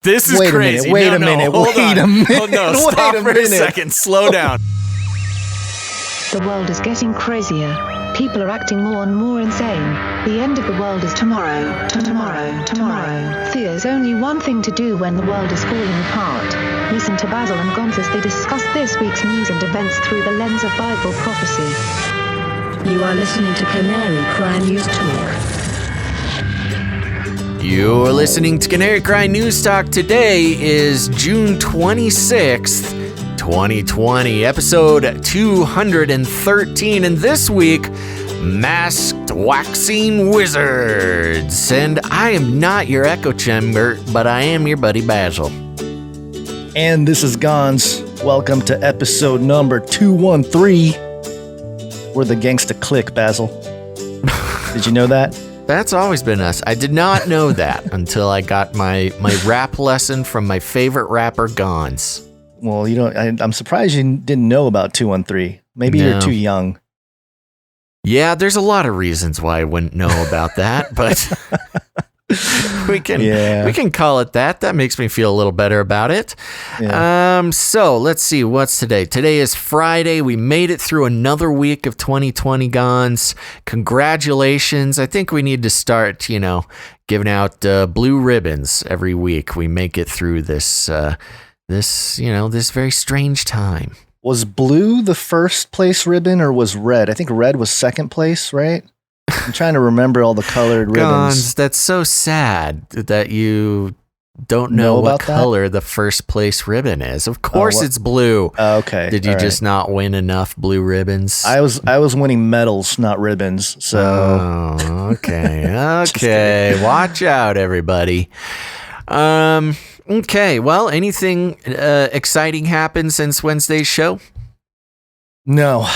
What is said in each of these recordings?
This is Wait crazy. a minute. Hold on. Oh, no, stop for a minute. second. Slow down. The world is getting crazier. People are acting more and more insane. The end of the world is tomorrow. Tomorrow. There's only one thing to do when the world is falling apart. Listen to Basil and Gonz as they discuss this week's news and events through the lens of Bible prophecy. You are listening to Canary Cry News Talk. You're listening to Canary Cry News Talk. Today is June 26th, 2020, episode 213. And this week, Masked Waccine Wizards. And I am not your echo chamber, but I am your buddy Basil. And this is Gonz. Welcome to episode number 213. We're the Gangsta Clique, Basil. Did you know that? That's always been us. I did not know that until I got my rap lesson from my favorite rapper, Gonz. Well, I'm surprised you didn't know about 213. Maybe you're too young. Yeah, there's a lot of reasons why I wouldn't know about that, but we can call it that. That makes me feel a little better about it. Yeah. So let's see, what's today? Today is Friday. We made it through another week of 2020 Gonz. Congratulations. I think we need to start, giving out blue ribbons every week. We make it through this very strange time. Was blue the first place ribbon or was red? I think red was second place, right? I'm trying to remember all the colored ribbons. Gonz, that's so sad that you don't know what color the first place ribbon is. Of course it's blue. Okay. Did you just not win enough blue ribbons? I was winning medals, not ribbons. So okay. Okay. Watch out, everybody. Okay, well, anything exciting happened since Wednesday's show? No,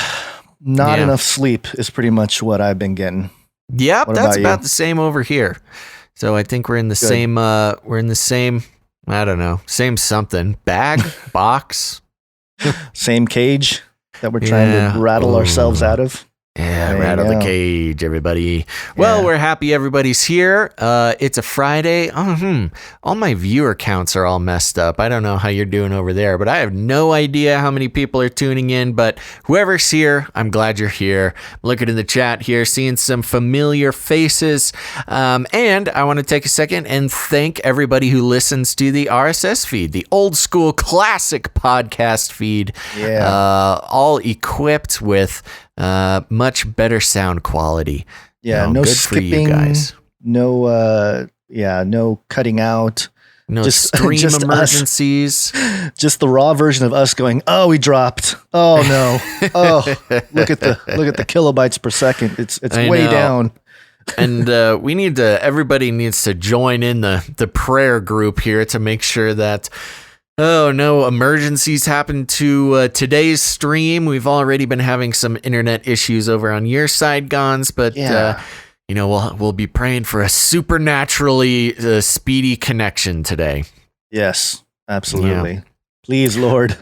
not enough sleep is pretty much what I've been getting. Yep, that's about the same over here. So I think we're in the same, I don't know, same something. Bag, box. Same cage that we're trying to rattle ourselves out of. Yeah, rattle the cage, everybody. Well, we're happy everybody's here. It's a Friday. All my viewer counts are all messed up. I don't know how you're doing over there, but I have no idea how many people are tuning in. But whoever's here, I'm glad you're here. I'm looking in the chat here, seeing some familiar faces. And I want to take a second and thank everybody who listens to the RSS feed, the old school classic podcast feed. Yeah. All equipped with much better sound quality. Yeah, no skipping, for you guys. No cutting out. No stream emergencies. Just the raw version of us going, "Oh, we dropped. Oh no. Oh, look at the kilobytes per second. It's way down." And everybody needs to join in the prayer group here to make sure that no emergencies happen to today's stream. We've already been having some internet issues over on your side, Gonz, but we'll be praying for a supernaturally speedy connection today. Yes, absolutely. Yeah. Please, Lord,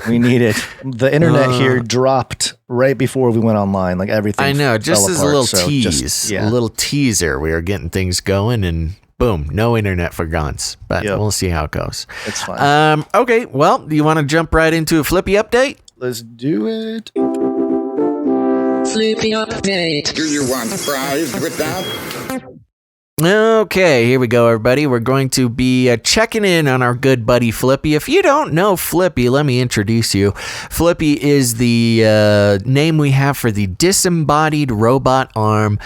we need it. The internet here dropped right before we went online. Like everything. I know. Just as a little tease, a little teaser. We are getting things going and. Boom, no internet for Gonz, but we'll see how it goes. It's fine. Okay, well, do you want to jump right into a Flippy update? Let's do it. Flippy update. Do you want fries with that? Okay, here we go, everybody. We're going to be checking in on our good buddy Flippy. If you don't know Flippy, let me introduce you. Flippy is the name we have for the disembodied robot arm,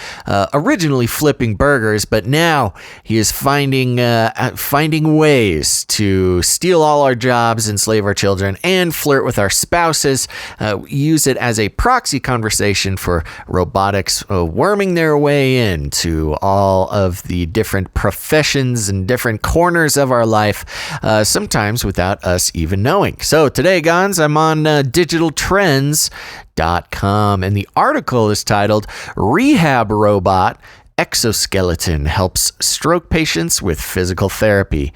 originally flipping burgers, but now he is finding ways to steal all our jobs, enslave our children, and flirt with our spouses. Use it as a proxy conversation for robotics worming their way into all of the different professions and different corners of our life, sometimes without us even knowing. So today, Gonz, I'm on digitaltrends.com, and the article is titled Rehab Robot exoskeleton helps stroke patients with physical therapy.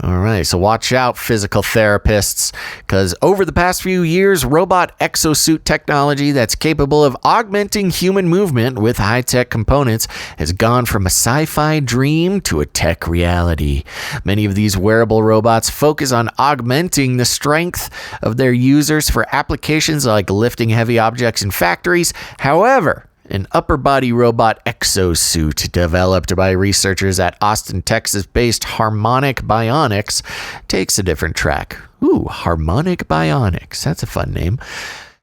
All right, so watch out, physical therapists, because over the past few years, robot exosuit technology that's capable of augmenting human movement with high-tech components has gone from a sci-fi dream to a tech reality. Many of these wearable robots focus on augmenting the strength of their users for applications like lifting heavy objects in factories. However, an upper body robot exosuit developed by researchers at Austin, Texas-based Harmonic Bionics takes a different track. Ooh, Harmonic Bionics. That's a fun name.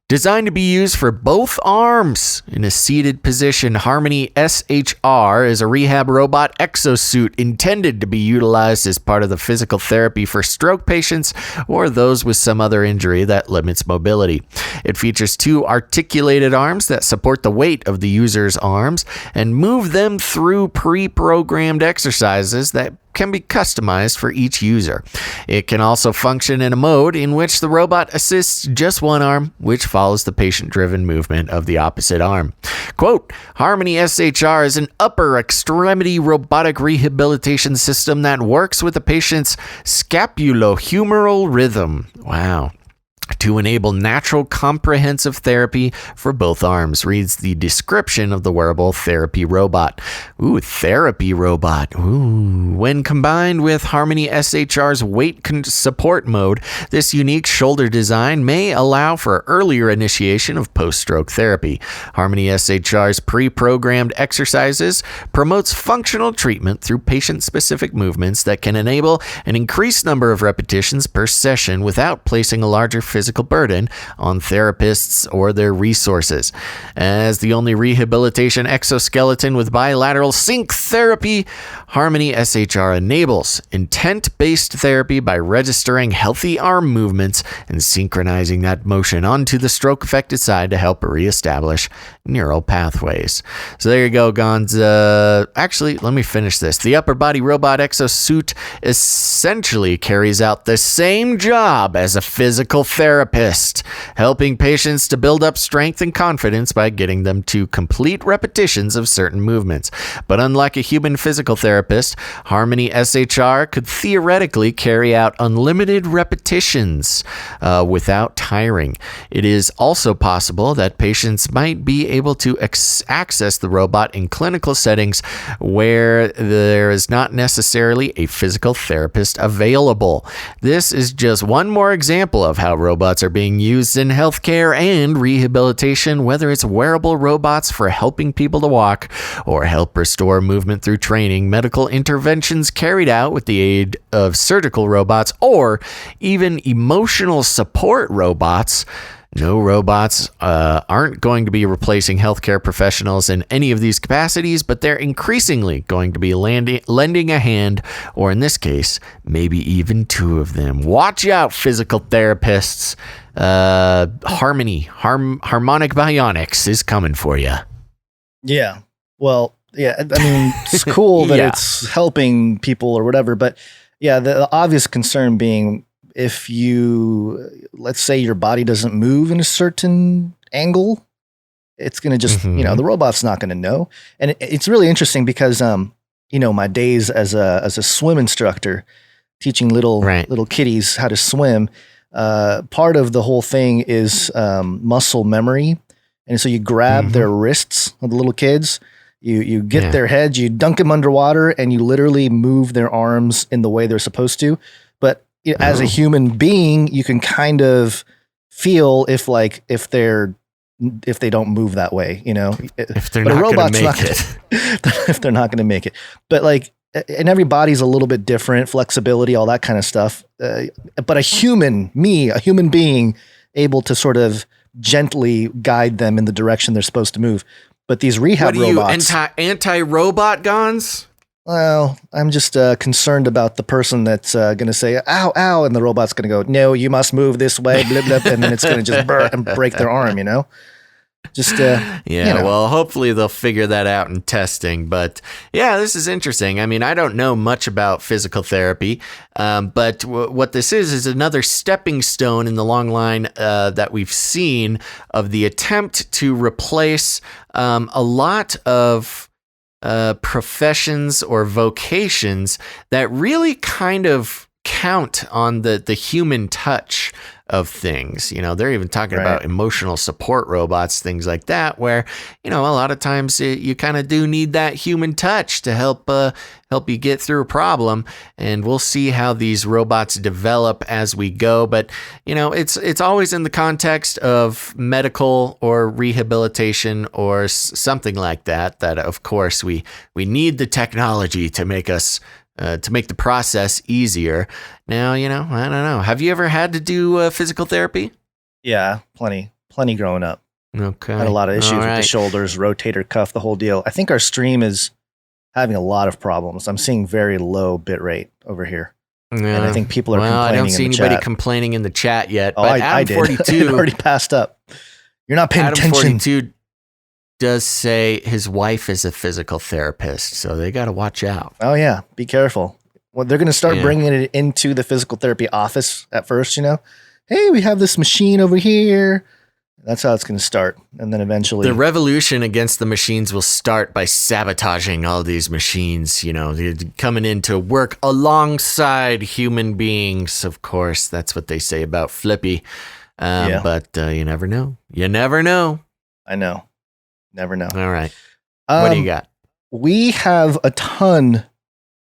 Designed to be used for both arms in a seated position, Harmony SHR is a rehab robot exosuit intended to be utilized as part of the physical therapy for stroke patients or those with some other injury that limits mobility. It features 2 articulated arms that support the weight of the user's arms and move them through pre-programmed exercises that can be customized for each user. It can also function in a mode in which the robot assists just one arm, which follows the patient-driven movement of the opposite arm. Quote, Harmony SHR is an upper extremity robotic rehabilitation system that works with the patient's scapulohumeral rhythm. Wow. To enable natural comprehensive therapy for both arms, reads the description of the wearable therapy robot. Ooh, therapy robot. Ooh. When combined with Harmony SHR's weight support mode, this unique shoulder design may allow for earlier initiation of post-stroke therapy. Harmony SHR's pre-programmed exercises promotes functional treatment through patient-specific movements that can enable an increased number of repetitions per session without placing a larger physical burden on therapists or their resources. As the only rehabilitation exoskeleton with bilateral sync therapy, Harmony SHR enables intent-based therapy by registering healthy arm movements and synchronizing that motion onto the stroke-affected side to help reestablish neural pathways. So there you go, Gons. Actually, let me finish this. The upper body robot exosuit essentially carries out the same job as a physical therapist, helping patients to build up strength and confidence by getting them to complete repetitions of certain movements. But unlike a human physical therapist, Harmony SHR could theoretically carry out unlimited repetitions without tiring. It is also possible that patients might be able to access the robot in clinical settings where there is not necessarily a physical therapist available. This is just one more example of how robots are being used in healthcare and rehabilitation, whether it's wearable robots for helping people to walk or help restore movement through training, medical interventions carried out with the aid of surgical robots, or even emotional support robots. No, robots aren't going to be replacing healthcare professionals in any of these capacities, but they're increasingly going to be lending a hand, or in this case, maybe even 2 of them. Watch out, physical therapists. Harmonic Bionics is coming for you. Yeah. Well, yeah, I mean, it's cool that it's helping people or whatever, but yeah, the obvious concern being, if you, let's say your body doesn't move in a certain angle, it's going to just, the robot's not going to know. And it's really interesting because, my days as a swim instructor, teaching little kiddies how to swim, part of the whole thing is muscle memory. And so you grab their wrists of the little kids, you get their heads, you dunk them underwater, and you literally move their arms in the way they're supposed to. But as a human being, you can kind of feel if they don't move that way, if they're not going to make it, if they're not going to make it. But and every body's a little bit different, flexibility, all that kind of stuff. But a human being, able to sort of gently guide them in the direction they're supposed to move. But these rehab robots, anti-robot Gons? Well, I'm just concerned about the person that's going to say, ow, ow, and the robot's going to go, no, you must move this way, blah, blah, and then it's going to just and break their arm, Just, well, hopefully they'll figure that out in testing. But yeah, this is interesting. I mean, I don't know much about physical therapy, but what this is another stepping stone in the long line that we've seen of the attempt to replace a lot of professions or vocations that really kind of count on the human touch of things. They're even talking about emotional support robots, things like that, where, a lot of times you kind of do need that human touch to help you get through a problem. And we'll see how these robots develop as we go. But, it's always in the context of medical or rehabilitation or something like that, of course we need the technology to make us to make the process easier. Now, I don't know. Have you ever had to do physical therapy? Yeah, plenty growing up. Okay. Had a lot of issues with the shoulders, rotator cuff, the whole deal. I think our stream is having a lot of problems. I'm seeing very low bit rate over here. And I think people are complaining in the chat. I don't see anybody complaining in the chat yet. But I did. 42 it already passed up. You're not paying attention. 42 does say his wife is a physical therapist, so they got to watch out. Oh yeah, be careful. Well, they're going to start bringing it into the physical therapy office at first. Hey, we have this machine over here. That's how it's going to start, and then eventually the revolution against the machines will start by sabotaging all these machines. Coming in to work alongside human beings. Of course, that's what they say about Flippy. But you never know. You never know. I know. Never know. All right. What do you got? We have a ton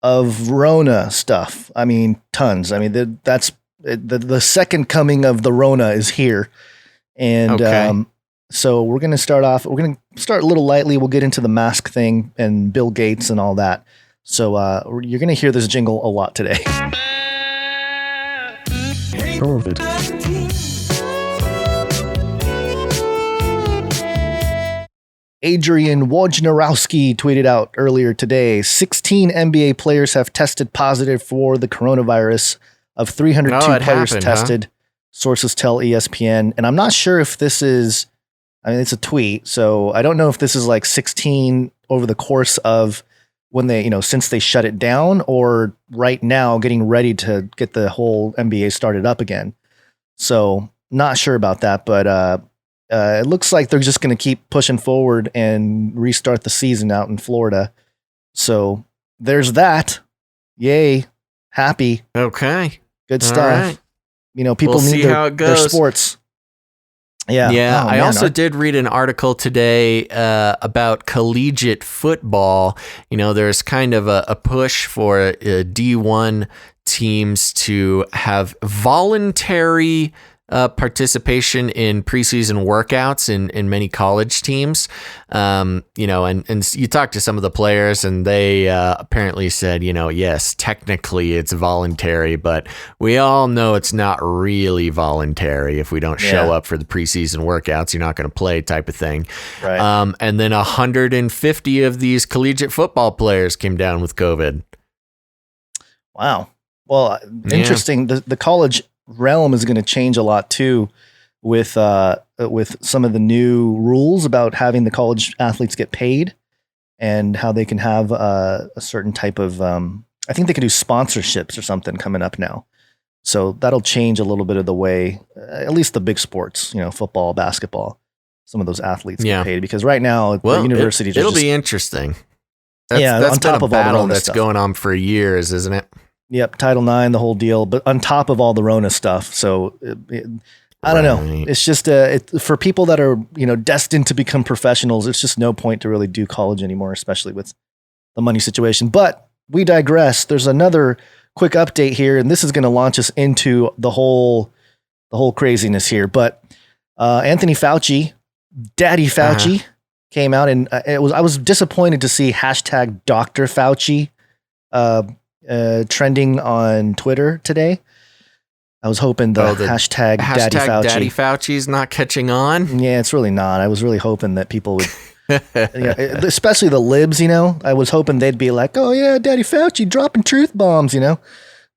of Rona stuff. I mean, tons. I mean, that's the second coming of the Rona is here. And so we're going to start off. We're going to start a little lightly. We'll get into the mask thing and Bill Gates and all that. So you're going to hear this jingle a lot today. COVID. Adrian Wojnarowski tweeted out earlier today, 16 NBA players have tested positive for the coronavirus. Of 302 players tested, sources tell ESPN. And I'm not sure if this is, it's a tweet, so I don't know if this is like 16 over the course of when they, since they shut it down, or right now getting ready to get the whole NBA started up again. So not sure about that, but it looks like they're just going to keep pushing forward and restart the season out in Florida. So there's that. Yay. Happy. Okay. Good stuff. Right. People need their sports. Yeah. Yeah. I also did read an article today about collegiate football. There's kind of a push for D1 teams to have voluntary participation in preseason workouts in many college teams. And you talk to some of the players and they apparently said, yes, technically it's voluntary, but we all know it's not really voluntary. If we don't show up for the preseason workouts, you're not going to play, type of thing. Right. And then 150 of these collegiate football players came down with COVID. Wow. Well, interesting. The college realm is going to change a lot too, with some of the new rules about having the college athletes get paid and how they can have a certain type of I think they could do sponsorships or something coming up now. So that'll change a little bit of the way, at least the big sports, football, basketball, some of those athletes get paid, because right now the university it'll be interesting. That's on top of all the Rona that's stuff going on for years, isn't it? Yep, Title IX, the whole deal, but on top of all the Rona stuff. So I don't know. It's just for people that are destined to become professionals. It's just no point to really do college anymore, especially with the money situation. But we digress. There's another quick update here, and this is going to launch us into the whole craziness here. But Anthony Fauci, Daddy Fauci, came out, and I was disappointed to see hashtag Dr. Fauci trending on Twitter today. I was hoping the hashtag Daddy Fauci. Daddy Fauci is not catching on. Yeah, it's really not. I was really hoping that people would, especially the libs, I was hoping they'd be like, oh yeah, Daddy Fauci dropping truth bombs,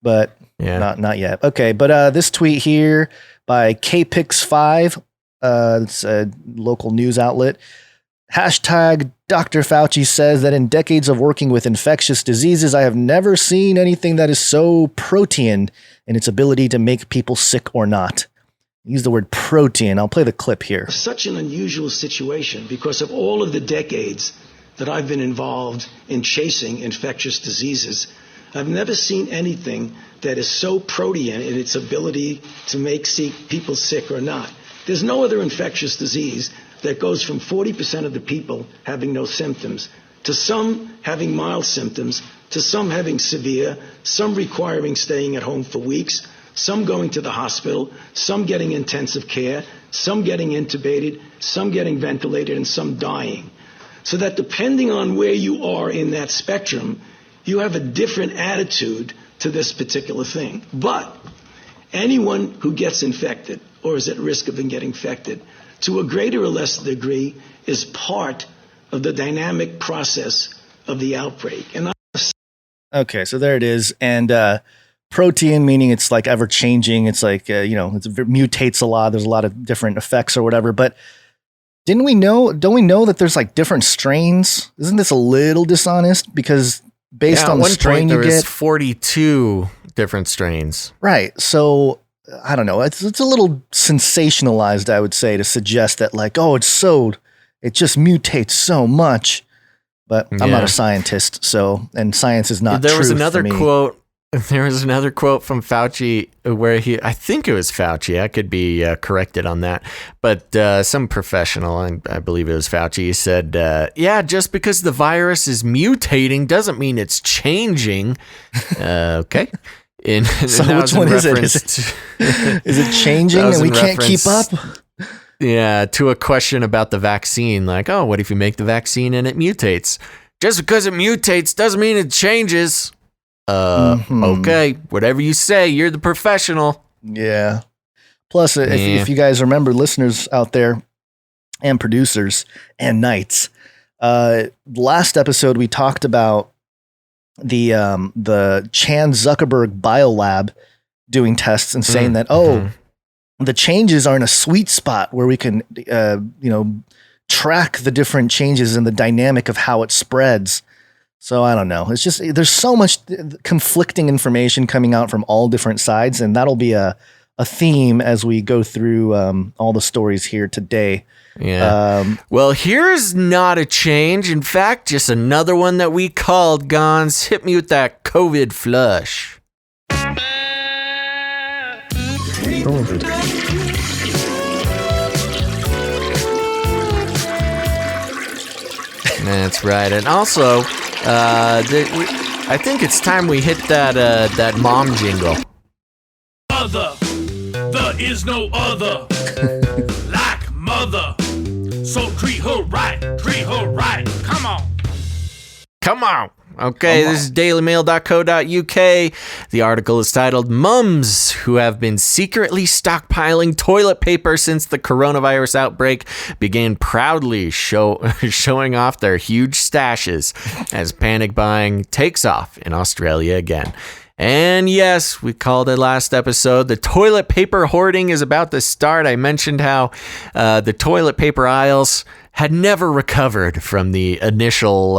but not yet. Okay. But this tweet here by KPix5, it's a local news outlet. Hashtag Dr. Fauci says that in decades of working with infectious diseases, I have never seen anything that is so protean in its ability to make people sick or not. Use the word protean. I'll play the clip here. Such an unusual situation because of all of the decades that I've been involved in chasing infectious diseases, I've never seen anything that is so protean in its ability to make people sick or not. There's no other infectious disease that goes from 40% of the people having no symptoms to some having mild symptoms, to some having severe, some requiring staying at home for weeks, some going to the hospital, some getting intensive care, some getting intubated, some getting ventilated, and some dying. So that depending on where you are in that spectrum, you have a different attitude to this particular thing. But anyone who gets infected or is at risk of getting infected, to a greater or less degree, is part of the dynamic process of the outbreak. And okay, so there it is. And protein, meaning it's like ever changing. It's like, it mutates a lot. There's a lot of different effects or whatever. But don't we know that there's like different strains? Isn't this a little dishonest? Because based on the strain you get, there was 42 different strains. Right. So I don't know. It's a little sensationalized, I would say, to suggest that like, oh, it just mutates so much. But I'm not a scientist, and science is not. There was another quote. There was another quote from Fauci where I think it was Fauci. I could be corrected on that, but some professional, I believe it was Fauci, said, just because the virus is mutating doesn't mean it's changing. Okay. So which one is it? Is it changing and we can't keep up? Yeah, to a question about the vaccine, like, oh, what if you make the vaccine and it mutates? Just because it mutates doesn't mean it changes. Okay, whatever you say, you're the professional. Yeah. Plus, if you guys remember, listeners out there and producers and knights, last episode we talked about the Chan Zuckerberg Biolab doing tests and saying that, the changes are in a sweet spot where we can, track the different changes in the dynamic of how it spreads. So I don't know. It's just, there's so much conflicting information coming out from all different sides, and that'll be a theme as we go through all the stories here today. Yeah. Well, here's not a change. In fact, just another one that we called. Gons, hit me with that COVID flush. That's right. And also, I think it's time we hit that mom jingle. Other, there is no other like mother. So treat her right, come on. Okay, this is dailymail.co.uk. The article is titled Mums Who Have Been Secretly Stockpiling Toilet Paper Since the Coronavirus Outbreak Began Proudly Showing Off Their Huge Stashes as Panic Buying Takes Off in Australia Again. And yes, we called it last episode. The toilet paper hoarding is about to start. I mentioned how the toilet paper aisles had never recovered from the initial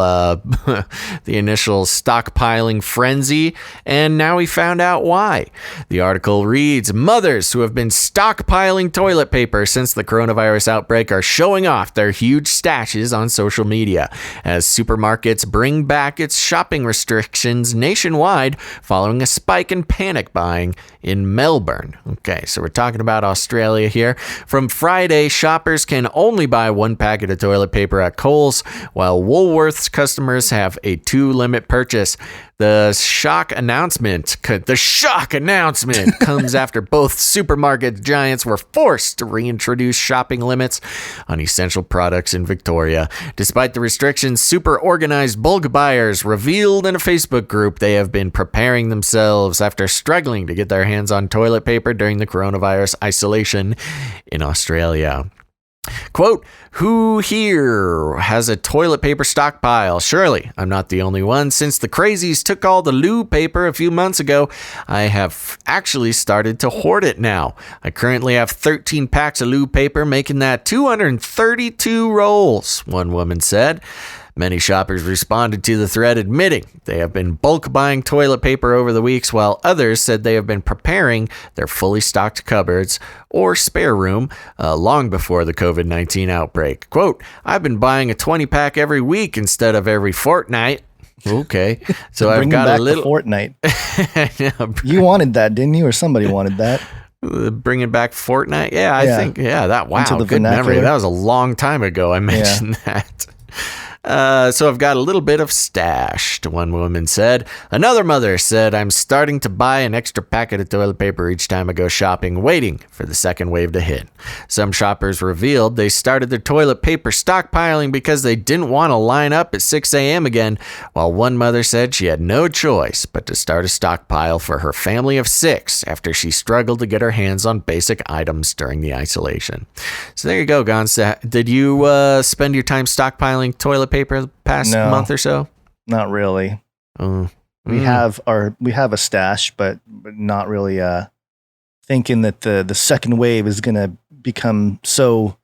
stockpiling frenzy, and now we found out why. The article reads, mothers who have been stockpiling toilet paper since the coronavirus outbreak are showing off their huge stashes on social media as supermarkets bring back its shopping restrictions nationwide following a spike in panic buying in Melbourne. Okay, so we're talking about Australia here. From Friday, shoppers can only buy one packet of toilet paper at Kohl's, while Woolworths customers have a 2-limit purchase. The shock announcement comes after both supermarket giants were forced to reintroduce shopping limits on essential products in Victoria. Despite the restrictions, super organized bulk buyers revealed in a Facebook group they have been preparing themselves after struggling to get their hands on toilet paper during the coronavirus isolation in Australia. Quote, who here has a toilet paper stockpile? Surely I'm not the only one. Since the crazies took all the loo paper a few months ago, I have actually started to hoard it now. I currently have 13 packs of loo paper, making that 232 rolls, one woman said. Many shoppers responded to the thread admitting they have been bulk buying toilet paper over the weeks, while others said they have been preparing their fully stocked cupboards or spare room long before the COVID-19 outbreak. Quote, "I've been buying a 20-pack every week instead of every fortnight." Okay, so I've got back a little the fortnight. You wanted that, didn't you? Or somebody wanted that. Bringing back Fortnite. Yeah, I think, that, wow, Into the good vernacular. memory. That was a long time ago I mentioned that. So I've got a little bit of stashed, one woman said. Another mother said, "I'm starting to buy an extra packet of toilet paper each time I go shopping, waiting for the second wave to hit." Some shoppers revealed they started their toilet paper stockpiling because they didn't want to line up at 6 a.m. again, while one mother said she had no choice but to start a stockpile for her family of 6 after she struggled to get her hands on basic items during the isolation. So there you go, Gons. Did you spend your time stockpiling toilet paper the past month or so? Not really. We have a stash, but not really thinking that the second wave is going to become so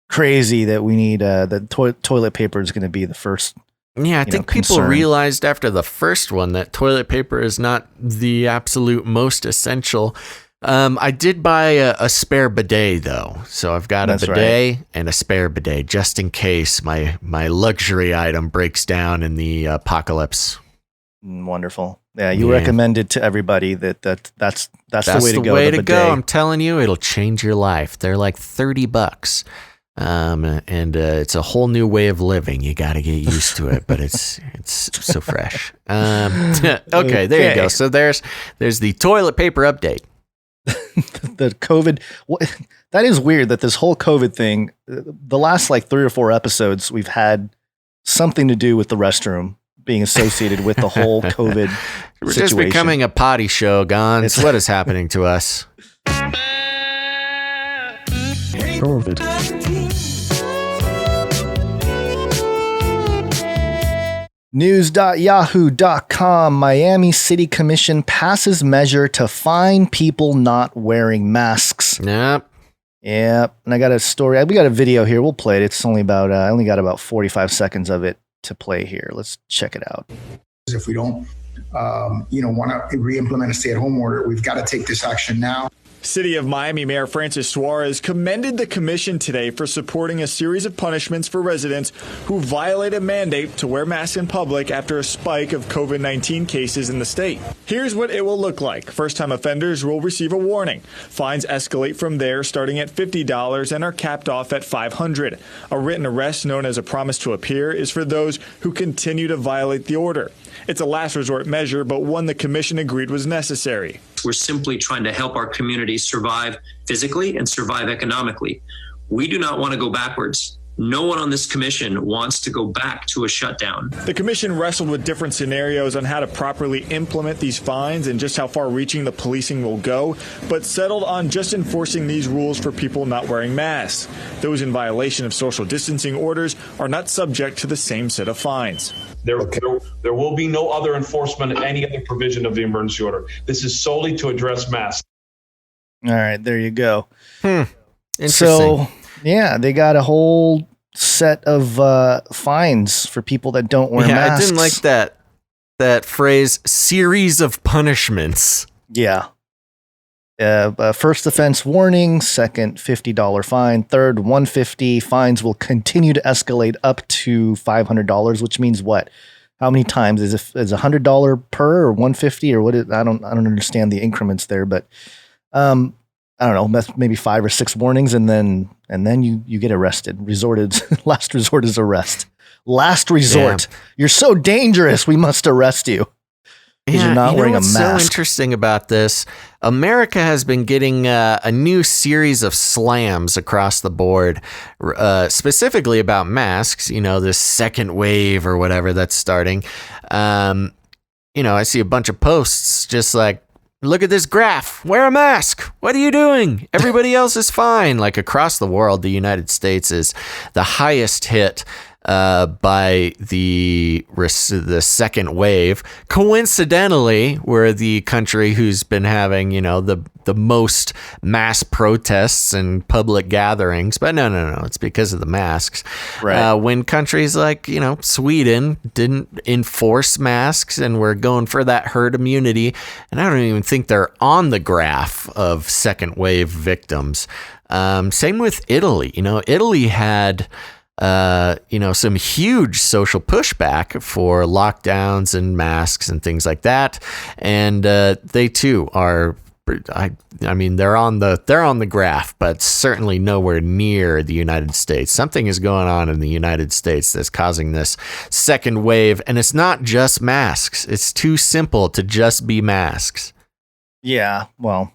crazy that we need the toilet paper is going to be the first. Yeah, I think people concern. realized after the first one that toilet paper is not the absolute most essential. I did buy a spare bidet, though. So I've got a bidet and a spare bidet just in case my luxury item breaks down in the apocalypse. Wonderful. Yeah, you recommend it to everybody that's the way to go. Way to go. I'm telling you, it'll change your life. They're like $30. And it's a whole new way of living. You got to get used to it, but it's so fresh. Okay, there you go. So there's the toilet paper update. The COVID, that is weird that this whole COVID thing, the last like 3 or 4 episodes, we've had something to do with the restroom being associated with the whole COVID We're situation. just becoming a potty show, Gons. What is happening to us? COVID. News.yahoo.com. Miami City Commission passes measure to fine people not wearing masks. Yep. And I got a story. We got a video here. We'll play it. It's only about, I only got about 45 seconds of it to play here. Let's check it out. If we don't, want to re-implement a stay-at-home order, we've got to take this action now. City of Miami Mayor Francis Suarez commended the commission today for supporting a series of punishments for residents who violate a mandate to wear masks in public after a spike of COVID-19 cases in the state. Here's what it will look like. First-time offenders will receive a warning. Fines escalate from there, starting at $50 and are capped off at $500. A written arrest known as a promise to appear is for those who continue to violate the order. It's a last resort measure, but one the commission agreed was necessary. We're simply trying to help our community survive physically and survive economically. We do not want to go backwards. No one on this commission wants to go back to a shutdown. The commission wrestled with different scenarios on how to properly implement these fines and just how far-reaching the policing will go, but settled on just enforcing these rules for people not wearing masks. Those in violation of social distancing orders are not subject to the same set of fines. There will be no other enforcement of any other provision of the emergency order. This is solely to address masks. All right, there you go. Interesting. So, yeah, they got a whole set of fines for people that don't wear masks. I didn't like that phrase, series of punishments. Yeah. First offense warning, second $50 fine, third $150. Fines will continue to escalate up to $500, which means what? How many times is $100 per or $150 or what? I don't understand the increments there, but I don't know, that's maybe 5 or 6 warnings, and then you get arrested. Last resort is arrest. Last resort. Yeah. You're so dangerous. We must arrest you. Because you're not wearing a mask. What's so interesting about this, America has been getting a new series of slams across the board, specifically about masks, this second wave or whatever that's starting. I see a bunch of posts just like, look at this graph, wear a mask. What are you doing? Everybody else is fine. Like across the world, the United States is the highest hit by the second wave. Coincidentally, we're the country who's been having, the most mass protests and public gatherings. But no, it's because of the masks. Right. When countries like, Sweden didn't enforce masks and we're going for that herd immunity, and I don't even think they're on the graph of second wave victims. Same with Italy. Italy had some huge social pushback for lockdowns and masks and things like that. And they too are, they're on the graph, but certainly nowhere near the United States. Something is going on in the United States that's causing this second wave. And it's not just masks. It's too simple to just be masks. Yeah, well,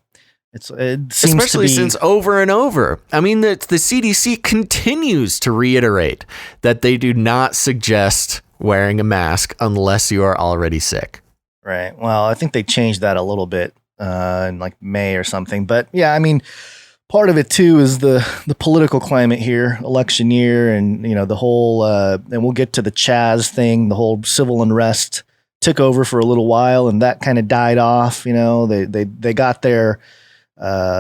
it seems especially to be, since over and over. The CDC continues to reiterate that they do not suggest wearing a mask unless you are already sick. Right. Well, I think they changed that a little bit in like May or something. But yeah, part of it too is the political climate here, election year, and the whole and we'll get to the Chaz thing, the whole civil unrest took over for a little while, and that kind of died off. They got their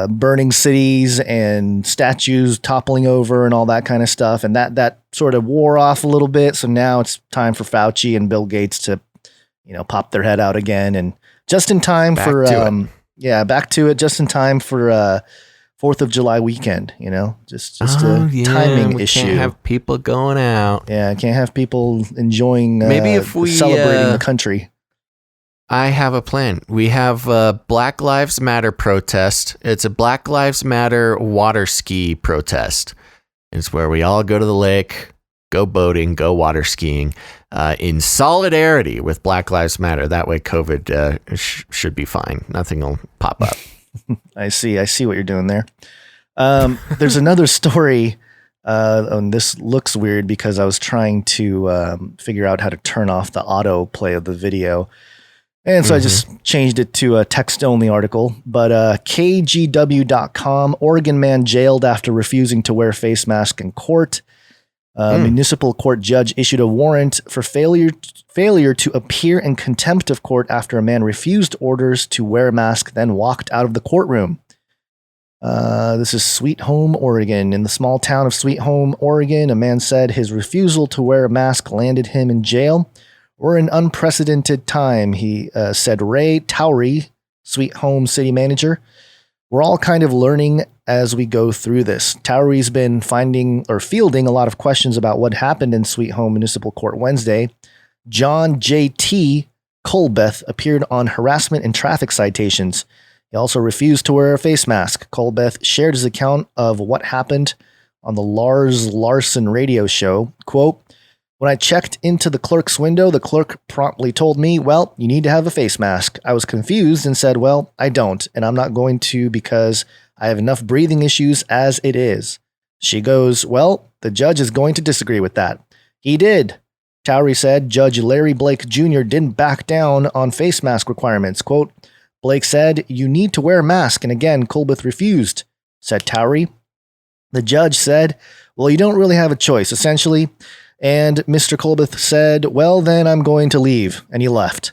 burning cities and statues toppling over and all that kind of stuff, and that sort of wore off a little bit. So now it's time for Fauci and Bill Gates to pop their head out again, and just in time back to it, just in time for 4th of July weekend. Just a timing issue. Can't have people going out. Yeah, can't have people enjoying. Maybe if we celebrating the country. I have a plan. We have a Black Lives Matter protest. It's a Black Lives Matter water ski protest. It's where we all go to the lake, go boating, go water skiing, in solidarity with Black Lives Matter. That way COVID should be fine. Nothing will pop up. I see what you're doing there. There's another story. And this looks weird because I was trying to figure out how to turn off the autoplay of the video. And so I just changed it to a text-only article. But KGW.com, Oregon man jailed after refusing to wear face mask in court. Municipal court judge issued a warrant for failure to appear in contempt of court after a man refused orders to wear a mask, then walked out of the courtroom. This is Sweet Home, Oregon. In the small town of Sweet Home, Oregon, a man said his refusal to wear a mask landed him in jail. We're in unprecedented time, he said. Ray Towery, Sweet Home city manager. We're all kind of learning as we go through this. Towery's been fielding a lot of questions about what happened in Sweet Home Municipal Court Wednesday. John J.T. Colbeth appeared on harassment and traffic citations. He also refused to wear a face mask. Colbeth shared his account of what happened on the Lars Larson radio show. Quote, when I checked into the clerk's window, the clerk promptly told me, well, you need to have a face mask. I was confused and said, well, I don't, and I'm not going to because I have enough breathing issues as it is. She goes, well, the judge is going to disagree with that. He did. Towery said Judge Larry Blake Jr. didn't back down on face mask requirements. Quote, Blake said, you need to wear a mask, and again, Colbeth refused, said Towery. The judge said, well, you don't really have a choice, essentially. And Mr. Colbeth said, well, then I'm going to leave. And he left.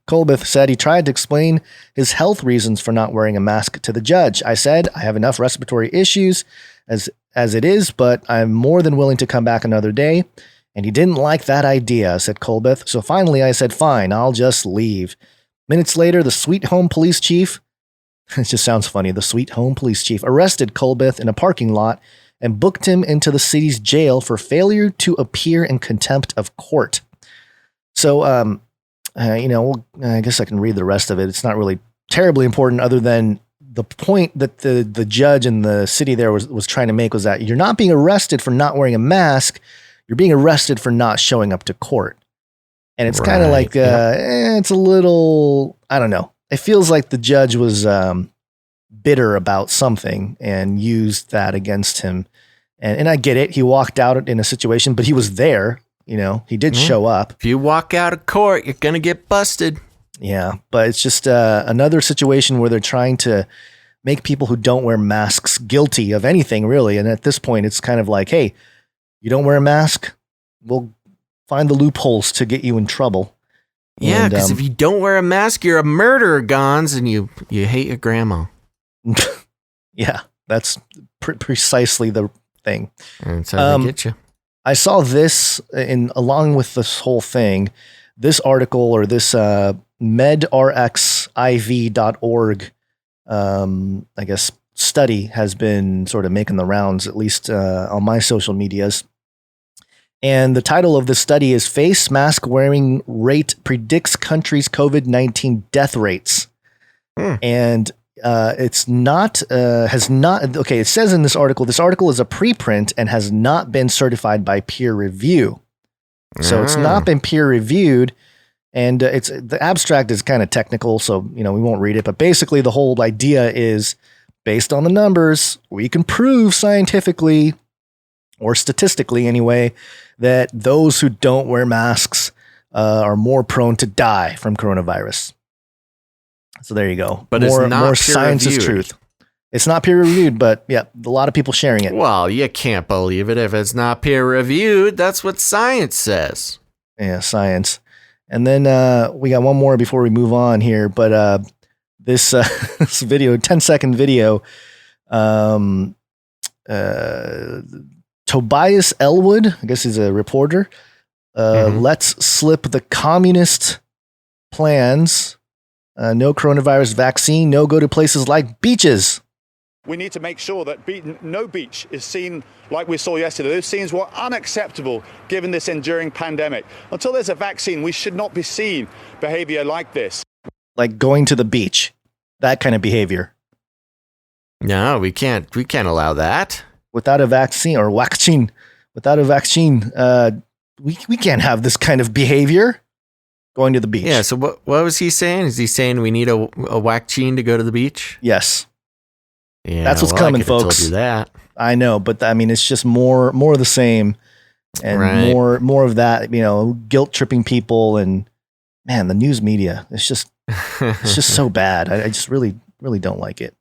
Colbeth said he tried to explain his health reasons for not wearing a mask to the judge. I said, I have enough respiratory issues as it is, but I'm more than willing to come back another day. And he didn't like that idea, said Colbeth. So finally I said, fine, I'll just leave. Minutes later, the Sweet Home police chief, it just sounds funny, the Sweet Home police chief arrested Colbeth in a parking lot and booked him into the city's jail for failure to appear in contempt of court. So, I guess I can read the rest of it. It's not really terribly important other than the point that the judge in the city there was trying to make was that you're not being arrested for not wearing a mask. You're being arrested for not showing up to court. And it's kind of like, it's a little, I don't know. It feels like the judge was bitter about something and used that against him. And I get it. He walked out in a situation, but he was there. He did show up. If you walk out of court, you're going to get busted. Yeah, but it's just another situation where they're trying to make people who don't wear masks guilty of anything, really. And at this point, it's kind of like, hey, you don't wear a mask? we'll find the loopholes to get you in trouble. Yeah, because if you don't wear a mask, you're a murderer, Gons, and you hate your grandma. Yeah, that's precisely the thing. That's how they get you. I saw this along with this whole thing, this article or this medrxiv.org, I guess, study has been sort of making the rounds, at least on my social medias. And the title of the study is Face Mask Wearing Rate Predicts Country's COVID-19 Death Rates. And it's not, has not, okay, it says in this article is a preprint and has not been certified by peer review. So it's not been peer reviewed. And the abstract is kind of technical, so, we won't read it. But basically the whole idea is, based on the numbers, we can prove scientifically, or statistically anyway, that those who don't wear masks are more prone to die from coronavirus. So there you go. But more, it's not more peer science reviewed. is truth. It's not peer reviewed, but yeah, a lot of people sharing it. Well, you can't believe it if it's not peer reviewed. That's what science says. Yeah, science. And then we got one more before we move on here. But this this video, 10-second video, Tobias Elwood, I guess he's a reporter, lets slip the communist plans. No coronavirus vaccine, no go to places like beaches. We need to make sure that no beach is seen like we saw yesterday. Those scenes were unacceptable given this enduring pandemic. Until there's a vaccine, we should not be seeing behavior like this. Like going to the beach, that kind of behavior. No, we can't allow that. Without a vaccine or Waccine, we can't have this kind of behavior. Going to the beach. Yeah, so what was he saying? Is he saying we need a Waccine to go to the beach? Yes. Yeah, that's what's coming, folks. Told you that. I know, but I mean, it's just more of the same, and more of that. Guilt tripping people, and man, the news media. It's just so bad. I just really don't like it.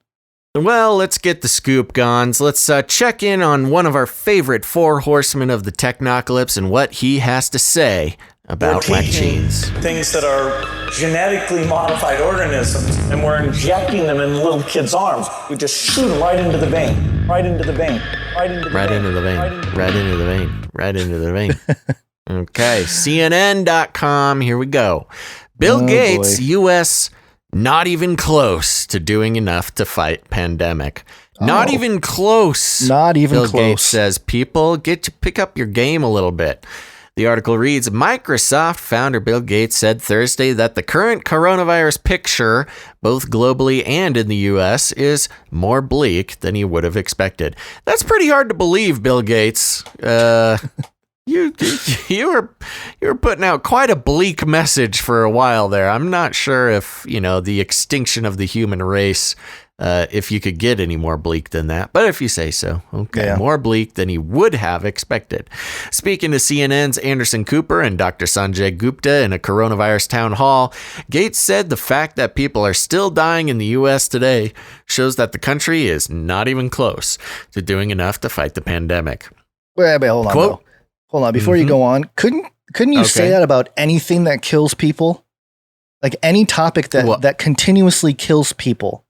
Well, let's get the scoop, Gons. Let's check in on one of our favorite four horsemen of the technocalypse and what he has to say about vaccines. Things that are genetically modified organisms, and we're injecting them in little kids' arms. We just shoot them right into the vein, right into the vein, right into the vein. Right into the vein, right into the vein, right into the vein. Okay, CNN.com, here we go. Bill Gates, U.S., not even close to doing enough to fight pandemic. Not even close. Not even Bill close. Gates says, people, pick up your game a little bit. The article reads, Microsoft founder Bill Gates said Thursday that the current coronavirus picture, both globally and in the U.S., is more bleak than he would have expected. That's pretty hard to believe, Bill Gates. You were putting out quite a bleak message for a while there. I'm not sure if, the extinction of the human race, if you could get any more bleak than that. But if you say so, okay. Yeah. More bleak than he would have expected. Speaking to CNN's Anderson Cooper and Dr. Sanjay Gupta in a coronavirus town hall, Gates said the fact that people are still dying in the U.S. today shows that the country is not even close to doing enough to fight the pandemic. Wait, hold on. Quote, hold on. Before you go on, couldn't you say that about anything that kills people? Like any topic that continuously kills people?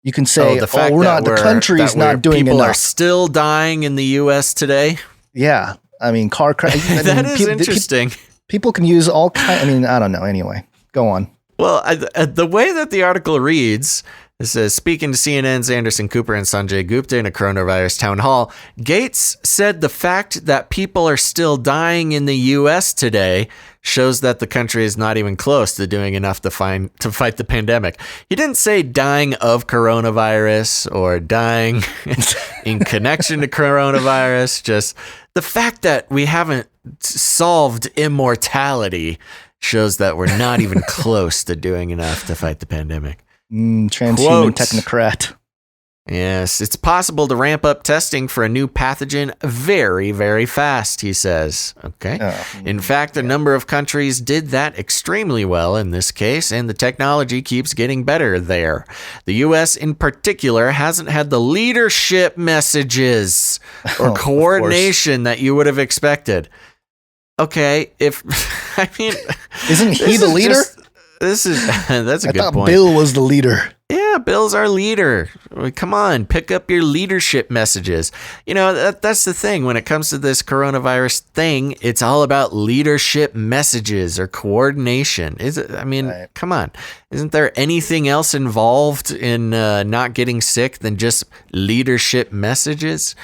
You can say, the country's not doing enough. People are still dying in the U.S. today. Yeah. I mean, car crash. That is interesting. People can use all kinds. I mean, I don't know. Anyway, go on. Well, the way that the article reads, it says, speaking to CNN's Anderson Cooper and Sanjay Gupta in a coronavirus town hall, Gates said the fact that people are still dying in the U.S. today shows that the country is not even close to doing enough to fight the pandemic. He didn't say dying of coronavirus or dying in connection to coronavirus. Just the fact that we haven't solved immortality shows that we're not even close to doing enough to fight the pandemic. Transhuman technocrat. Yes, it's possible to ramp up testing for a new pathogen very, very fast, he says. Okay. In fact, a number of countries did that extremely well in this case, and the technology keeps getting better there. The U.S. in particular hasn't had the leadership messages or coordination that you would have expected. Okay, if I mean, isn't he the leader? That's a good point. I thought Bill was the leader. Yeah, Bill's our leader. Come on, pick up your leadership messages. You know, that's the thing. When it comes to this coronavirus thing, it's all about leadership messages or coordination. Is it? I mean, Come on. Isn't there anything else involved in not getting sick than just leadership messages?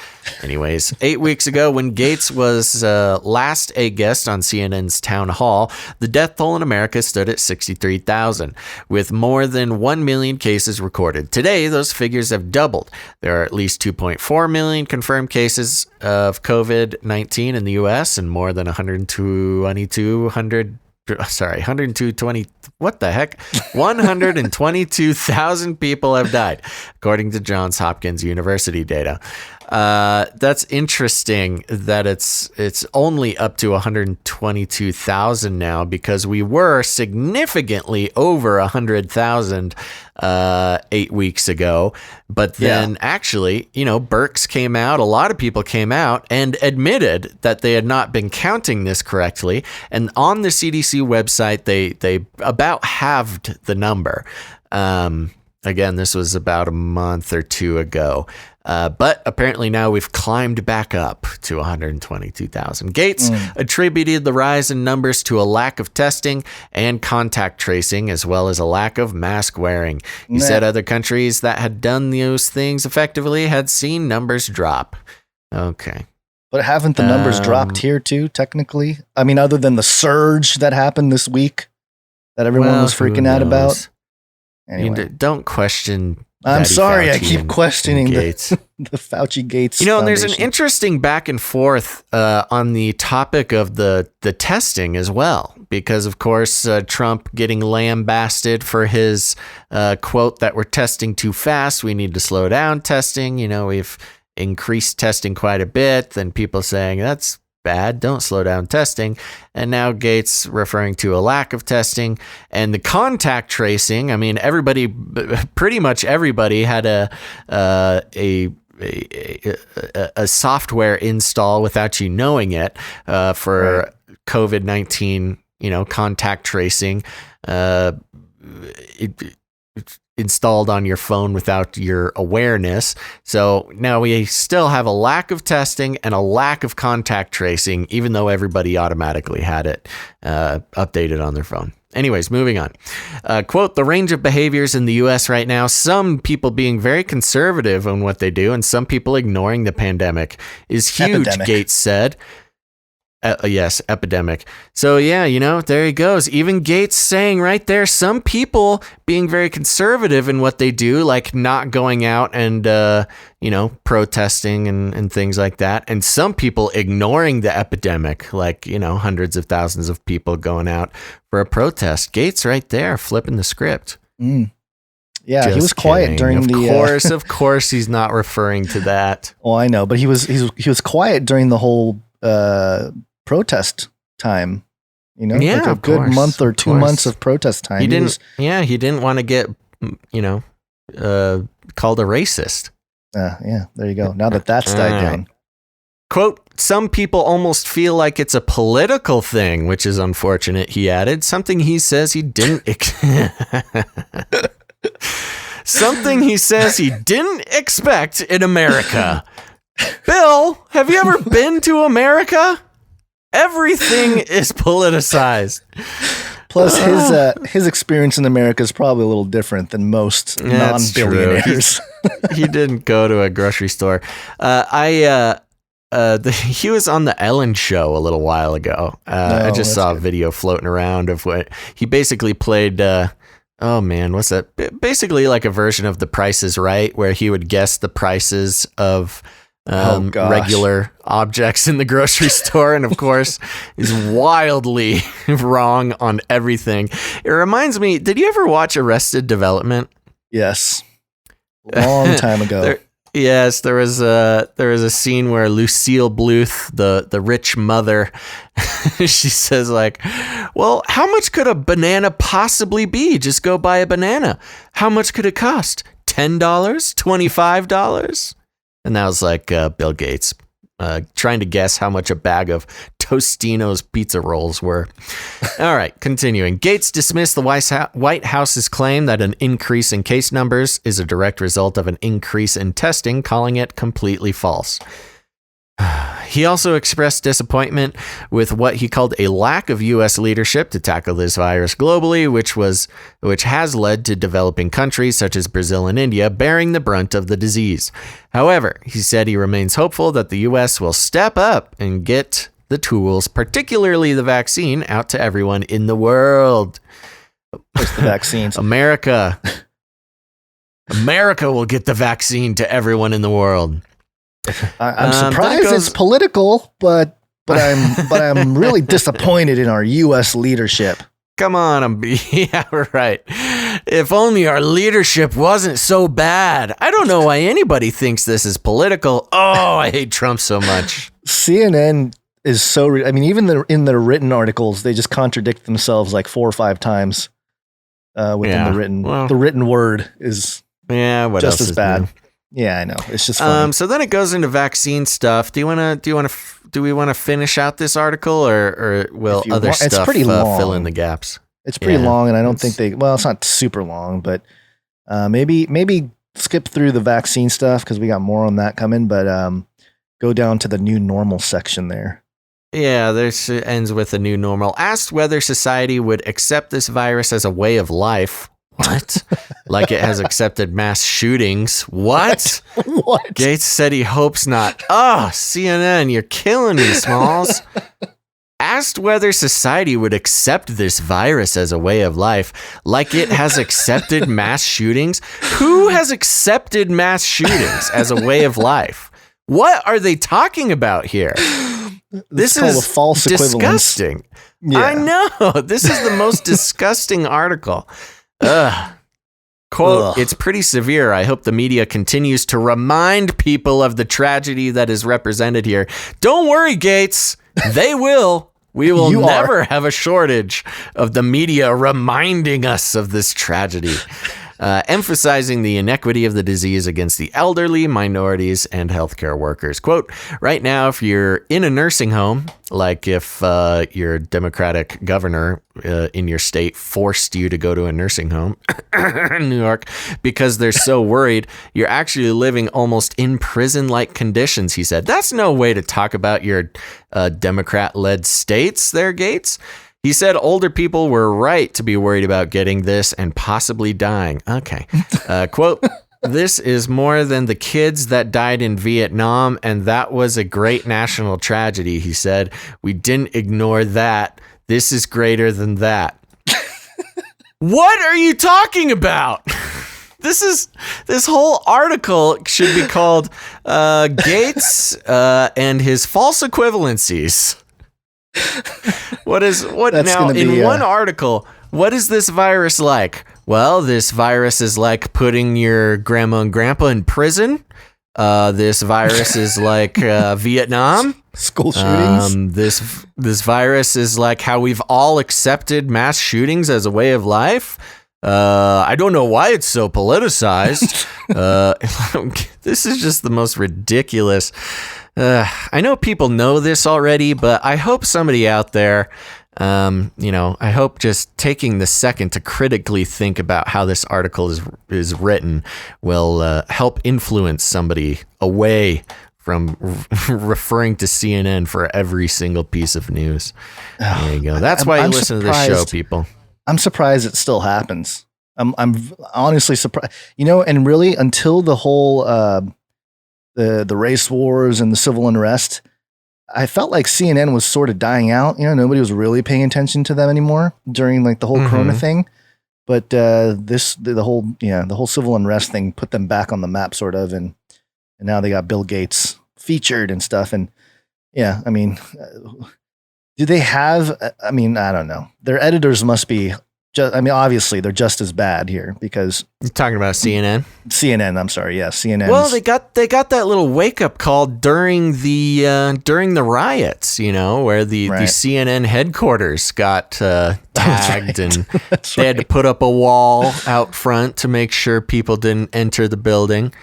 Anyways, 8 weeks ago, when Gates was last a guest on CNN's Town Hall, the death toll in America stood at 63,000, with more than 1 million cases recorded. Today, those figures have doubled. There are at least 2.4 million confirmed cases of COVID-19 in the U.S. and more than 122,000 people have died, according to Johns Hopkins University data. That's interesting that it's only up to 122,000 now, because we were significantly over 100,000 8 weeks ago. But then actually, Birx came out, a lot of people came out and admitted that they had not been counting this correctly. And on the CDC website, they about halved the number. Again, this was about a month or two ago. But apparently now we've climbed back up to 122,000. Gates attributed the rise in numbers to a lack of testing and contact tracing, as well as a lack of mask wearing. He said other countries that had done those things effectively had seen numbers drop. Okay. But haven't the numbers dropped here too, technically? I mean, other than the surge that happened this week that everyone was freaking out about? Anyway. Don't question I'm Daddy sorry, Fauci I keep questioning the Fauci Gates. And there's an interesting back and forth on the topic of the testing as well, because of course Trump getting lambasted for his quote that we're testing too fast. We need to slow down testing. We've increased testing quite a bit. Then people saying that's bad, don't slow down testing. And now Gates referring to a lack of testing and the contact tracing. I mean, pretty much everybody had a software install without you knowing it for COVID-19, contact tracing. Installed on your phone without your awareness. So now we still have a lack of testing and a lack of contact tracing, even though everybody automatically had it updated on their phone. Anyways, moving on. Quote, the range of behaviors in the U.S. right now, some people being very conservative on what they do and some people ignoring the pandemic is huge, epidemic. Gates said. Yes, epidemic. So yeah, there he goes. Even Gates saying right there, some people being very conservative in what they do, like not going out and, protesting and things like that. And some people ignoring the epidemic, like, hundreds of thousands of people going out for a protest. Gates right there, flipping the script. Yeah, just he was quiet during Of course, he's not referring to that. Oh, I know, but he was quiet during the whole protest time, like a good month or 2 months of protest time. He didn't want to get, called a racist. Yeah, there you go. Now that's died down. Quote, some people almost feel like it's a political thing, which is unfortunate, he added. Something he says he didn't expect in America. Bill, have you ever been to America? Everything is politicized. Plus, his experience in America is probably a little different than most non-billionaires. He didn't go to a grocery store. He was on the Ellen Show a little while ago. I just saw a video floating around of what he basically played. What's that? Basically, like a version of The Price is Right, where he would guess the prices of regular objects in the grocery store, and of course is wildly wrong on everything. It reminds me, did you ever watch Arrested Development? Yes, long time ago. There was a scene where Lucille Bluth, the rich mother, she says like, well, how much could a banana possibly be? Just go buy a banana. How much could it cost? $10? $25? And that was like Bill Gates trying to guess how much a bag of Tostino's pizza rolls were. All right, continuing. Gates dismissed the White House's claim that an increase in case numbers is a direct result of an increase in testing, calling it completely false. He also expressed disappointment with what he called a lack of U.S. leadership to tackle this virus globally, which has led to developing countries such as Brazil and India bearing the brunt of the disease. However, he said he remains hopeful that the U.S. will step up and get the tools, particularly the vaccine, out to everyone in the world. What's the vaccines? America will get the vaccine to everyone in the world. I'm surprised it's political, but I'm really disappointed in our U.S. leadership. Come on, yeah, right. If only our leadership wasn't so bad. I don't know why anybody thinks this is political. Oh, I hate Trump so much. CNN is so. Even in their written articles, they just contradict themselves like 4 or 5 times within the written. Well, the written word is what just else as bad. Yeah, I know. It's just funny. So then it goes into vaccine stuff. Do we want to finish out this article, or will other stuff fill in the gaps? It's pretty long, and I don't think it's not super long, but maybe skip through the vaccine stuff because we got more on that coming. But go down to the new normal section there. Yeah, this ends with a new normal. Asked whether society would accept this virus as a way of life. What? Like it has accepted mass shootings. What? What? Gates said he hopes not. CNN, you're killing me, Smalls. Asked whether society would accept this virus as a way of life, like it has accepted mass shootings. Who has accepted mass shootings as a way of life? What are they talking about here? This is a false disgusting. Yeah. I know. This is the most disgusting article. Quote, it's pretty severe. I hope the media continues to remind people of the tragedy that is represented here. Don't worry, Gates. They will. We will never have a shortage of the media reminding us of this tragedy. Emphasizing the inequity of the disease against the elderly, minorities, and healthcare workers. Quote, right now, if you're in a nursing home, like if your Democratic governor in your state forced you to go to a nursing home in New York because they're so worried, you're actually living almost in prison-like conditions, he said. That's no way to talk about your Democrat-led states there, Gates. He said older people were right to be worried about getting this and possibly dying. Okay. Quote, this is more than the kids that died in Vietnam, and that was a great national tragedy, he said. We didn't ignore that. This is greater than that. What are you talking about? This whole article should be called Gates and his false equivalencies. One article, what is this virus like? Well, this virus is like putting your grandma and grandpa in prison. This virus is like Vietnam. School shootings. This virus is like how we've all accepted mass shootings as a way of life. I don't know why it's so politicized. This is just the most ridiculous. I know people know this already, but I hope somebody out there, I hope just taking the second to critically think about how this article is written will help influence somebody away from referring to CNN for every single piece of news. There you go. That's why you listen to this show, people. I'm surprised it still happens. I'm honestly surprised. And really until the whole the race wars and the civil unrest, I felt like CNN was sort of dying out. Nobody was really paying attention to them anymore during like the whole Corona thing. But the whole civil unrest thing put them back on the map, sort of, and now they got Bill Gates featured and stuff. And yeah, do they have? I don't know. Their editors must be. Obviously they're just as bad here because you're talking about CNN. CNN, I'm sorry, yeah, CNN. Well, they got that little wake up call during the riots, where the CNN headquarters got tagged, and they had to put up a wall out front to make sure people didn't enter the building.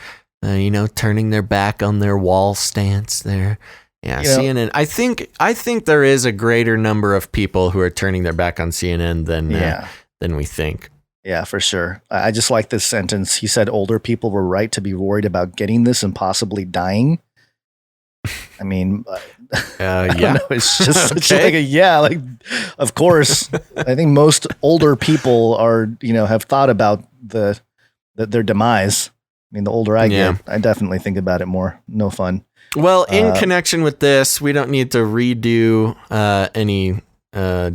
Turning their back on their wall stance there. Yeah, You know- CNN. I think there is a greater number of people who are turning their back on CNN than we think. Yeah, for sure. I just like this sentence. He said older people were right to be worried about getting this and possibly dying. I mean, I don't know, it's just such like of course. I think most older people are, have thought about their demise. I mean, the older I get, I definitely think about it more. No fun. Well, in connection with this, we don't need to redo any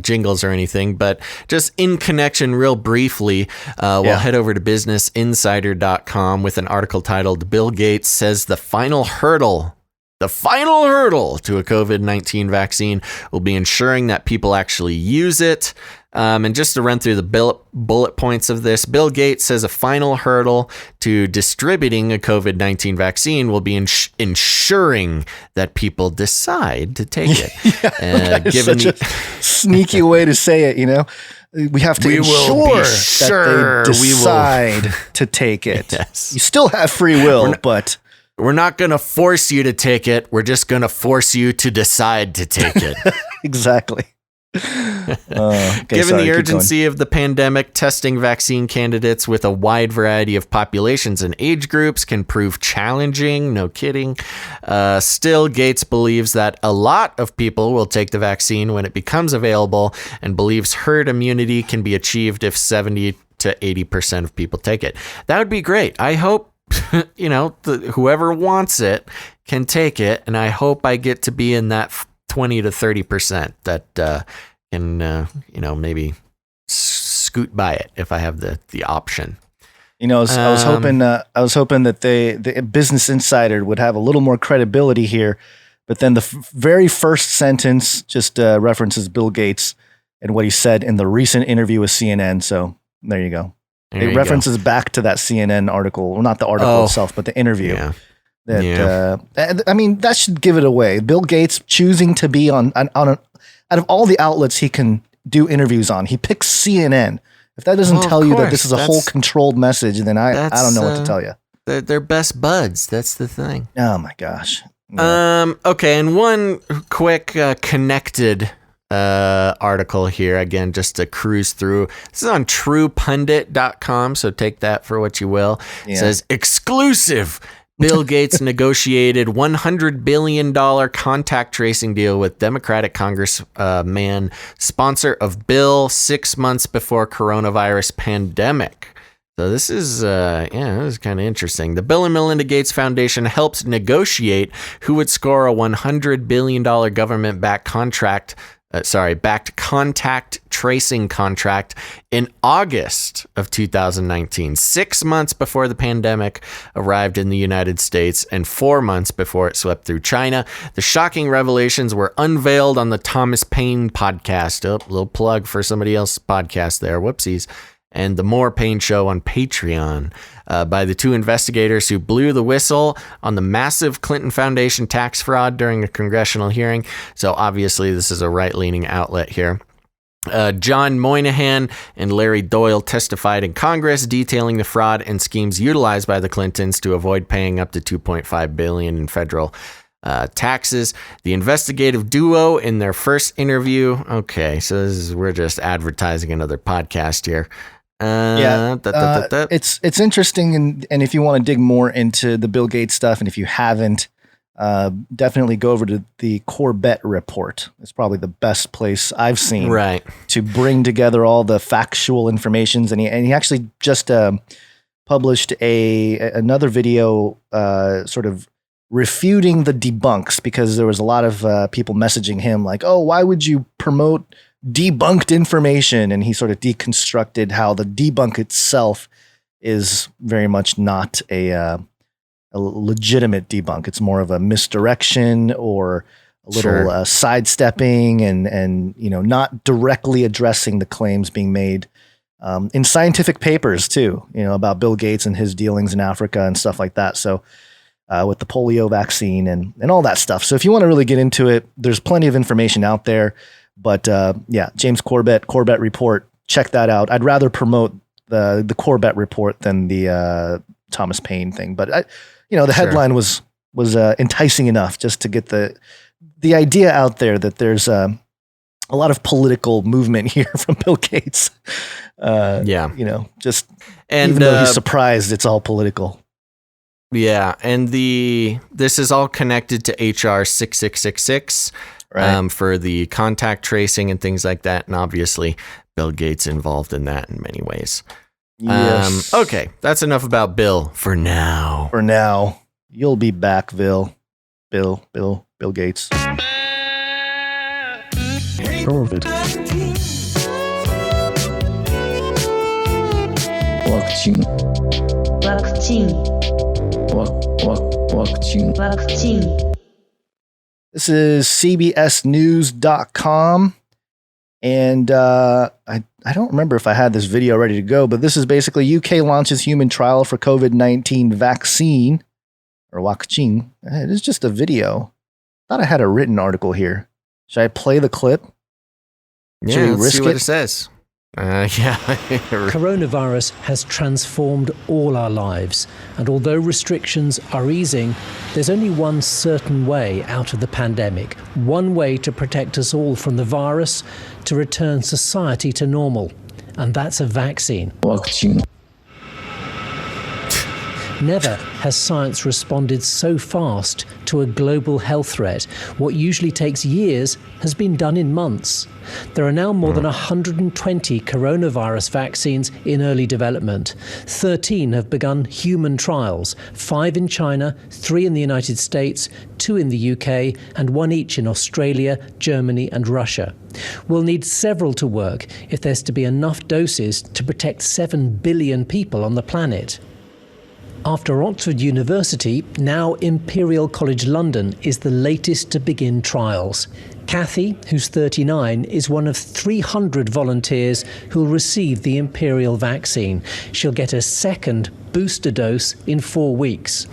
jingles or anything, but just in connection real briefly, we'll head over to businessinsider.com with an article titled Bill Gates Says the final hurdle to a COVID-19 vaccine will be ensuring that people actually use it. And just to run through the bullet points of this, Bill Gates says a final hurdle to distributing a COVID-19 vaccine will be ensuring that people decide to take it. Given such a sneaky way to say it, we have to ensure that they decide to take it. Yes. You still have free will, but we're not going to force you to take it. We're just going to force you to decide to take it. Exactly. Given the urgency of the pandemic, testing vaccine candidates with a wide variety of populations and age groups can prove challenging. No kidding. Still, Gates believes that a lot of people will take the vaccine when it becomes available and believes herd immunity can be achieved if 70 to 80% of people take it. That would be great. I hope whoever wants it can take it, and I hope I get to be in that 20 to 30% that can maybe scoot by it if I have the option. I was hoping that the Business Insider would have a little more credibility here, but then the very first sentence just references Bill Gates and what he said in the recent interview with CNN. So there you go. It references back to that CNN article, well, not the article itself, but the interview. Yeah. I mean, that should give it away. Bill Gates choosing to be on out of all the outlets he can do interviews on, he picks CNN. If that doesn't tell you that this is a whole controlled message, then I don't know what to tell you. They're best buds. That's the thing. Oh my gosh. Yeah. Okay, and one quick connected article here, again, just to cruise through. This is on truepundit.com, so take that for what you will. It says, exclusive. Bill Gates negotiated $100 billion contact tracing deal with Democratic Congressman, sponsor of bill 6 months before coronavirus pandemic. So this is, this is kind of interesting. The Bill and Melinda Gates Foundation helped negotiate who would score a $100 billion government-backed backed contact tracing contract in August of 2019, 6 months before the pandemic arrived in the United States and 4 months before it swept through China. The shocking revelations were unveiled on the Thomas Paine podcast. Oh, little plug for somebody else's podcast there. Whoopsies. And the More Pain Show on Patreon by the two investigators who blew the whistle on the massive Clinton Foundation tax fraud during a congressional hearing. So obviously this is a right-leaning outlet here. John Moynihan and Larry Doyle testified in Congress detailing the fraud and schemes utilized by the Clintons to avoid paying up to $2.5 billion in federal taxes. The investigative duo in their first interview. Okay, so we're just advertising another podcast here. It's interesting, and if you want to dig more into the Bill Gates stuff, and if you haven't, definitely go over to the Corbett report. It's probably the best place I've seen to bring together all the factual informations. And he actually just published another video sort of refuting the debunks, because there was a lot of people messaging him like, oh, why would you promote debunked information? And he sort of deconstructed how the debunk itself is very much not a legitimate debunk. It's more of a misdirection or a little sidestepping and not directly addressing the claims being made in scientific papers too, about Bill Gates and his dealings in Africa and stuff like that. So with the polio vaccine and all that stuff. So if you want to really get into it, there's plenty of information out there. But James Corbett report, check that out. I'd rather promote the Corbett report than the Thomas Paine thing. But the headline was enticing enough just to get the the idea out there that there's a lot of political movement here from Bill Gates. Just even though he's surprised, it's all political. Yeah, and this is all connected to HR 6666 for the contact tracing and things like that, and obviously Bill Gates involved in that in many ways. Yes. Okay, that's enough about Bill for now. For now, you'll be back, Bill Gates. COVID. Waccine. This is CBSNews.com. And I don't remember if I had this video ready to go, but this is basically UK launches human trial for COVID-19 vaccine, or Waccine. It is just a video. I thought I had a written article here. Should I play the clip? Yeah, let's see what it says. Coronavirus has transformed all our lives, and although restrictions are easing, there's only one certain way out of the pandemic, one way to protect us all from the virus, to return society to normal, and that's a vaccine. Never has science responded so fast to a global health threat. What usually takes years has been done in months. There are now more than 120 coronavirus vaccines in early development. 13 have begun human trials, 5 in China, 3 in the United States, 2 in the UK, and 1 each in Australia, Germany, and Russia. We'll need several to work if there's to be enough doses to protect 7 billion people on the planet. After Oxford University, now Imperial College London is the latest to begin trials. Kathy, who's 39, is one of 300 volunteers who'll receive the Imperial vaccine. She'll get a second booster dose in 4 weeks.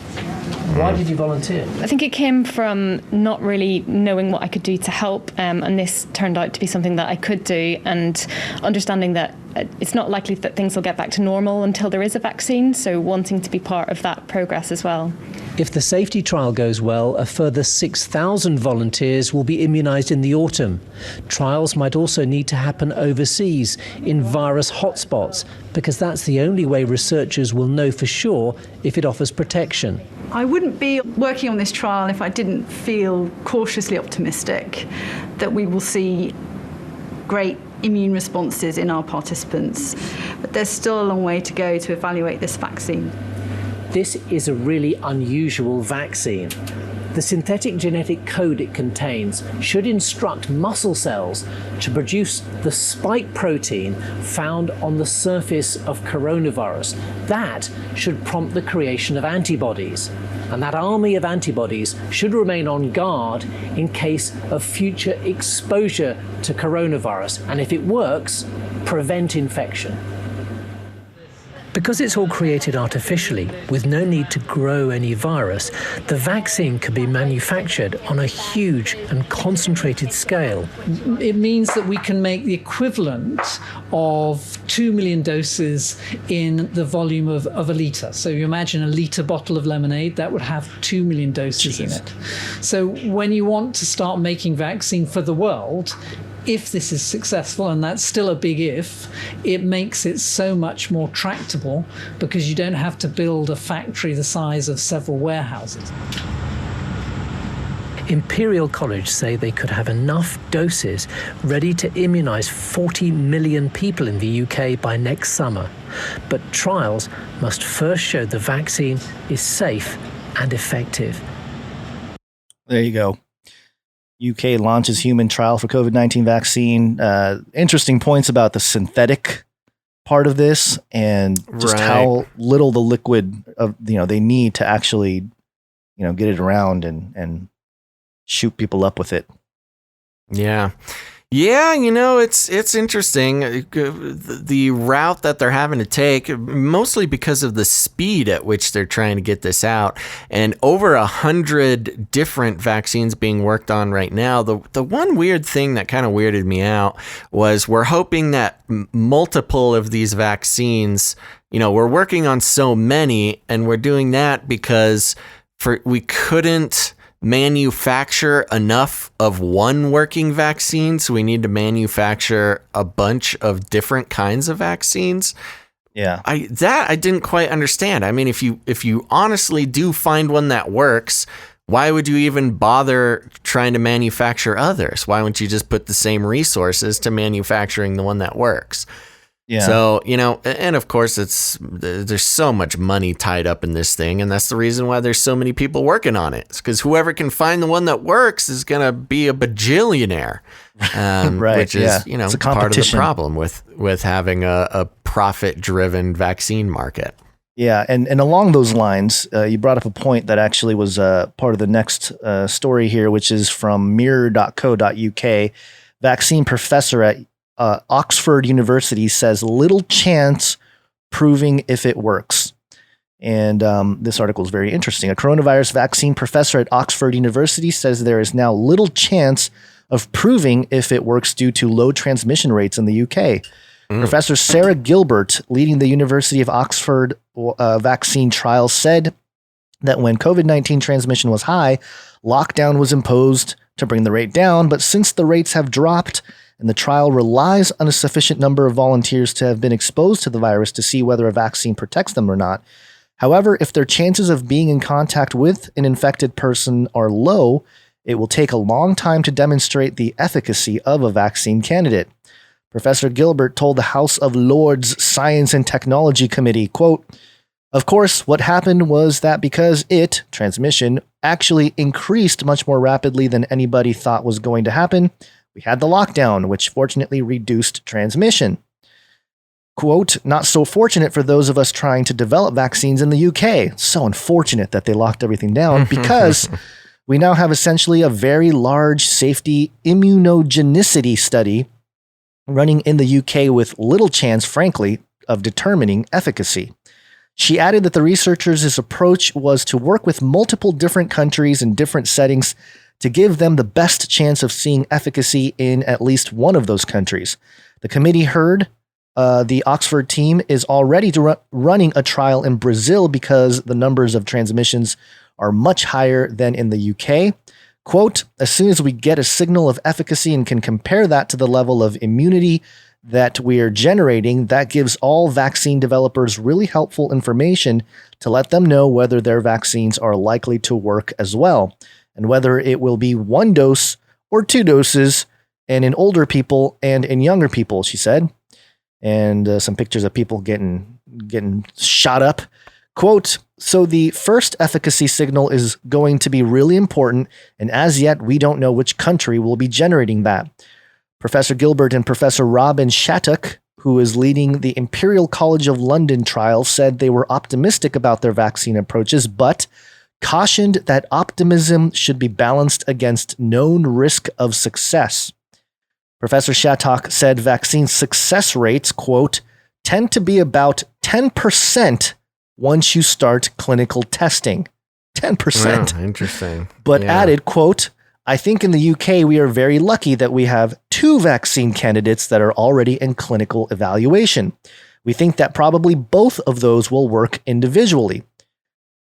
Why did you volunteer? I think it came from not really knowing what I could do to help, and this turned out to be something that I could do, and understanding that it's not likely that things will get back to normal until there is a vaccine, so wanting to be part of that progress as well. If the safety trial goes well, a further 6,000 volunteers will be immunised in the autumn. Trials might also need to happen overseas, in virus hotspots, because that's the only way researchers will know for sure if it offers protection. I wouldn't be working on this trial if I didn't feel cautiously optimistic that we will see great immune responses in our participants. But there's still a long way to go to evaluate this vaccine. This is a really unusual vaccine. The synthetic genetic code it contains should instruct muscle cells to produce the spike protein found on the surface of coronavirus. That should prompt the creation of antibodies. And that army of antibodies should remain on guard in case of future exposure to coronavirus. And if it works, prevent infection. Because it's all created artificially, with no need to grow any virus, the vaccine can be manufactured on a huge and concentrated scale. It means that we can make the equivalent of 2 million doses in the volume of a litre. So you imagine a litre bottle of lemonade, that would have 2 million doses in it. So when you want to start making vaccine for the world, if this is successful, and that's still a big if, it makes it so much more tractable because you don't have to build a factory the size of several warehouses. Imperial College say they could have enough doses ready to immunise 40 million people in the UK by next summer. But trials must first show the vaccine is safe and effective. There you go. UK launches human trial for COVID-19 vaccine. Interesting points about the synthetic part of this and just how little the liquid of they need to actually get it around and shoot people up with it. Yeah. Yeah, it's interesting, the route that they're having to take, mostly because of the speed at which they're trying to get this out, and over 100 different vaccines being worked on right now. The one weird thing that kind of weirded me out was we're hoping that multiple of these vaccines, we're working on so many, and we're doing that because we couldn't manufacture enough of one working vaccine, so we need to manufacture a bunch of different kinds of vaccines. Yeah. I didn't quite understand. I mean, if you honestly do find one that works, why would you even bother trying to manufacture others? Why wouldn't you just put the same resources to manufacturing the one that works? Yeah. So, and of course there's so much money tied up in this thing, and that's the reason why there's so many people working on it. It's because whoever can find the one that works is going to be a bajillionaire, right, which is, It's a part of the competition. problem with having a profit-driven vaccine market. Yeah, and along those lines, you brought up a point that actually was part of the next story here, which is from mirror.co.uk. Vaccine professor at Oxford University says little chance proving if it works. And this article is very interesting. A coronavirus vaccine professor at Oxford University says there is now little chance of proving if it works due to low transmission rates in the UK. Professor Sarah Gilbert, leading the University of Oxford vaccine trial, said that when COVID-19 transmission was high, lockdown was imposed to bring the rate down. But since the rates have dropped and the trial relies on a sufficient number of volunteers to have been exposed to the virus to see whether a vaccine protects them or not. However, if their chances of being in contact with an infected person are low, it will take a long time to demonstrate the efficacy of a vaccine candidate. Professor Gilbert told the House of Lords Science and Technology Committee, quote, "Of course, what happened was that because transmission, actually increased much more rapidly than anybody thought was going to happen, we had the lockdown, which fortunately reduced transmission. Quote, not so fortunate for those of us trying to develop vaccines in the UK. So unfortunate that they locked everything down because we now have essentially a very large safety immunogenicity study running in the UK with little chance, frankly, of determining efficacy." She added that the researchers' approach was to work with multiple different countries in different settings to give them the best chance of seeing efficacy in at least one of those countries. The committee heard the Oxford team is already running a trial in Brazil because the numbers of transmissions are much higher than in the UK. Quote, "As soon as we get a signal of efficacy and can compare that to the level of immunity that we are generating, that gives all vaccine developers really helpful information to let them know whether their vaccines are likely to work as well, and whether it will be 1 dose or 2 doses, and in older people and in younger people," she said. And some pictures of people getting shot up. Quote, "So the first efficacy signal is going to be really important, and as yet, we don't know which country will be generating that." Professor Gilbert and Professor Robin Shattuck, who is leading the Imperial College of London trial, said they were optimistic about their vaccine approaches, but cautioned that optimism should be balanced against known risk of success. Professor Shattuck said vaccine success rates, quote, "tend to be about 10% once you start clinical testing." 10%. Oh, interesting. But Yeah. added, quote, "I think in the UK we are very lucky that we have 2 vaccine candidates that are already in clinical evaluation. We think that probably both of those will work individually."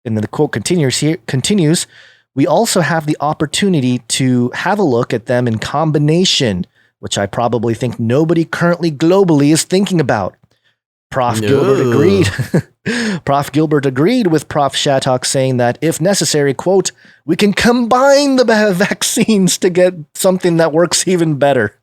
And then the quote continues, "We also have the opportunity to have a look at them in combination, which I probably think nobody currently globally is thinking about." Prof. Gilbert agreed. Prof. Gilbert agreed with Prof. Shattuck, saying that if necessary, quote, "we can combine the vaccines to get something that works even better."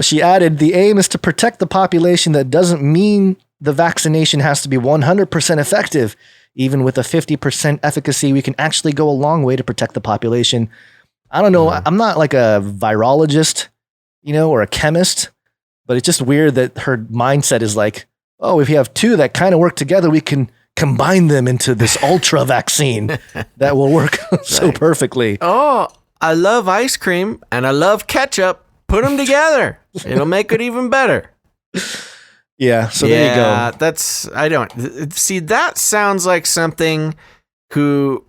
She added, "The aim is to protect the population. That doesn't mean the vaccination has to be 100% effective. Even with a 50% efficacy, we can actually go a long way to protect the population." I don't know. I'm not like a virologist, or a chemist, but it's just weird that her mindset is like, oh, if you have 2 that kind of work together, we can combine them into this ultra vaccine that will work so perfectly. Oh, I love ice cream and I love ketchup. Put them together. It'll make it even better. Yeah. So there you go. That sounds like someone who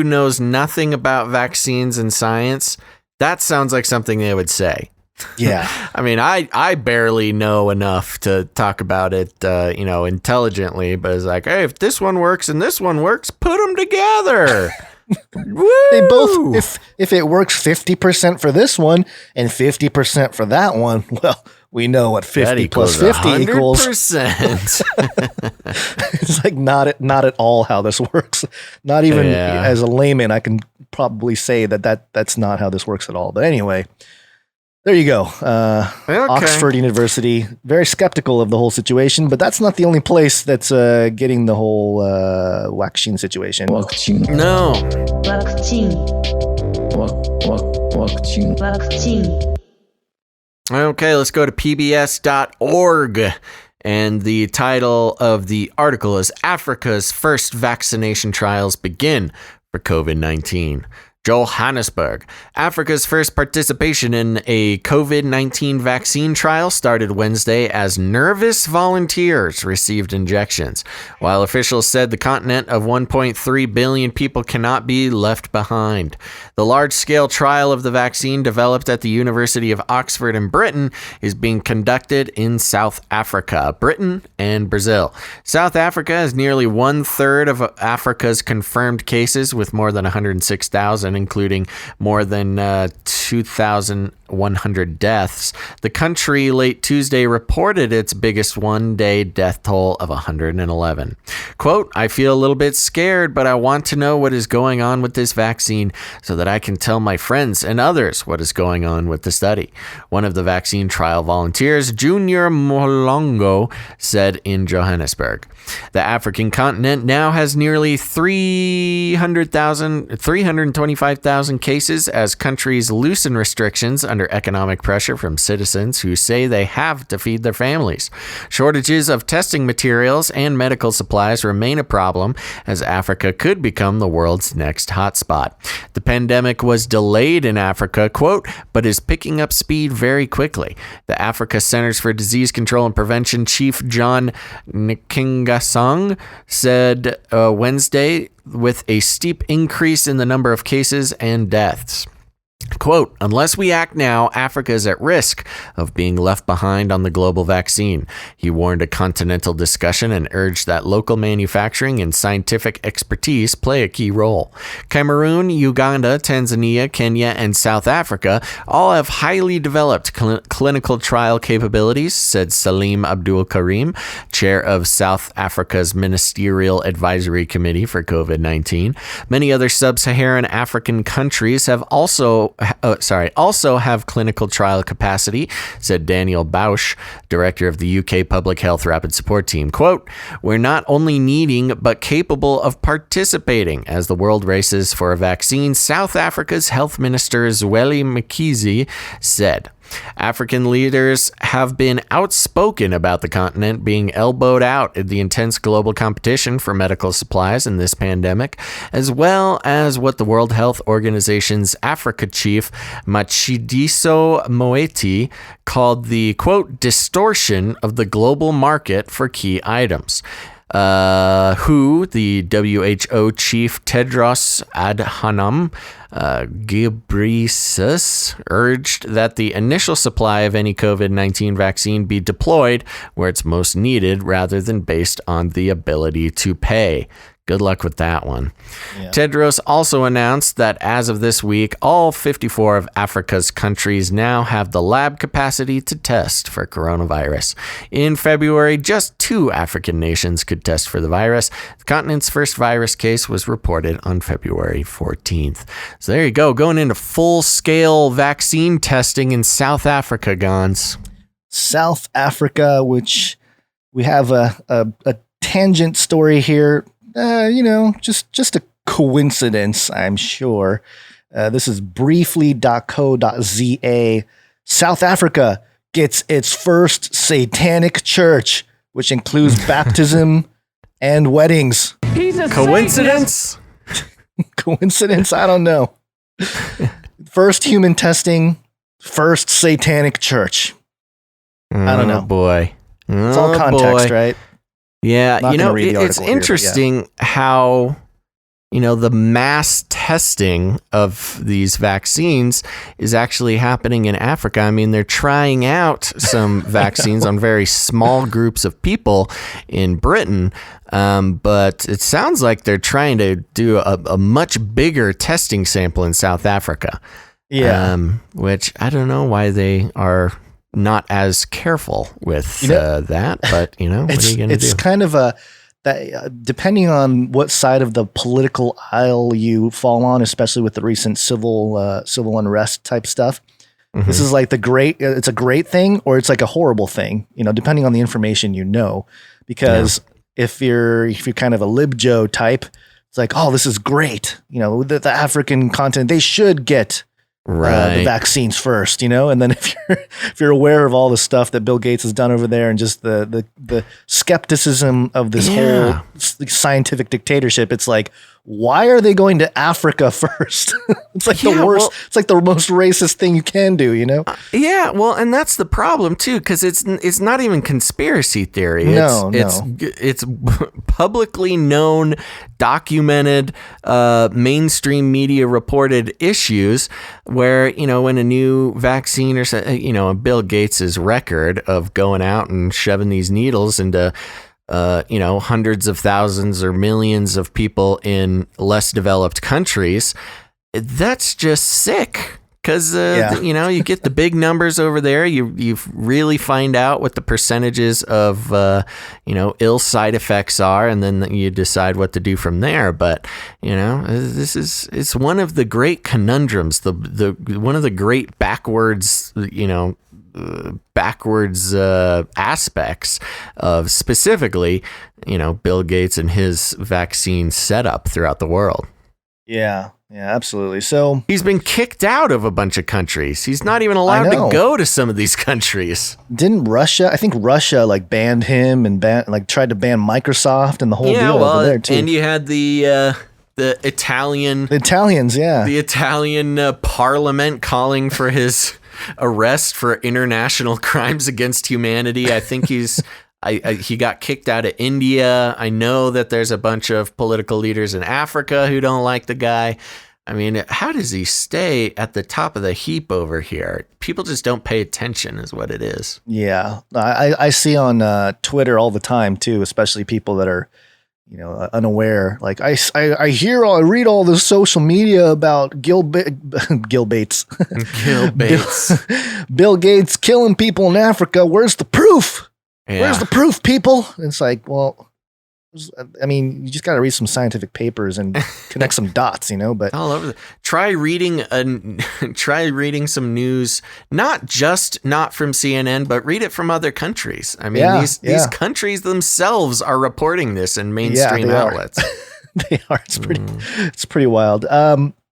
knows nothing about vaccines and science. That sounds like something they would say. Yeah. I mean, I barely know enough to talk about it, intelligently, but it's like, hey, if this one works and this one works, put them together. They both, if it works 50% for this one and 50% for that one, well, we know what 50 plus 50 equals. 100%. It's like not at all how this works. Not even as a layman, I can probably say that's not how this works at all. But anyway, there you go. Oxford University, very skeptical of the whole situation, but that's not the only place that's getting the whole Waccine situation. Waccine. No. Waccine. Waccine. Okay, let's go to pbs.org. And the title of the article is Africa's First Vaccination Trials Begin for COVID-19. Johannesburg. Africa's first participation in a COVID-19 vaccine trial started Wednesday as nervous volunteers received injections, while officials said the continent of 1.3 billion people cannot be left behind. The large-scale trial of the vaccine developed at the University of Oxford in Britain is being conducted in South Africa, Britain, and Brazil. South Africa has nearly 1/3 of Africa's confirmed cases, with more than 106,000, including more than 2,100 deaths. The country late Tuesday reported its biggest one-day death toll of 111. Quote, I feel a little bit scared, but I want to know what is going on with this vaccine so that I can tell my friends and others what is going on with the study. One of the vaccine trial volunteers, Junior Molongo, said in Johannesburg. The African continent now has nearly 325,000 cases as countries loosen restrictions under economic pressure from citizens who say they have to feed their families. Shortages of testing materials and medical supplies remain a problem, as Africa could become the world's next hotspot. The pandemic was delayed in Africa, quote, but is picking up speed very quickly. The Africa Centers for Disease Control and Prevention Chief John Nkingasong said Wednesday, with a steep increase in the number of cases and deaths. Quote, unless we act now, Africa is at risk of being left behind on the global vaccine. He warned a continental discussion and urged that local manufacturing and scientific expertise play a key role. Cameroon, Uganda, Tanzania, Kenya, and South Africa all have highly developed clinical trial capabilities, said Salim Abdul Karim, chair of South Africa's Ministerial Advisory Committee for COVID-19. Many other sub-Saharan African countries have also have clinical trial capacity, said Daniel Bausch, director of the UK Public Health Rapid Support Team. Quote, we're not only needing, but capable of participating as the world races for a vaccine, South Africa's Health Minister Zweli Mkhize said. African leaders have been outspoken about the continent being elbowed out in the intense global competition for medical supplies in this pandemic, as well as what the World Health Organization's Africa chief, Matshidiso Moeti, called the, quote, distortion of the global market for key items. The WHO chief Tedros Adhanom Ghebreyesus urged that the initial supply of any COVID-19 vaccine be deployed where it's most needed rather than based on the ability to pay. Good luck with that one. Yeah. Tedros also announced that as of this week, all 54 of Africa's countries now have the lab capacity to test for coronavirus. In February, just 2 African nations could test for the virus. The continent's first virus case was reported on February 14th. So there you go, going into full-scale vaccine testing in South Africa, Gons. South Africa, which we have a tangent story here. Just a coincidence, I'm sure. This is briefly.co.za. South Africa gets its first satanic church, which includes baptism and weddings. He's a coincidence? Coincidence? I don't know. First human testing, first satanic church. I don't know. Boy. It's all context, right? Yeah, it's interesting how the mass testing of these vaccines is actually happening in Africa. I mean, they're trying out some vaccines on very small groups of people in Britain, but it sounds like they're trying to do a much bigger testing sample in South Africa. Yeah. Which I don't know why they are not as careful with that, but what are you going to do? It's kind of that depending on what side of the political aisle you fall on, especially with the recent civil unrest type stuff. Mm-hmm. This is like it's a great thing or it's like a horrible thing, depending on the information, because if you're kind of a libjo type, it's like, oh, this is great. The African continent, they should get the vaccines first, and then if you're aware of all the stuff that Bill Gates has done over there and just the skepticism of this whole scientific dictatorship, it's like, why are they going to Africa first? It's like the worst. It's like the most racist thing you can do, Yeah, well, and that's the problem too, because it's not even conspiracy theory. It's publicly known, documented, mainstream media reported issues where when a new vaccine or Bill Gates's record of going out and shoving these needles into hundreds of thousands or millions of people in less developed countries, that's just sick. Because, you get the big numbers over there. You really find out what the percentages of, ill side effects are, and then you decide what to do from there. But, it's one of the great conundrums, one of the great backwards aspects of specifically, Bill Gates and his vaccine setup throughout the world. Yeah, absolutely. So he's been kicked out of a bunch of countries. He's not even allowed to go to some of these countries. Didn't Russia? I think Russia banned him and tried to ban Microsoft and the whole deal over there too. And you had the Italians, the Italian parliament calling for his arrest for international crimes against humanity. I think he got kicked out of India. I know that there's a bunch of political leaders in Africa who don't like the guy. I mean, how does he stay at the top of the heap over here? People just don't pay attention is what it is. Yeah. I see on Twitter all the time too, especially people that are, unaware. Like I read all the social media about Bill Gates killing people in Africa. Where's the proof? Yeah. Where's the proof, people? It's like, well, I mean, you just got to read some scientific papers and connect some dots, but all over. Try reading some news, not from CNN, but read it from other countries. I mean, these countries themselves are reporting this in mainstream outlets. They are. It's pretty wild.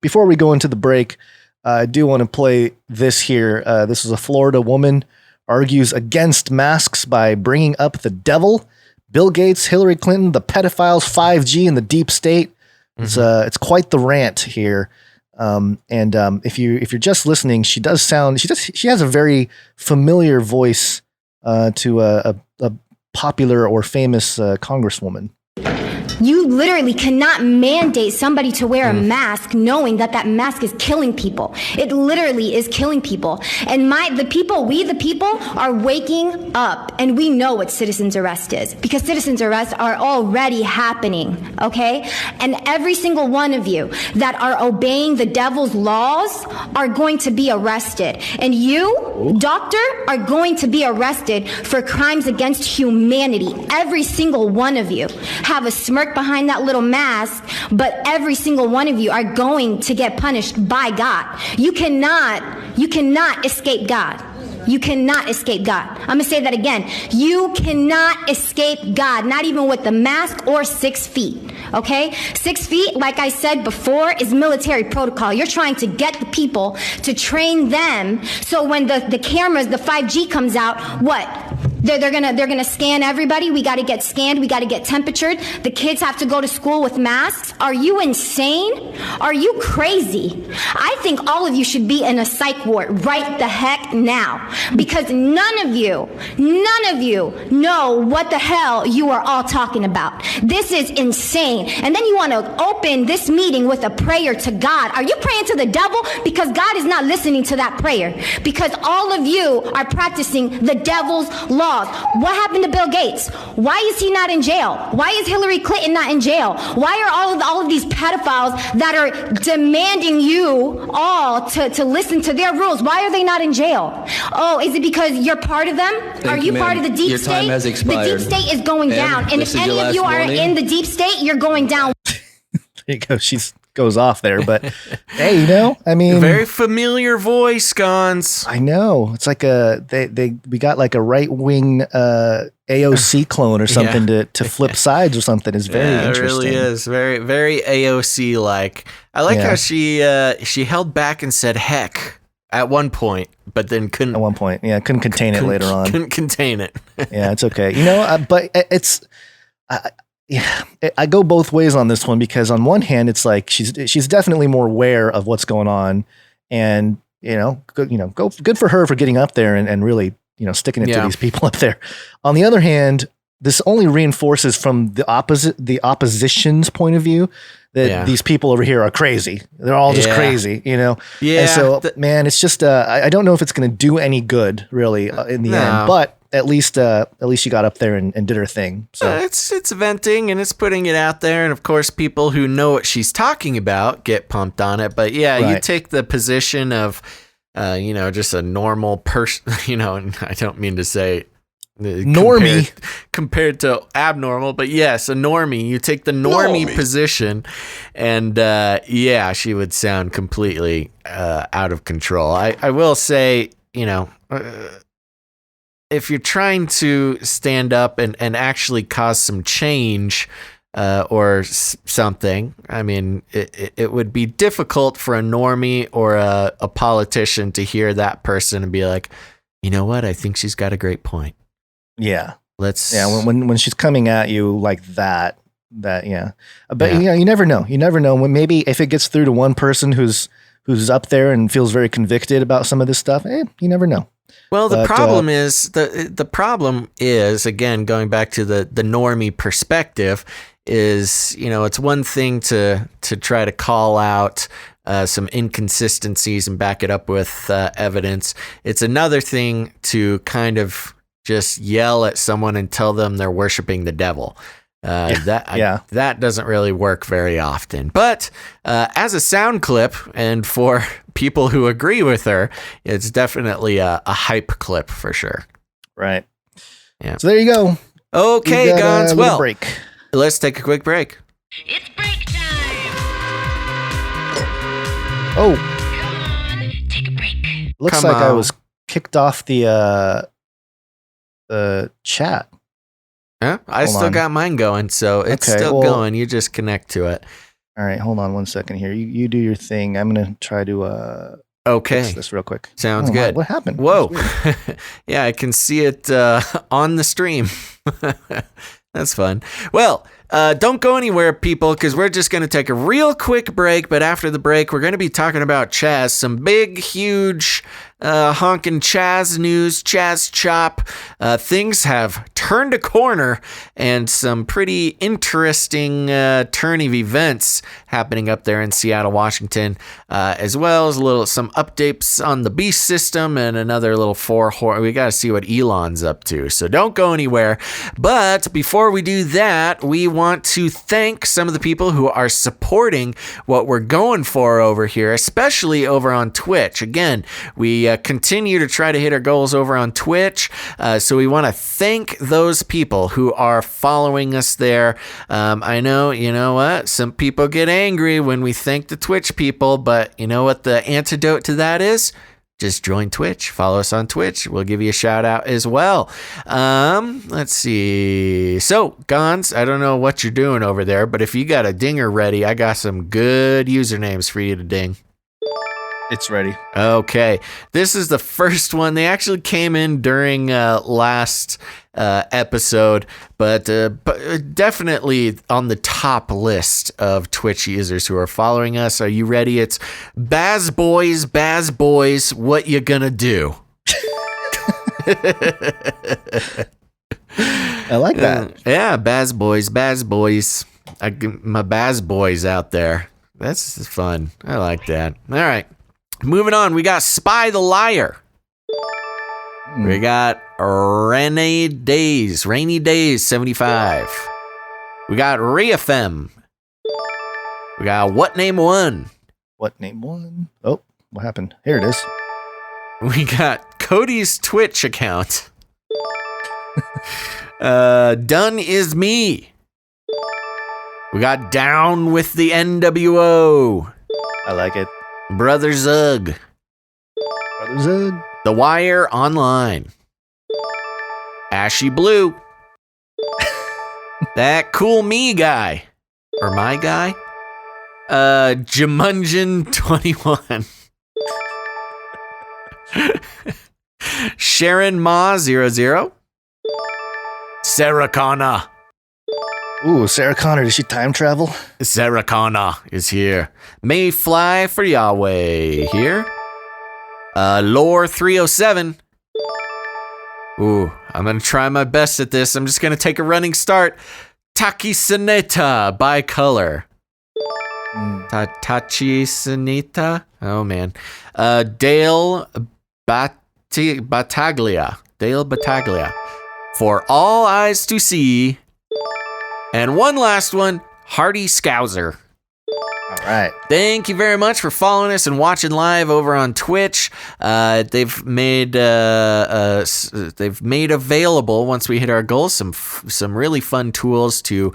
Before we go into the break, I do want to play this here. This is a Florida woman argues against masks by bringing up the devil, Bill Gates, Hillary Clinton, the pedophiles, 5G, and the deep state. It's quite the rant here. If you're just listening, she has a very familiar voice to a popular or famous congresswoman. You literally cannot mandate somebody to wear a mask knowing that that mask is killing people. It literally is killing people. And we the people are waking up, and we know what citizen's arrest is, because citizen's arrests are already happening, okay? And every single one of you that are obeying the devil's laws are going to be arrested. And you, doctor, are going to be arrested for crimes against humanity. Every single one of you have a smirk behind that little mask, but every single one of you are going to get punished by God. You cannot escape God. You cannot escape God. I'm going to say that again. You cannot escape God, not even with the mask or 6 feet. Okay? 6 feet, like I said before, is military protocol. You're trying to get the people to train them so when the cameras, the 5G comes out, what? They're gonna scan everybody. We got to get scanned. We got to get temperatured. The kids have to go to school with masks. Are you insane? Are you crazy? I think all of you should be in a psych ward right the heck now, because none of you know what the hell you are all talking about. This is insane. And then you want to open this meeting with a prayer to God. Are you praying to the devil? Because God is not listening to that prayer, because all of you are practicing the devil's laws. What happened to Bill Gates? Why is he not in jail? Why is Hillary Clinton not in jail? Why are all of these pedophiles that are demanding you all to listen to their rules? Why are they not in jail? Oh, is it because you're part of them? Are you part of the deep state? Your time has expired. The deep state is going down. And if any of you are in the deep state, you're going down. There you go. She's goes off there, but hey, you know, I mean, very familiar voice, Gons. I know. It's like we got like a right wing AOC clone or something to flip sides or something. It's very interesting. It really is very, very AOC like. I like how she held back and said heck at one point, but then couldn't. At one point, couldn't contain it later on. Couldn't contain it. Yeah, it's okay. You know, but it's. Yeah, I go both ways on this one, because on one hand, it's like she's definitely more aware of what's going on, and good for her for getting up there and really sticking it to these people up there. On the other hand, this only reinforces from the opposition's point of view that these people over here are crazy. They're all just crazy, Yeah. And so, man, it's just I don't know if it's going to do any good really in the end, but. At least she got up there and did her thing. So it's venting and it's putting it out there, and of course, people who know what she's talking about get pumped on it. But you take the position of, just a normal person. And I don't mean to say normie compared to abnormal, but yes, a normie. You take the normie position, and she would sound completely out of control. I will say, if you're trying to stand up and actually cause some change or something, I mean, it would be difficult for a normie or a politician to hear that person and be like, you know what? I think she's got a great point. Yeah. When she's coming at you like that. But you never know. You never know. When maybe if it gets through to one person who's up there and feels very convicted about some of this stuff, you never know. Well, the problem is again, going back to the normie perspective, is it's one thing to try to call out some inconsistencies and back it up with evidence. It's another thing to kind of just yell at someone and tell them they're worshiping the devil. That doesn't really work very often. But as a sound clip, and for people who agree with her, it's definitely a hype clip for sure. Right. Yeah. So there you go. Okay, Gons. Well, break. Let's take a quick break. It's break time. Oh. Come on, take a break. Looks like I was kicked off the chat. Yeah, I still got mine going, so it's still going. You just connect to it. All right, hold on one second here. You do your thing. I'm gonna try to fix this real quick. Sounds good. What happened? Whoa. Yeah, I can see it on the stream. That's fun. Well, don't go anywhere, people, because we're just going to take a real quick break. But after the break, we're going to be talking about Chaz. Some big, huge, honking Chaz news, Chaz chop. Things have turned a corner, and some pretty interesting turn of events happening up there in Seattle, Washington, as well as some updates on the beast system and another little we got to see what Elon's up to. So don't go anywhere. But before we do that, we want to thank some of the people who are supporting what we're going for over here, especially over on Twitch. Again, we continue to try to hit our goals over on Twitch. So we want to thank those people who are following us there. I know, you know what? Some people get angry when we thank the Twitch people, but you know what the antidote to that is? Just join Twitch. Follow us on Twitch. We'll give you a shout out as well. Let's see. So, Gons, I don't know what you're doing over there, but if you got a dinger ready, I got some good usernames for you to ding. It's ready. Okay. This is the first one. They actually came in during last episode, but definitely on the top list of Twitch users who are following us. Are you ready? It's Baz Boys, what you gonna do? I like that. Yeah, Baz Boys. My Baz Boys out there. That's fun. I like that. All right. Moving on, we got Spy the Liar. We got Rainy Days 75. We got Reafem. We got What Name One. Oh, what happened? Here it is. We got Cody's Twitch account. Done Is Me. We got Down with the NWO. I like it. Brother Zug. The Wire Online. Ashy Blue. That Cool Me Guy. Or My Guy. Jumunjin 21. Sharon Ma 00. Sarah Connor. Ooh, Sarah Connor, did she time travel? Sarah Connor is here. May Fly for Yahweh here. Lore 307. Ooh, I'm going to try my best at this. I'm just going to take a running start. Taki Saneta by color. Tachi Saneta? Oh, man. Dale Battaglia. Dale Battaglia. For All Eyes to See. And one last one, Hardy Scouser. All right. Thank you very much for following us and watching live over on Twitch. They've made available, once we hit our goals, some really fun tools to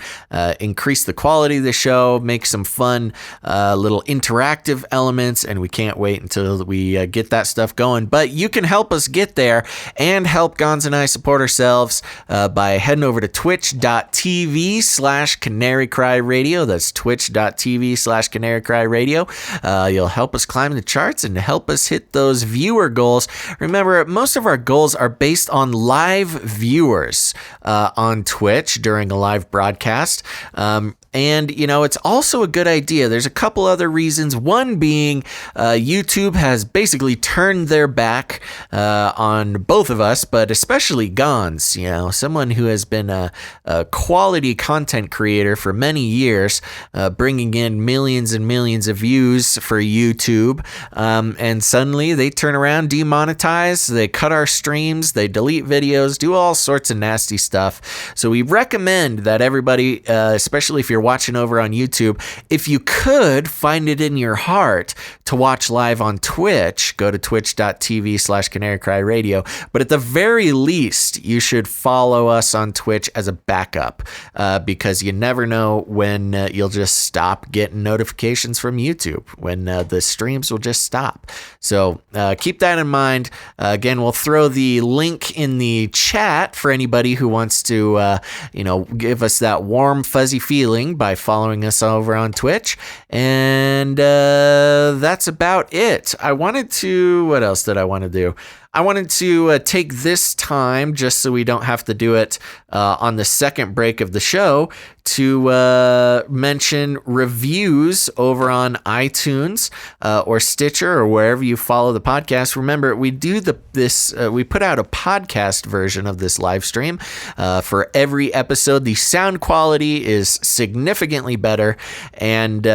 increase the quality of the show, make some fun little interactive elements, and we can't wait until we get that stuff going. But you can help us get there and help Gonz and I support ourselves by heading over to twitch.tv/Canary Cry Radio. That's twitch.tv/Canary Cry Radio. You'll help us climb the charts and help us hit those viewer goals. Remember, most of our goals are based on live viewers on Twitch during a live broadcast. And, you know, it's also a good idea. There's a couple other reasons. One being YouTube has basically turned their back on both of us, but especially Gonz, you know, someone who has been a quality content creator for many years, bringing in millions and millions of views for YouTube. And suddenly they turn around, demonetize, they cut our streams, they delete videos, do all sorts of nasty stuff. So we recommend that everybody, especially if you're watching over on YouTube, if you could find it in your heart to watch live on Twitch, go to twitch.tv/Canary Cry Radio. But at the very least, you should follow us on Twitch as a backup, because you never know when you'll just stop getting notifications from YouTube, when the streams will just stop. So keep that in mind. Again, we'll throw the link in the chat for anybody who wants to, give us that warm, fuzzy feeling by following us over on Twitch. And that's about it. What else did I want to do? I wanted to take this time, just so we don't have to do it on the second break of the show, to mention reviews over on iTunes or Stitcher or wherever you follow the podcast. Remember, we do we put out a podcast version of this live stream for every episode. The sound quality is significantly better, and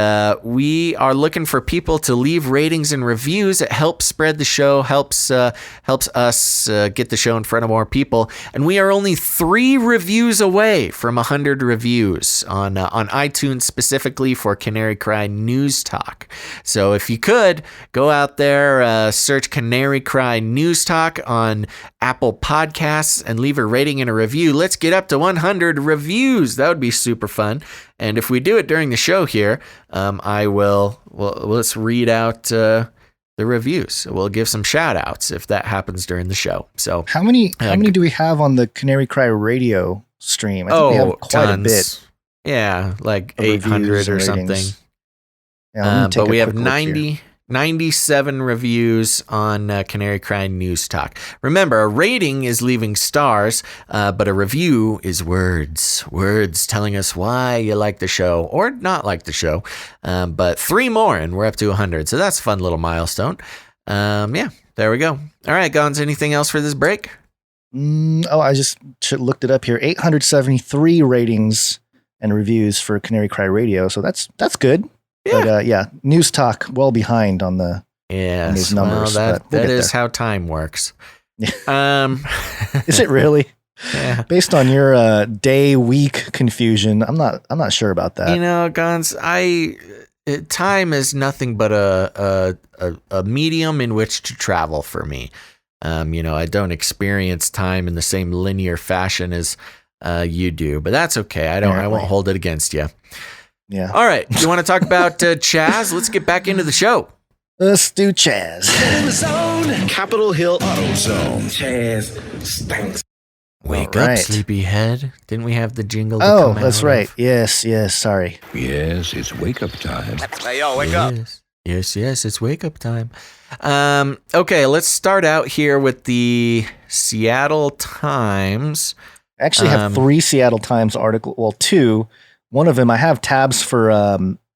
we are looking for people to leave ratings and reviews. It helps spread the show, helps us get the show in front of more people. And we are only 3 reviews away from 100 reviews on iTunes, specifically for Canary Cry News Talk. So if you could go out there, search Canary Cry News Talk on Apple Podcasts and leave a rating and a review. Let's get up to 100 reviews. That would be super fun. And if we do it during the show here, let's read out the reviews. We'll give some shout outs if that happens during the show. So how many do we have on the Canary Cry Radio stream? I think we have quite tons. A bit. Yeah, like 800 or something. Yeah, but we have 90 97 reviews on Canary Cry News Talk. Remember, a rating is leaving stars, but a review is words. Words telling us why you like the show or not like the show. But 3 more and we're up to 100. So that's a fun little milestone. Yeah, there we go. All right, Gons, anything else for this break? I just looked it up here. 873 ratings and reviews for Canary Cry Radio. So that's good. Yeah. But News Talk well behind on the these numbers. Well, but we'll that get is there. how time works. Is it really? Yeah. Based on your day week confusion, I'm not sure about that. You know, Gons, time is nothing but a medium in which to travel for me. I don't experience time in the same linear fashion as you do, but that's okay. I won't hold it against you. Yeah. All right. You want to talk about Chaz? Let's get back into the show. Let's do Chaz. In the zone. Capitol Hill Auto Zone. Chaz stinks. Wake All up, right. sleepyhead. Didn't we have the jingle to Oh, come out that's of? right. Yes, sorry. Yes, it's wake up time. Hey, yo, wake up. Yes, it's wake up time. Okay, let's start out here with the Seattle Times. I actually have 3 Seattle Times article. Well, 2. One of them, I have tabs for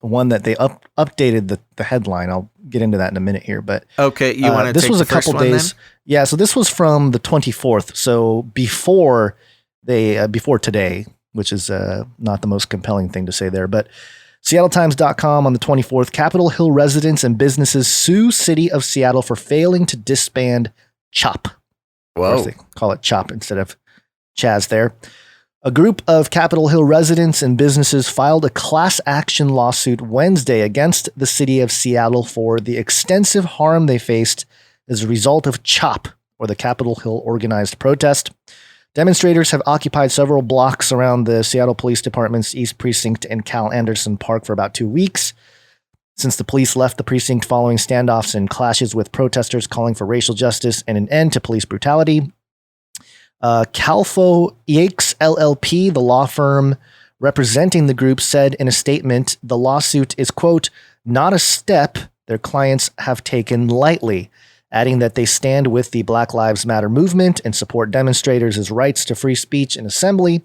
one that they updated the headline. I'll get into that in a minute here. But okay, you want to this take was the a couple first one, days. then? Yeah, so this was from the 24th. So before today, which is not the most compelling thing to say there. But SeattleTimes.com on the 24th, Capitol Hill residents and businesses sue city of Seattle for failing to disband CHOP. Whoa. Of course, they call it CHOP instead of Chaz there. A group of Capitol Hill residents and businesses filed a class action lawsuit Wednesday against the city of Seattle for the extensive harm they faced as a result of CHOP, or the Capitol Hill organized protest. Demonstrators have occupied several blocks around the Seattle Police Department's East Precinct and Cal Anderson Park for about 2 weeks, since the police left the precinct following standoffs and clashes with protesters calling for racial justice and an end to police brutality. Calfo Yates LLP, the law firm representing the group, said in a statement, the lawsuit is, quote, not a step their clients have taken lightly, adding that they stand with the Black Lives Matter movement and support demonstrators' rights to free speech and assembly.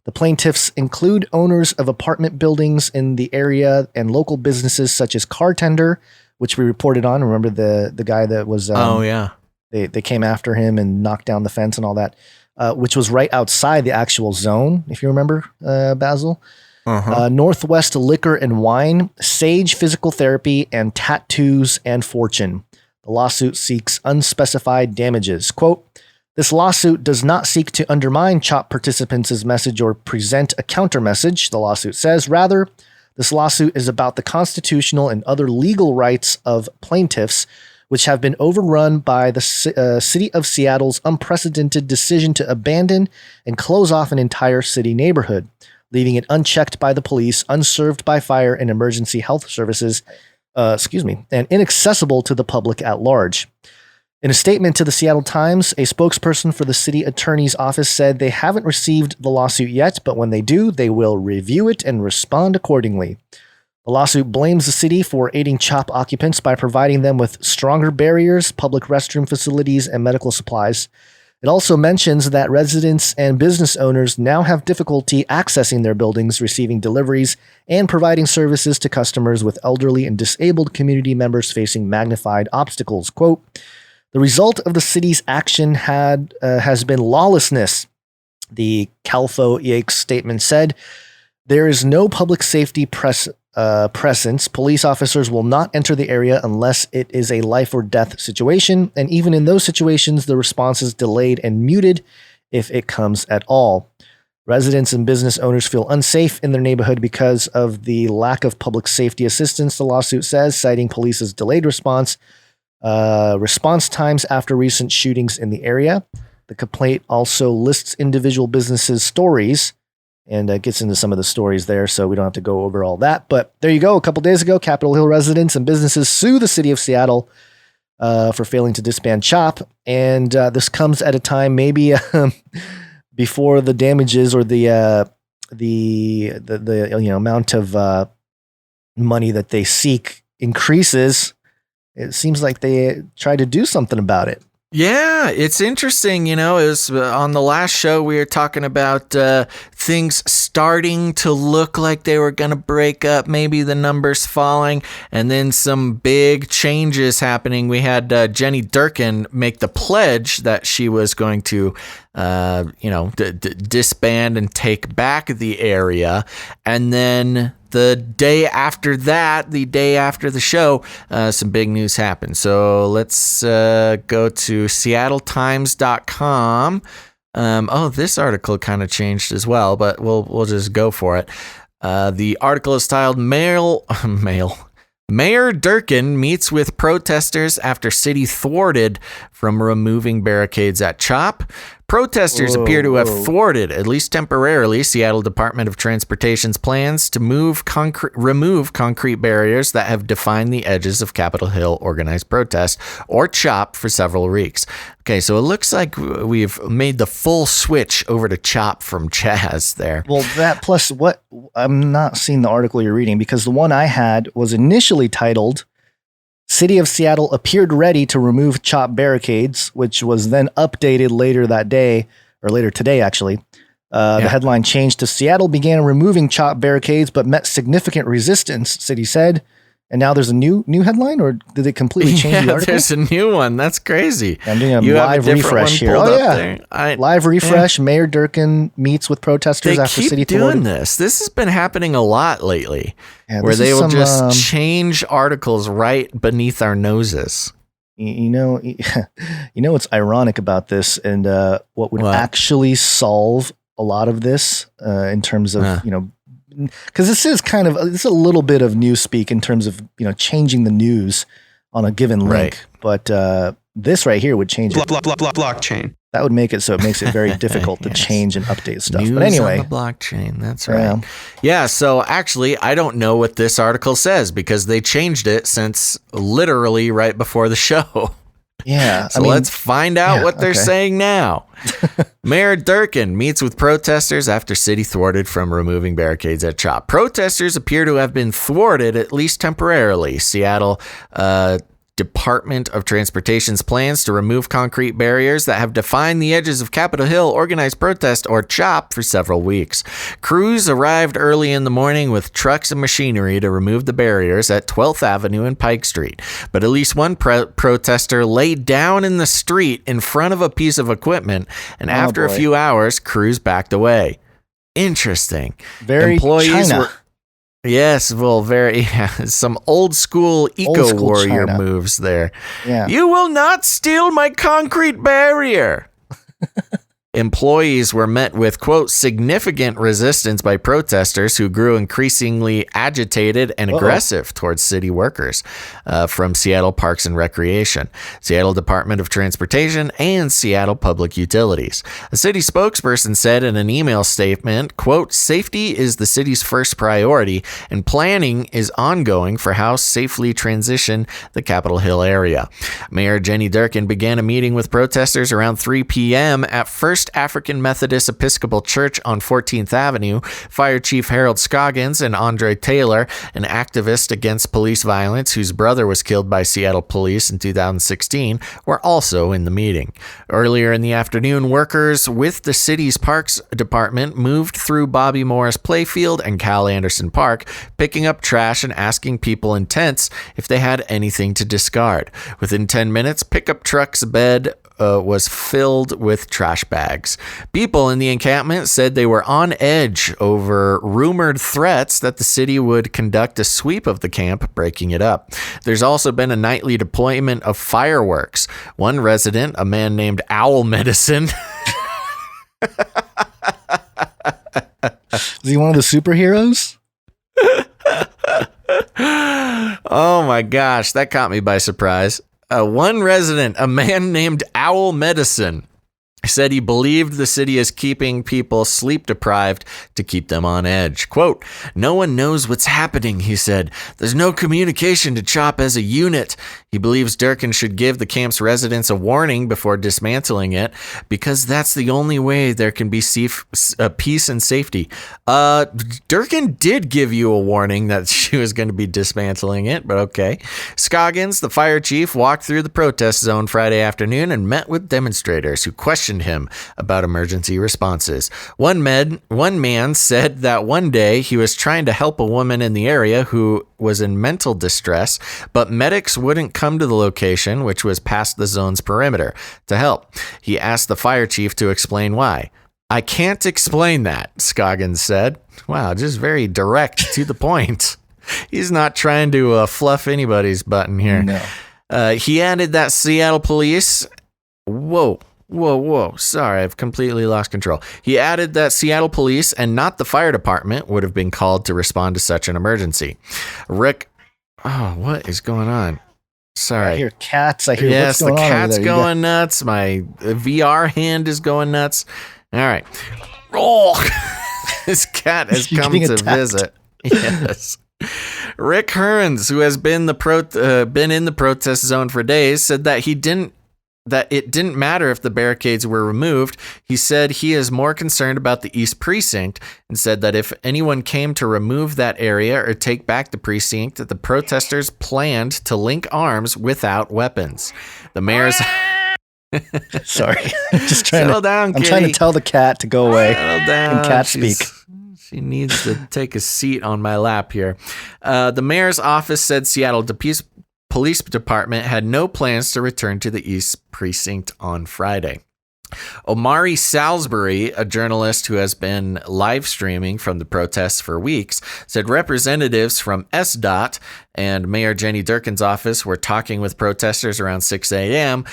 The plaintiffs include owners of apartment buildings in the area and local businesses such as Cartender, which we reported on. Remember the guy that was... They came after him and knocked down the fence and all that, which was right outside the actual zone, if you remember, Basil. Northwest Liquor and Wine, Sage Physical Therapy, and Tattoos and Fortune. The lawsuit seeks unspecified damages. Quote, this lawsuit does not seek to undermine CHOP participants' message or present a counter message, the lawsuit says. Rather, this lawsuit is about the constitutional and other legal rights of plaintiffs, which have been overrun by the city of Seattle's unprecedented decision to abandon and close off an entire city neighborhood, leaving it unchecked by the police, unserved by fire and emergency health services, and inaccessible to the public at large. In a statement to the Seattle Times, a spokesperson for the city attorney's office said they haven't received the lawsuit yet, but when they do, they will review it and respond accordingly. The lawsuit blames the city for aiding CHOP occupants by providing them with stronger barriers, public restroom facilities, and medical supplies. It also mentions that residents and business owners now have difficulty accessing their buildings, receiving deliveries, and providing services to customers, with elderly and disabled community members facing magnified obstacles. Quote, the result of the city's action has been lawlessness, the Calfo Yates statement said. There is no public safety presence. Police officers will not enter the area unless it is a life or death situation. And even in those situations, the response is delayed and muted if it comes at all. Residents and business owners feel unsafe in their neighborhood because of the lack of public safety assistance, the lawsuit says, citing police's delayed response times after recent shootings in the area. The complaint also lists individual businesses' stories and gets into some of the stories there, so we don't have to go over all that. But there you go. A couple days ago, Capitol Hill residents and businesses sue the city of Seattle for failing to disband CHOP, and this comes at a time maybe before the damages or the amount of money that they seek increases. it seems like they tried to do something about it. Yeah, it's interesting. It was on the last show we were talking about things starting to look like they were going to break up, maybe the numbers falling, and then some big changes happening. We had Jenny Durkin make the pledge that she was going to, disband and take back the area. And then the day after that, the day after the show, some big news happened. So let's go to seattletimes.com. This article kind of changed as well, but we'll just go for it. The article is titled Mayor Durkin meets with protesters after city thwarted from removing barricades at CHOP. Protesters appear to have thwarted, at least temporarily, Seattle Department of Transportation's plans to remove concrete barriers that have defined the edges of Capitol Hill organized protest, or CHOP, for several weeks. Okay, so it looks like we've made the full switch over to CHOP from Chaz there. Well, that plus what I'm not seeing the article you're reading, because the one I had was initially titled City of Seattle appeared ready to remove CHOP barricades, which was then updated later that day, or later today, actually. The headline changed to Seattle began removing CHOP barricades, but met significant resistance, city said. And now there's a new headline, or did it completely change the article? There's a new one. That's crazy. I'm doing a live refresh here. Oh, yeah. Live refresh. Yeah. Mayor Durkin meets with protesters after city thwarted. They keep doing this. This has been happening a lot lately, where they will just change articles right beneath our noses. You know what's ironic about this, and what would actually solve a lot of this in terms of, because this is it's a little bit of newspeak in terms of, changing the news on a given link. Right. But this right here would change it. Blockchain. That would make it so it makes it very difficult to change and update stuff. News but anyway, on the blockchain. That's right. Yeah. So actually, I don't know what this article says because they changed it since literally right before the show. Yeah. So let's find out what they're saying now. Mayor Durkin meets with protesters after city thwarted from removing barricades at CHOP. Protesters appear to have been thwarted, at least temporarily. Seattle Department of Transportation's plans to remove concrete barriers that have defined the edges of Capitol Hill organized protest, or CHOP, for several weeks. Crews arrived early in the morning with trucks and machinery to remove the barriers at 12th Avenue and Pike Street. But at least one protester laid down in the street in front of a piece of equipment, and after a few hours, crews backed away. Interesting. Very China. Yes, well, some old school warrior China moves there. Yeah. You will not steal my concrete barrier. Employees were met with, quote, significant resistance by protesters who grew increasingly agitated and aggressive towards city workers from Seattle Parks and Recreation, Seattle Department of Transportation, and Seattle Public Utilities. A city spokesperson said in an email statement, quote, safety is the city's first priority, and planning is ongoing for how safely transition the Capitol Hill area. Mayor Jenny Durkin began a meeting with protesters around 3 p.m. at First African Methodist Episcopal Church on 14th Avenue. Fire Chief Harold Scoggins and Andre Taylor, an activist against police violence whose brother was killed by Seattle police in 2016, were also in the meeting. Earlier in the afternoon, workers with the city's Parks Department moved through Bobby Morris Playfield and Cal Anderson Park, picking up trash and asking people in tents if they had anything to discard. Within 10 minutes, pickup truck's bed was filled with trash bags. People in the encampment said they were on edge over rumored threats that the city would conduct a sweep of the camp, breaking it up. There's also been a nightly deployment of fireworks. One resident, a man named Owl Medicine, is he one of the superheroes? Oh my gosh, that caught me by surprise. One resident, a man named Owl Medicine, said he believed the city is keeping people sleep deprived to keep them on edge. Quote, "No one knows what's happening," he said. "There's no communication to CHOP as a unit." He believes Durkin should give the camp's residents a warning before dismantling it, because that's the only way there can be peace and safety. Durkin did give you a warning that she was going to be dismantling it, but okay. Scoggins, the fire chief, walked through the protest zone Friday afternoon and met with demonstrators who questioned him about emergency responses. One man said that one day he was trying to help a woman in the area who was in mental distress, but medics wouldn't come to the location, which was past the zone's perimeter, to help. He asked the fire chief to explain why. "I can't explain that," Scoggins said. Wow, just very direct to the point. He's not trying to fluff anybody's button here. No. He added that Seattle police... Whoa. Sorry, I've completely lost control. He added that Seattle police and not the fire department would have been called to respond to such an emergency. Rick... Oh, what is going on? Sorry. I hear cats. I hear yes, what's going the on cat's over there. going nuts. My VR hand is going nuts. All right. Oh, this cat has You're come getting to attacked. visit. Yes. Rick Hearns, who has been in the protest zone for days, said that it didn't matter if the barricades were removed. He said he is more concerned about the East Precinct and said that if anyone came to remove that area or take back the precinct, that the protesters planned to link arms without weapons. The mayor's... Sorry. Just trying Settle down, I'm kitty. trying to tell the cat to go away. Settle down. In cat speak. She needs to take a seat on my lap here. The mayor's office said Seattle Police Department had no plans to return to the East Precinct on Friday. Omari Salisbury, a journalist who has been live streaming from the protests for weeks, said representatives from SDOT and Mayor Jenny Durkin's office were talking with protesters around 6 a.m.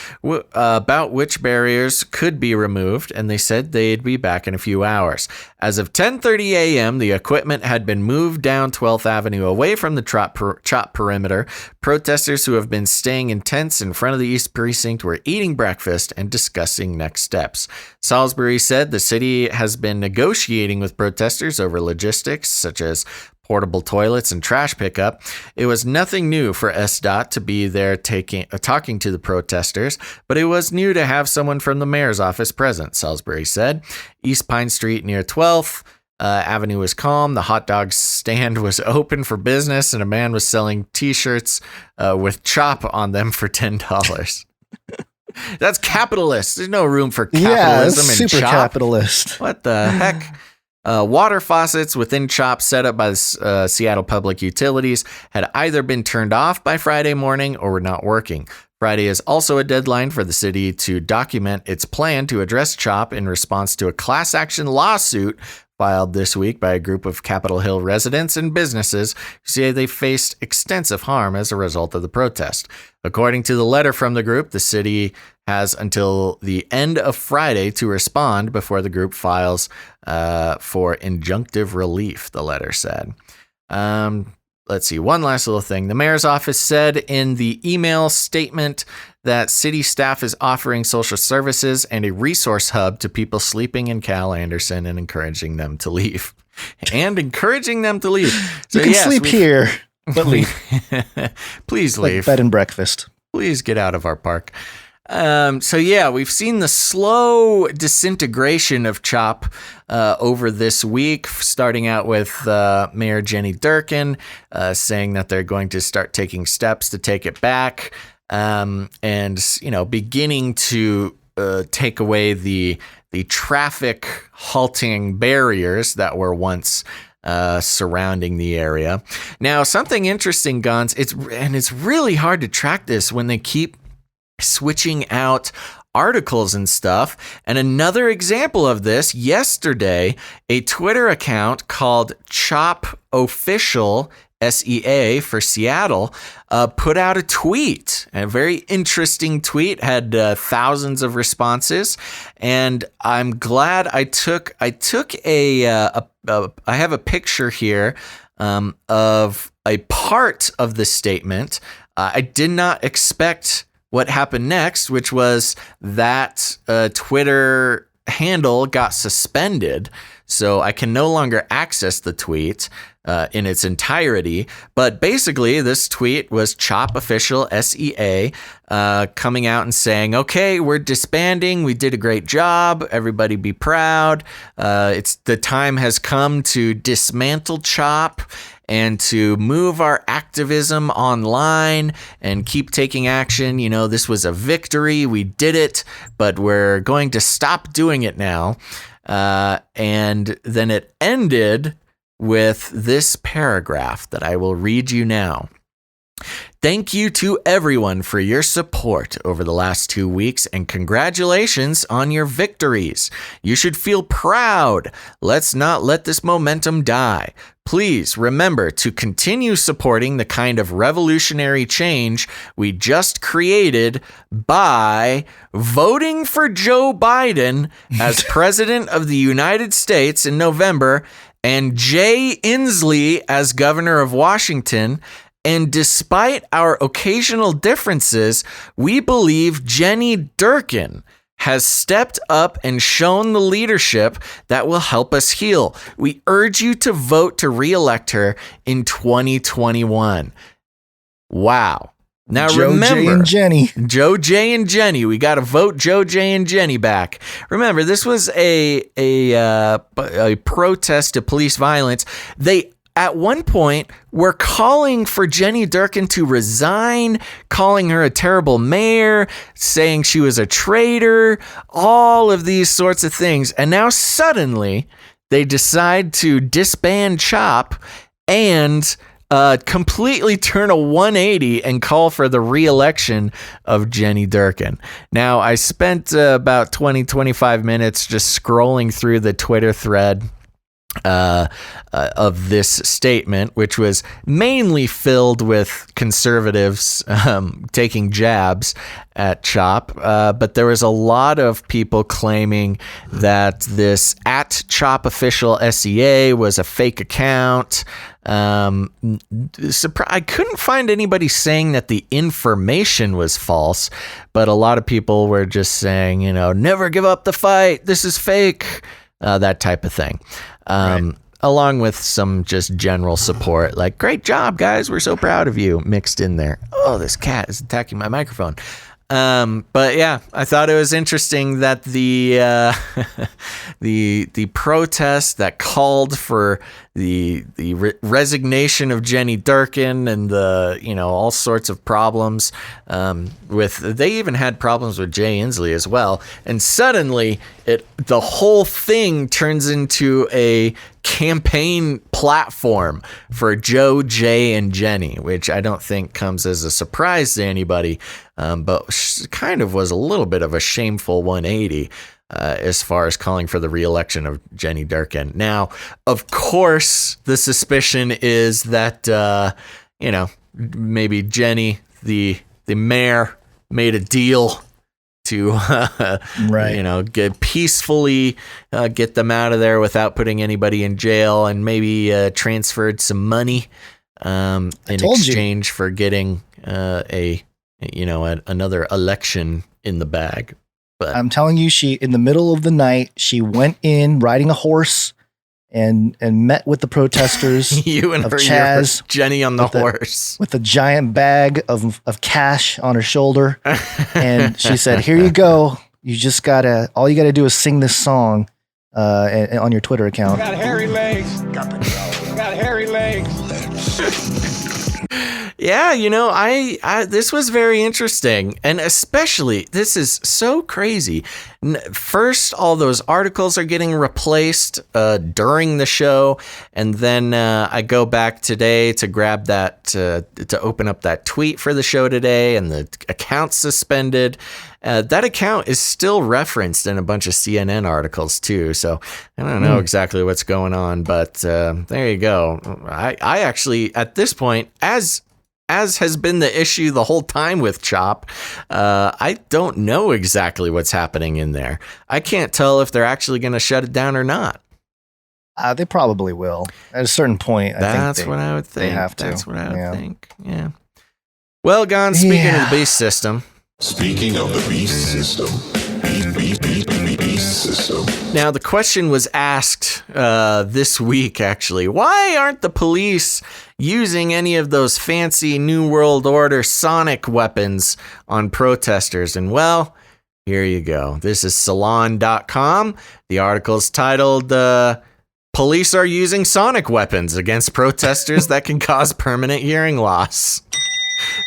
About which barriers could be removed, and they said they'd be back in a few hours. As of 10:30 a.m., the equipment had been moved down 12th Avenue away from the CHOP perimeter. Protesters who have been staying in tents in front of the East Precinct were eating breakfast and discussing next steps. Salisbury said the city has been negotiating with protesters over logistics, such as portable toilets and trash pickup. It was nothing new for SDOT to be there talking to the protesters, but it was new to have someone from the mayor's office present, Salisbury said. East Pine Street near 12th Avenue was calm. The hot dog stand was open for business, and a man was selling T-shirts with CHOP on them for $10. That's capitalist. There's no room for capitalism in super CHOP. capitalist. What the heck? Water faucets within CHOP set up by the Seattle Public Utilities had either been turned off by Friday morning or were not working. Friday is also a deadline for the city to document its plan to address CHOP in response to a class action lawsuit filed this week by a group of Capitol Hill residents and businesses who say they faced extensive harm as a result of the protest. According to the letter from the group, the city has until the end of Friday to respond before the group files for injunctive relief, the letter said. Let's see, one last little thing. The mayor's office said in the email statement that city staff is offering social services and a resource hub to people sleeping in Cal Anderson and encouraging them to leave. So, you can sleep here, but leave. Please leave. Like bed and breakfast. Please get out of our park. We've seen the slow disintegration of CHOP over this week, starting out with Mayor Jenny Durkin saying that they're going to start taking steps to take it back, and beginning to take away the traffic halting barriers that were once surrounding the area. Now, something interesting, Gons, it's really hard to track this when they keep switching out articles and stuff. And another example of this, yesterday, a Twitter account called CHOP Official, SEA for Seattle, put out a tweet, a very interesting tweet, had thousands of responses. And I'm glad I took I have a picture here of a part of the statement. I did not expect what happened next, which was that Twitter handle got suspended. So I can no longer access the tweet in its entirety. But basically, this tweet was Chop Official SEA coming out and saying, okay, we're disbanding. We did a great job. Everybody be proud. The time has come to dismantle Chop and to move our activism online and keep taking action. You know, this was a victory. We did it, but we're going to stop doing it now. And then it ended with this paragraph that I will read you now. Thank you to everyone for your support over the last 2 weeks, and congratulations on your victories. You should feel proud. Let's not let this momentum die. Please remember to continue supporting the kind of revolutionary change we just created by voting for Joe Biden as President of the United States in November and Jay Inslee as Governor of Washington. And despite our occasional differences, we believe Jenny Durkin has stepped up and shown the leadership that will help us heal. We urge you to vote to re-elect her in 2021. Wow. Now remember, Jay, and Jenny. Joe, Jay, and Jenny. We got to vote Joe, Jay, and Jenny back. Remember, this was a protest to police violence. They at one point were calling for Jenny Durkin to resign, calling her a terrible mayor, saying she was a traitor, all of these sorts of things. And now suddenly they decide to disband CHOP and completely turn a 180 and call for the re-election of Jenny Durkin. Now, I spent about 25 minutes just scrolling through the Twitter thread of this statement, which was mainly filled with conservatives taking jabs at CHOP, but there was a lot of people claiming that this at CHOP Official SEA was a fake account. I couldn't find anybody saying that the information was false, but a lot of people were just saying, you know, never give up the fight. This is fake. That type of thing. Right. Along with some just general support, like, great job, guys. We're so proud of you, mixed in there. Oh, this cat is attacking my microphone. But yeah, I thought it was interesting that the protest that called for the resignation of Jenny Durkin and all sorts of problems they even had problems with Jay Inslee as well, and suddenly the whole thing turns into a campaign platform for Joe, Jay, and Jenny, which I don't think comes as a surprise to anybody, but kind of was a little bit of a shameful 180 as far as calling for the re-election of Jenny Durkin. Now, of course, the suspicion is that, maybe Jenny, the mayor, made a deal to peacefully get them out of there without putting anybody in jail, and maybe transferred some money in exchange for getting another election in the bag. But I'm telling you, she, in the middle of the night, she went in riding a horse and met with the protesters. You and of her, Chaz, Jenny on the horse, with a giant bag of cash on her shoulder. And she said, here you go. You just all you gotta do is sing this song on your Twitter account. Got hairy legs. Got hairy legs. Yeah, I this was very interesting, and especially this is so crazy. First, all those articles are getting replaced during the show, and then I go back today to grab that to open up that tweet for the show today, and the account's suspended. That account is still referenced in a bunch of CNN articles too, so I don't know exactly what's going on, but there you go. I actually, at this point, as has been the issue the whole time with CHOP, I don't know exactly what's happening in there. I can't tell if they're actually going to shut it down or not. They probably will. At a certain point, That's what I would think. They have to. That's what I would think. Yeah. Well, Gon, speaking of the beast system, Speaking of the beast system, beast system. Now, the question was asked this week, actually. Why aren't the police using any of those fancy New World Order sonic weapons on protesters? And, well, here you go. This is Salon.com. The article is titled, Police Are Using Sonic Weapons Against Protesters That Can Cause Permanent Hearing Loss.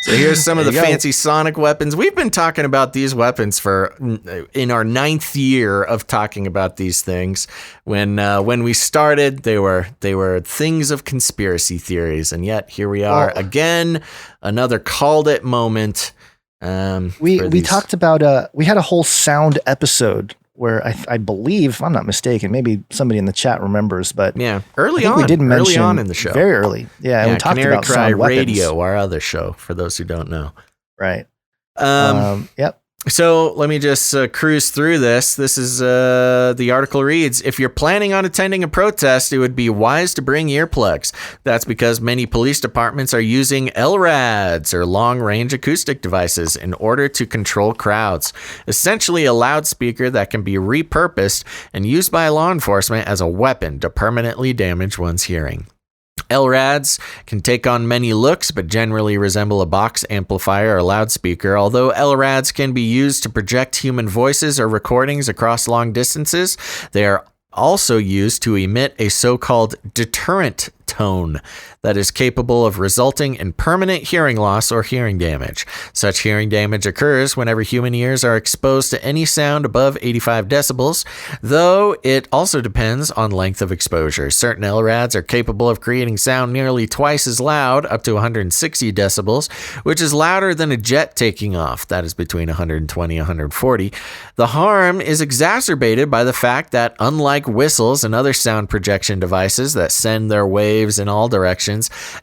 So here's some of the fancy sonic weapons. We've been talking about these weapons in our 9th year of talking about these things. When we started, they were things of conspiracy theories, and yet here we are again, another called it moment. We talked about we had a whole sound episode where I believe, if I'm not mistaken, maybe somebody in the chat remembers, but early on in the show, very early, and we talked Canary about Cry sound Radio, weapons. our other show, for those who don't know. Right. Yep. So let me just cruise through this. This is the article reads, if you're planning on attending a protest, it would be wise to bring earplugs. That's because many police departments are using LRADs, or long-range acoustic devices, in order to control crowds. Essentially a loudspeaker that can be repurposed and used by law enforcement as a weapon to permanently damage one's hearing. LRADs can take on many looks, but generally resemble a box amplifier or loudspeaker. Although LRADs can be used to project human voices or recordings across long distances, they are also used to emit a so-called deterrent tone that is capable of resulting in permanent hearing loss or hearing damage. Such hearing damage occurs whenever human ears are exposed to any sound above 85 decibels, though it also depends on length of exposure. Certain LRADs are capable of creating sound nearly twice as loud, up to 160 decibels, which is louder than a jet taking off. That is between 120 and 140. The harm is exacerbated by the fact that, unlike whistles and other sound projection devices that send their waves in all directions,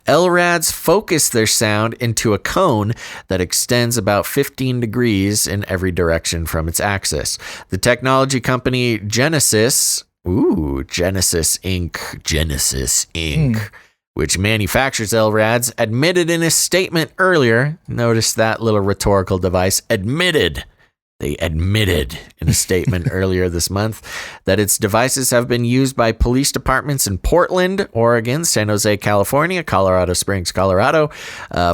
LRADs focus their sound into a cone that extends about 15 degrees in every direction from its axis. The technology company Genesis Inc., which manufactures LRADs, admitted in a statement earlier, notice that little rhetorical device, They admitted in a statement earlier this month that its devices have been used by police departments in Portland, Oregon, San Jose, California, Colorado Springs, Colorado,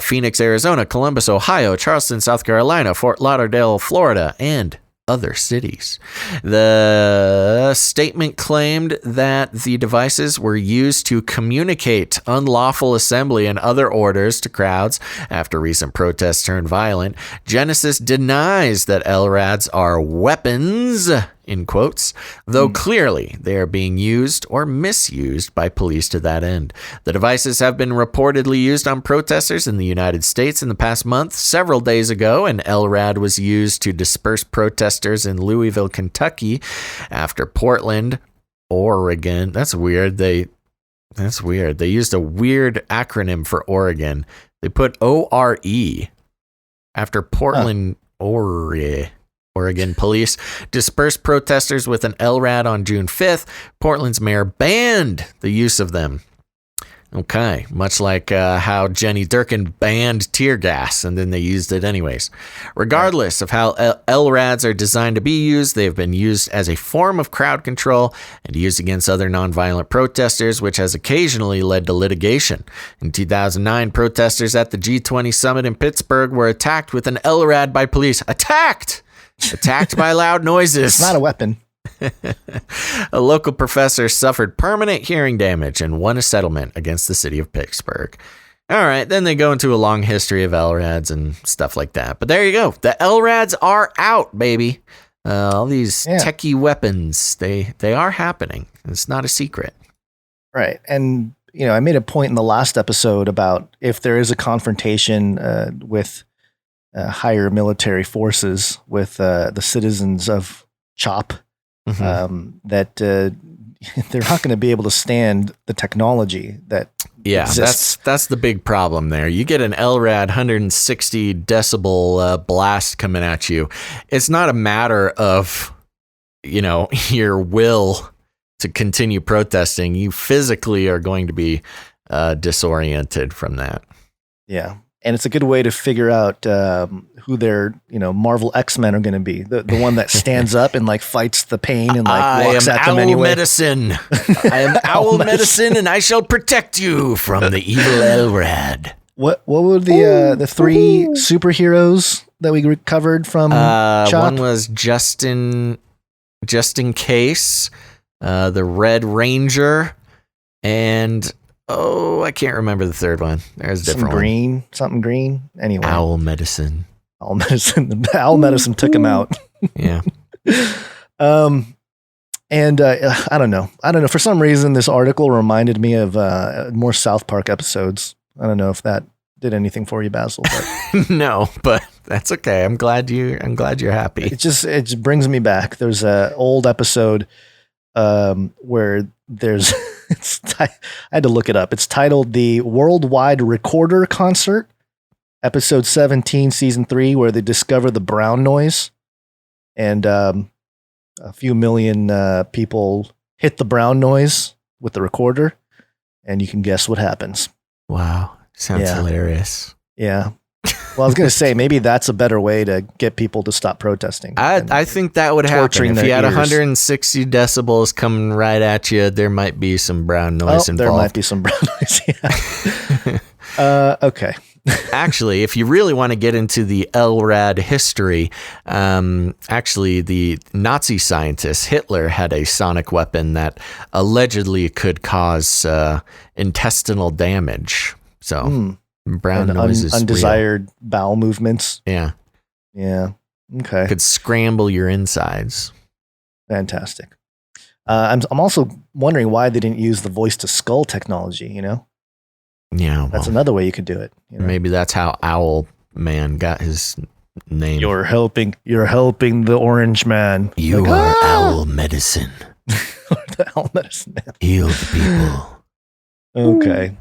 Phoenix, Arizona, Columbus, Ohio, Charleston, South Carolina, Fort Lauderdale, Florida, and other cities. The statement claimed that the devices were used to communicate unlawful assembly and other orders to crowds after recent protests turned violent. Genesis denies that LRADs are weapons, in quotes, though clearly they are being used or misused by police to that end. The devices have been reportedly used on protesters in the United States in the past month. Several days ago, an LRAD was used to disperse protesters in Louisville, Kentucky, after Portland, Oregon. That's weird. They used a weird acronym for Oregon. They put ORE after Portland, Oregon police dispersed protesters with an LRAD on June 5th. Portland's mayor banned the use of them. Okay, much like how Jenny Durkin banned tear gas, and then they used it anyways. Regardless of how LRADs are designed to be used, they have been used as a form of crowd control and used against other nonviolent protesters, which has occasionally led to litigation. In 2009, protesters at the G20 summit in Pittsburgh were attacked with an LRAD by police. Attacked by loud noises. It's not a weapon. A local professor suffered permanent hearing damage and won a settlement against the city of Pittsburgh. All right, then they go into a long history of LRADs and stuff like that. But there you go. The LRADs are out, baby. All these techie weapons, they are happening. It's not a secret. Right. And, I made a point in the last episode about if there is a confrontation with higher military forces with the citizens of CHOP, that they're not going to be able to stand the technology that exists. That's the big problem there. You get an LRAD 160 decibel blast coming at you. It's not a matter of, your will to continue protesting. You physically are going to be disoriented from that. Yeah. And it's a good way to figure out who their, Marvel X-Men are going to be. The one that stands up and like fights the pain and like walks at them anyway. Medicine. I am Owl Medicine, and I shall protect you from the evil Elrad. What were the three superheroes that we covered from Chop? One was just in case, the Red Ranger, and I can't remember the third one. There's a different one. Something green. Anyway, Owl Medicine. Owl Medicine. Owl Medicine took him out. Yeah. And I don't know. For some reason, this article reminded me of more South Park episodes. I don't know if that did anything for you, Basil. But no, but that's okay. I'm glad you're happy. It just brings me back. There's a old episode where there's I had to look it up. It's titled "The Worldwide Recorder Concert," episode 17, season 3, where they discover the brown noise, and a few million people hit the brown noise with the recorder, and you can guess what happens. Wow. Sounds hilarious. Yeah. Well, I was going to say, maybe that's a better way to get people to stop protesting. I think that would happen. If you had 160 decibels coming right at you, there might be some brown noise involved. There might be some brown noise, yeah. Okay. Actually, if you really want to get into the LRAD history, actually, the Nazi scientist Hitler had a sonic weapon that allegedly could cause intestinal damage. So brown noise is undesired real. Bowel movements. Yeah. Yeah. Okay. Could scramble your insides. Fantastic. I'm also wondering why they didn't use the voice to skull technology, Yeah, that's another way you could do it. Maybe that's how Owl Man got his name. You're helping the Orange Man. You are Owl Medicine. The Owl Medicine Man. Heal the people. Okay.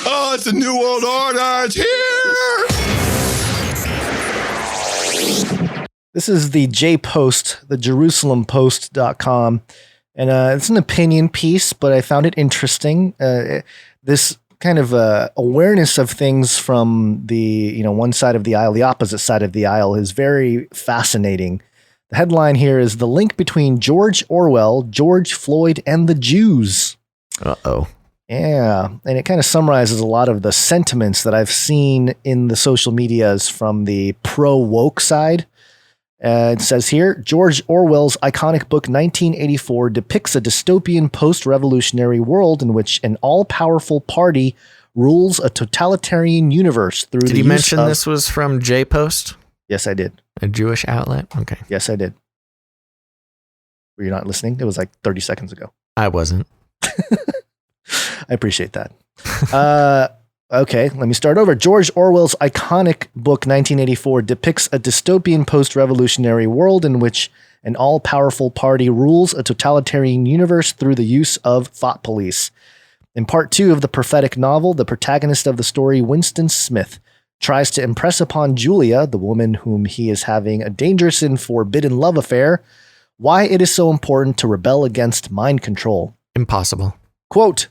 Oh, it's a new world order. It's here. This is the J-Post, the JerusalemPost.com. And it's an opinion piece, but I found it interesting. This kind of awareness of things from the one side of the aisle, the opposite side of the aisle, is very fascinating. The headline here is "The Link Between George Orwell, George Floyd, and the Jews." Uh-oh. Yeah, and it kind of summarizes a lot of the sentiments that I've seen in the social medias from the pro-woke side. It says here, George Orwell's iconic book 1984 depicts a dystopian post-revolutionary world in which an all-powerful party rules a totalitarian universe through Did you mention this was from J-Post? Yes, I did. A Jewish outlet? Okay. Yes, I did. Were you not listening? It was like 30 seconds ago. I wasn't. I appreciate that. Okay, let me start over. George Orwell's iconic book 1984 depicts a dystopian post-revolutionary world in which an all-powerful party rules a totalitarian universe through the use of thought police. In part 2 of the prophetic novel, the protagonist of the story, Winston Smith, tries to impress upon Julia, the woman whom he is having a dangerous and forbidden love affair, why it is so important to rebel against mind control. Impossible. Quote,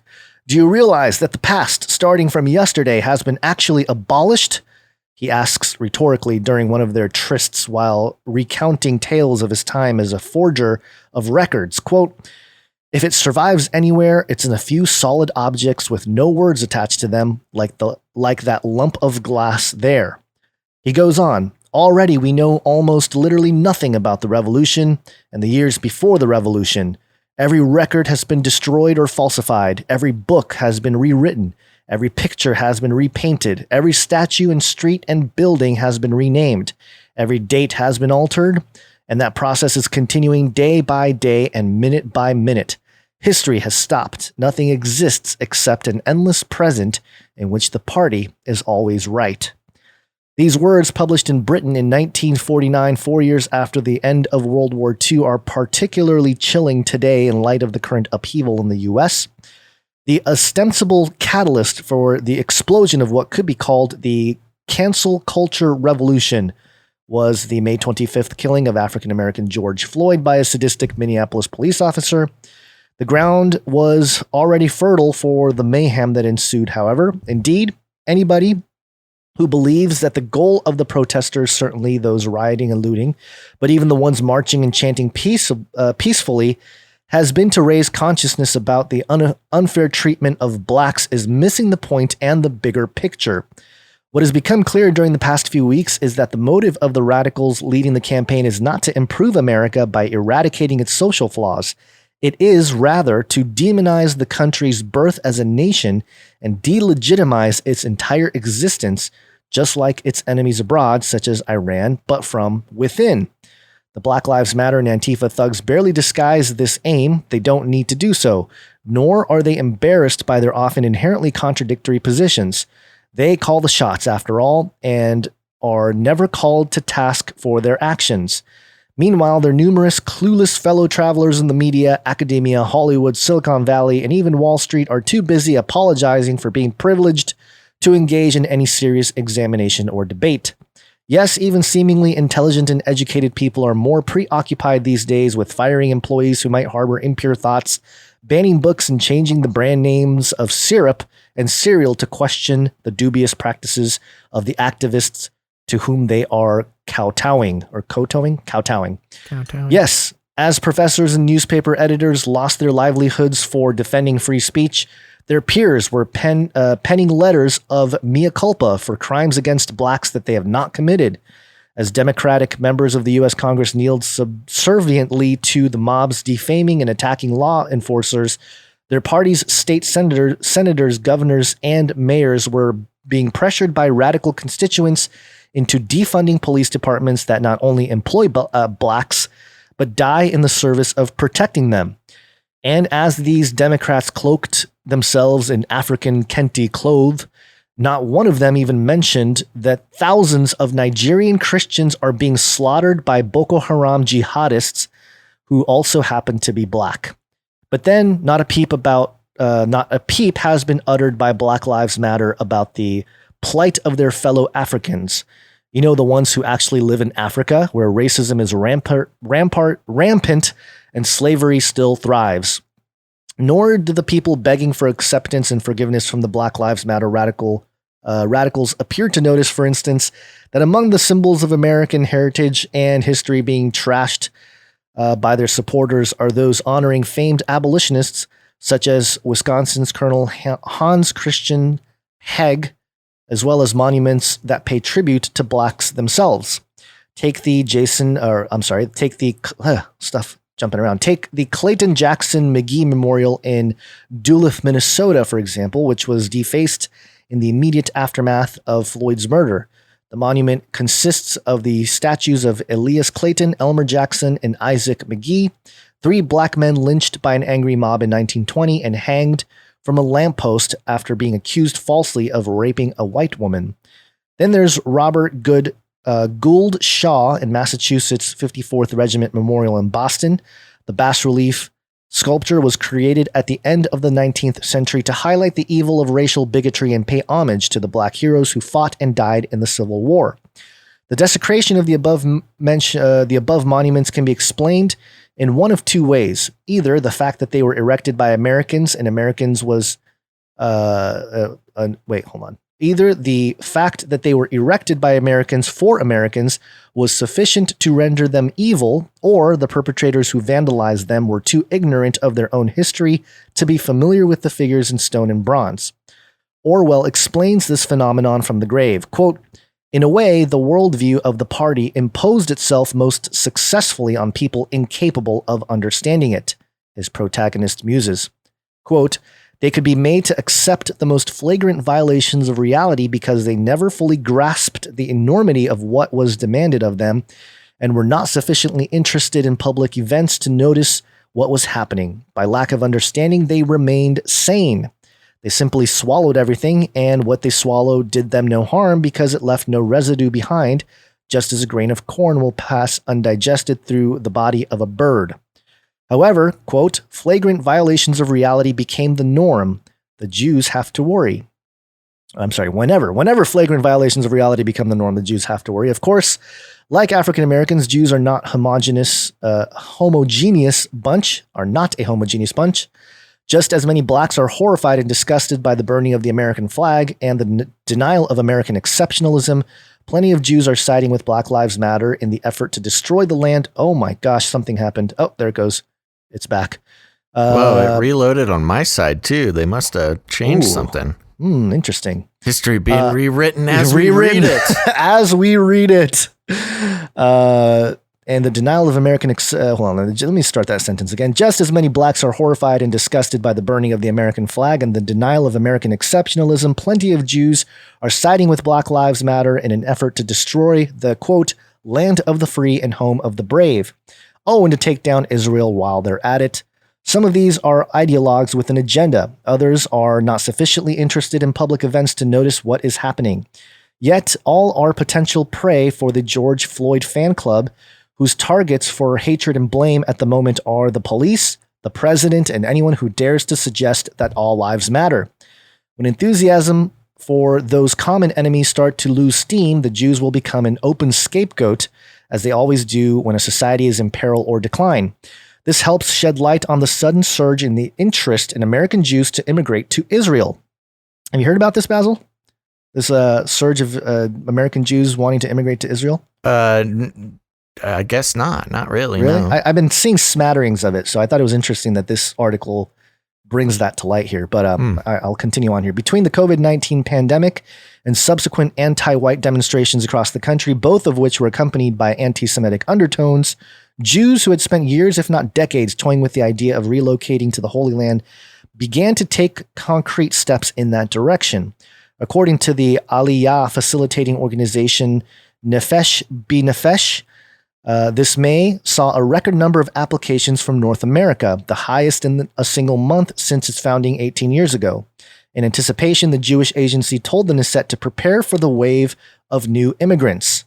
"Do you realize that the past, starting from yesterday, has been actually abolished?" He asks rhetorically during one of their trysts while recounting tales of his time as a forger of records. Quote, "If it survives anywhere, it's in a few solid objects with no words attached to them, like that lump of glass there." He goes on, "Already we know almost literally nothing about the revolution and the years before the revolution. Every record has been destroyed or falsified. Every book has been rewritten. Every picture has been repainted. Every statue and street and building has been renamed. Every date has been altered. And that process is continuing day by day and minute by minute. History has stopped. Nothing exists except an endless present in which the party is always right." These words, published in Britain in 1949, 4 years after the end of World War II, are particularly chilling today in light of the current upheaval in the US. The ostensible catalyst for the explosion of what could be called the cancel culture revolution was the May 25th killing of African-American George Floyd by a sadistic Minneapolis police officer. The ground was already fertile for the mayhem that ensued, however. Indeed, Anybody who believes that the goal of the protesters, certainly those rioting and looting, but even the ones marching and chanting peacefully, has been to raise consciousness about the unfair treatment of blacks is missing the point and the bigger picture. What has become clear during the past few weeks is that the motive of the radicals leading the campaign is not to improve America by eradicating its social flaws. It is rather to demonize the country's birth as a nation and delegitimize its entire existence, just like its enemies abroad, such as Iran, but from within. The Black Lives Matter and Antifa thugs barely disguise this aim. They don't need to do so, nor are they embarrassed by their often inherently contradictory positions. They call the shots, after all, and are never called to task for their actions. Meanwhile, their numerous clueless fellow travelers in the media, academia, Hollywood, Silicon Valley, and even Wall Street are too busy apologizing for being privileged to engage in any serious examination or debate. Yes, even seemingly intelligent and educated people are more preoccupied these days with firing employees who might harbor impure thoughts, banning books, and changing the brand names of syrup and cereal to question the dubious practices of the activists to whom they are kowtowing. Yes, as professors and newspaper editors lost their livelihoods for defending free speech, their peers were penning letters of mea culpa for crimes against blacks that they have not committed. As Democratic members of the U.S. Congress kneeled subserviently to the mobs defaming and attacking law enforcers, their party's state senators, governors, and mayors were being pressured by radical constituents into defunding police departments that not only employ blacks, but die in the service of protecting them. And as these Democrats cloaked themselves in African kente cloth, not one of them even mentioned that thousands of Nigerian Christians are being slaughtered by Boko Haram jihadists who also happen to be black. But then not a peep has been uttered by Black Lives Matter about the plight of their fellow Africans. You know, the ones who actually live in Africa, where racism is rampant and slavery still thrives. Nor do the people begging for acceptance and forgiveness from the Black Lives Matter radicals appear to notice, for instance, that among the symbols of American heritage and history being trashed by their supporters are those honoring famed abolitionists, such as Wisconsin's Colonel Hans Christian Heg, as well as monuments that pay tribute to blacks themselves. Take the Clayton Jackson McGee Memorial in Duluth, Minnesota, for example, which was defaced in the immediate aftermath of Floyd's murder. The monument consists of the statues of Elias Clayton, Elmer Jackson, and Isaac McGee, 3 black men lynched by an angry mob in 1920 and hanged from a lamppost after being accused falsely of raping a white woman. Then there's Robert Gould Shaw in Massachusetts 54th Regiment Memorial in Boston. The bas-relief sculpture was created at the end of the 19th century to highlight the evil of racial bigotry and pay homage to the black heroes who fought and died in the Civil War. The desecration of the above monuments can be explained in one of 2 ways. Either the fact that they were erected by Americans and Americans was Either the fact that they were erected by Americans for Americans was sufficient to render them evil, or the perpetrators who vandalized them were too ignorant of their own history to be familiar with the figures in stone and bronze. Orwell explains this phenomenon from the grave. Quote, "In a way, the worldview of the party imposed itself most successfully on people incapable of understanding it," his protagonist muses. Quote, "They could be made to accept the most flagrant violations of reality because they never fully grasped the enormity of what was demanded of them and were not sufficiently interested in public events to notice what was happening. By lack of understanding, they remained sane. They simply swallowed everything, and what they swallowed did them no harm because it left no residue behind, just as a grain of corn will pass undigested through the body of a bird. However, quote, flagrant violations of reality became the norm. The Jews have to worry." Whenever flagrant violations of reality become the norm, the Jews have to worry. Of course, like African Americans, Jews are not a homogeneous bunch. Just as many blacks are horrified and disgusted by the burning of the American flag and the denial of American exceptionalism, plenty of Jews are siding with Black Lives Matter in the effort to destroy the land. Oh my gosh, something happened. Oh, there it goes. It's back. Whoa, it reloaded on my side too. They must have changed something. Interesting. History being rewritten as we read it. As we read it. And the denial of American... hold on, let me start that sentence again. Just as many blacks are horrified and disgusted by the burning of the American flag and the denial of American exceptionalism, plenty of Jews are siding with Black Lives Matter in an effort to destroy the, quote, land of the free and home of the brave. Oh, and to take down Israel while they're at it. Some of these are ideologues with an agenda. Others are not sufficiently interested in public events to notice what is happening. Yet all are potential prey for the George Floyd fan club, whose targets for hatred and blame at the moment are the police, the president, and anyone who dares to suggest that all lives matter. When enthusiasm for those common enemies start to lose steam, the Jews will become an open scapegoat, as they always do when a society is in peril or decline. This helps shed light on the sudden surge in the interest in American Jews to immigrate to Israel. Have you heard about this, Basil? This surge of American Jews wanting to immigrate to Israel? I guess not. Not really. Really? No. I've been seeing smatterings of it, so I thought it was interesting that this article brings that to light here. But I'll continue on here. Between the COVID-19 pandemic and subsequent anti-white demonstrations across the country, both of which were accompanied by anti-Semitic undertones, Jews who had spent years, if not decades, toying with the idea of relocating to the Holy Land began to take concrete steps in that direction. According to the Aliyah facilitating organization Nefesh B'Nefesh, this May saw a record number of applications from North America, the highest in a single month since its founding 18 years ago. In anticipation, the Jewish agency told the Knesset to prepare for the wave of new immigrants.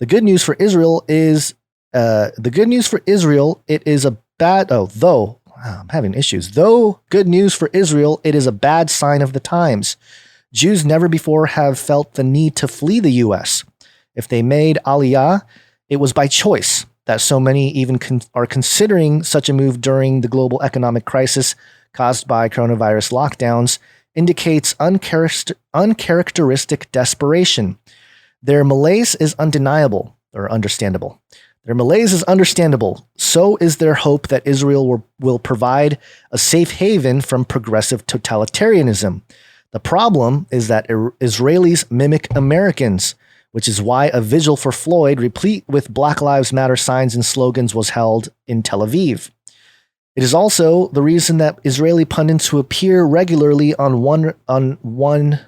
The good news for Israel is, it is a bad. I'm having issues. Though good news for Israel, it is a bad sign of the times. Jews never before have felt the need to flee the U.S. If they made Aliyah, it was by choice. That so many even are considering such a move during the global economic crisis caused by coronavirus lockdowns indicates uncharacteristic desperation. Their malaise is undeniable or understandable. Their malaise is understandable. So is their hope that Israel will provide a safe haven from progressive totalitarianism. The problem is that Israelis mimic Americans, which is why a vigil for Floyd, replete with Black Lives Matter signs and slogans, was held in Tel Aviv. It is also the reason that Israeli pundits who appear regularly on one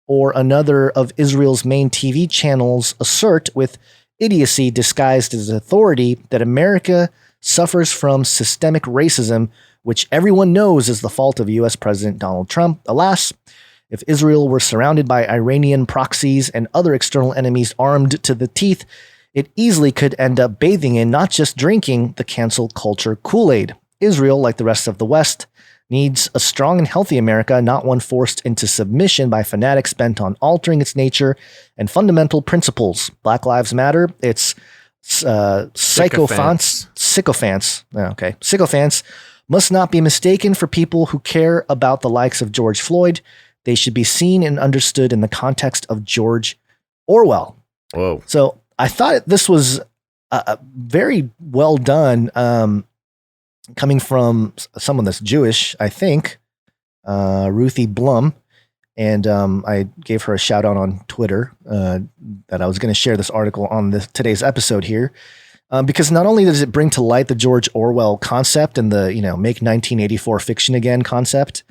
or another of Israel's main TV channels assert with idiocy disguised as authority that America suffers from systemic racism, which everyone knows is the fault of U.S. President Donald Trump. Alas, if Israel were surrounded by Iranian proxies and other external enemies armed to the teeth, it easily could end up bathing in, not just drinking, the cancel culture Kool-Aid. Israel, like the rest of the West, needs a strong and healthy America, not one forced into submission by fanatics bent on altering its nature and fundamental principles. Black Lives Matter, its sycophants must not be mistaken for people who care about the likes of George Floyd. They should be seen and understood in the context of George Orwell. Whoa. So I thought this was very well done, coming from someone that's Jewish, I think, Ruthie Blum. And I gave her a shout out on Twitter that I was going to share this article on today's episode here. Because not only does it bring to light the George Orwell concept and the, make 1984 fiction again concept,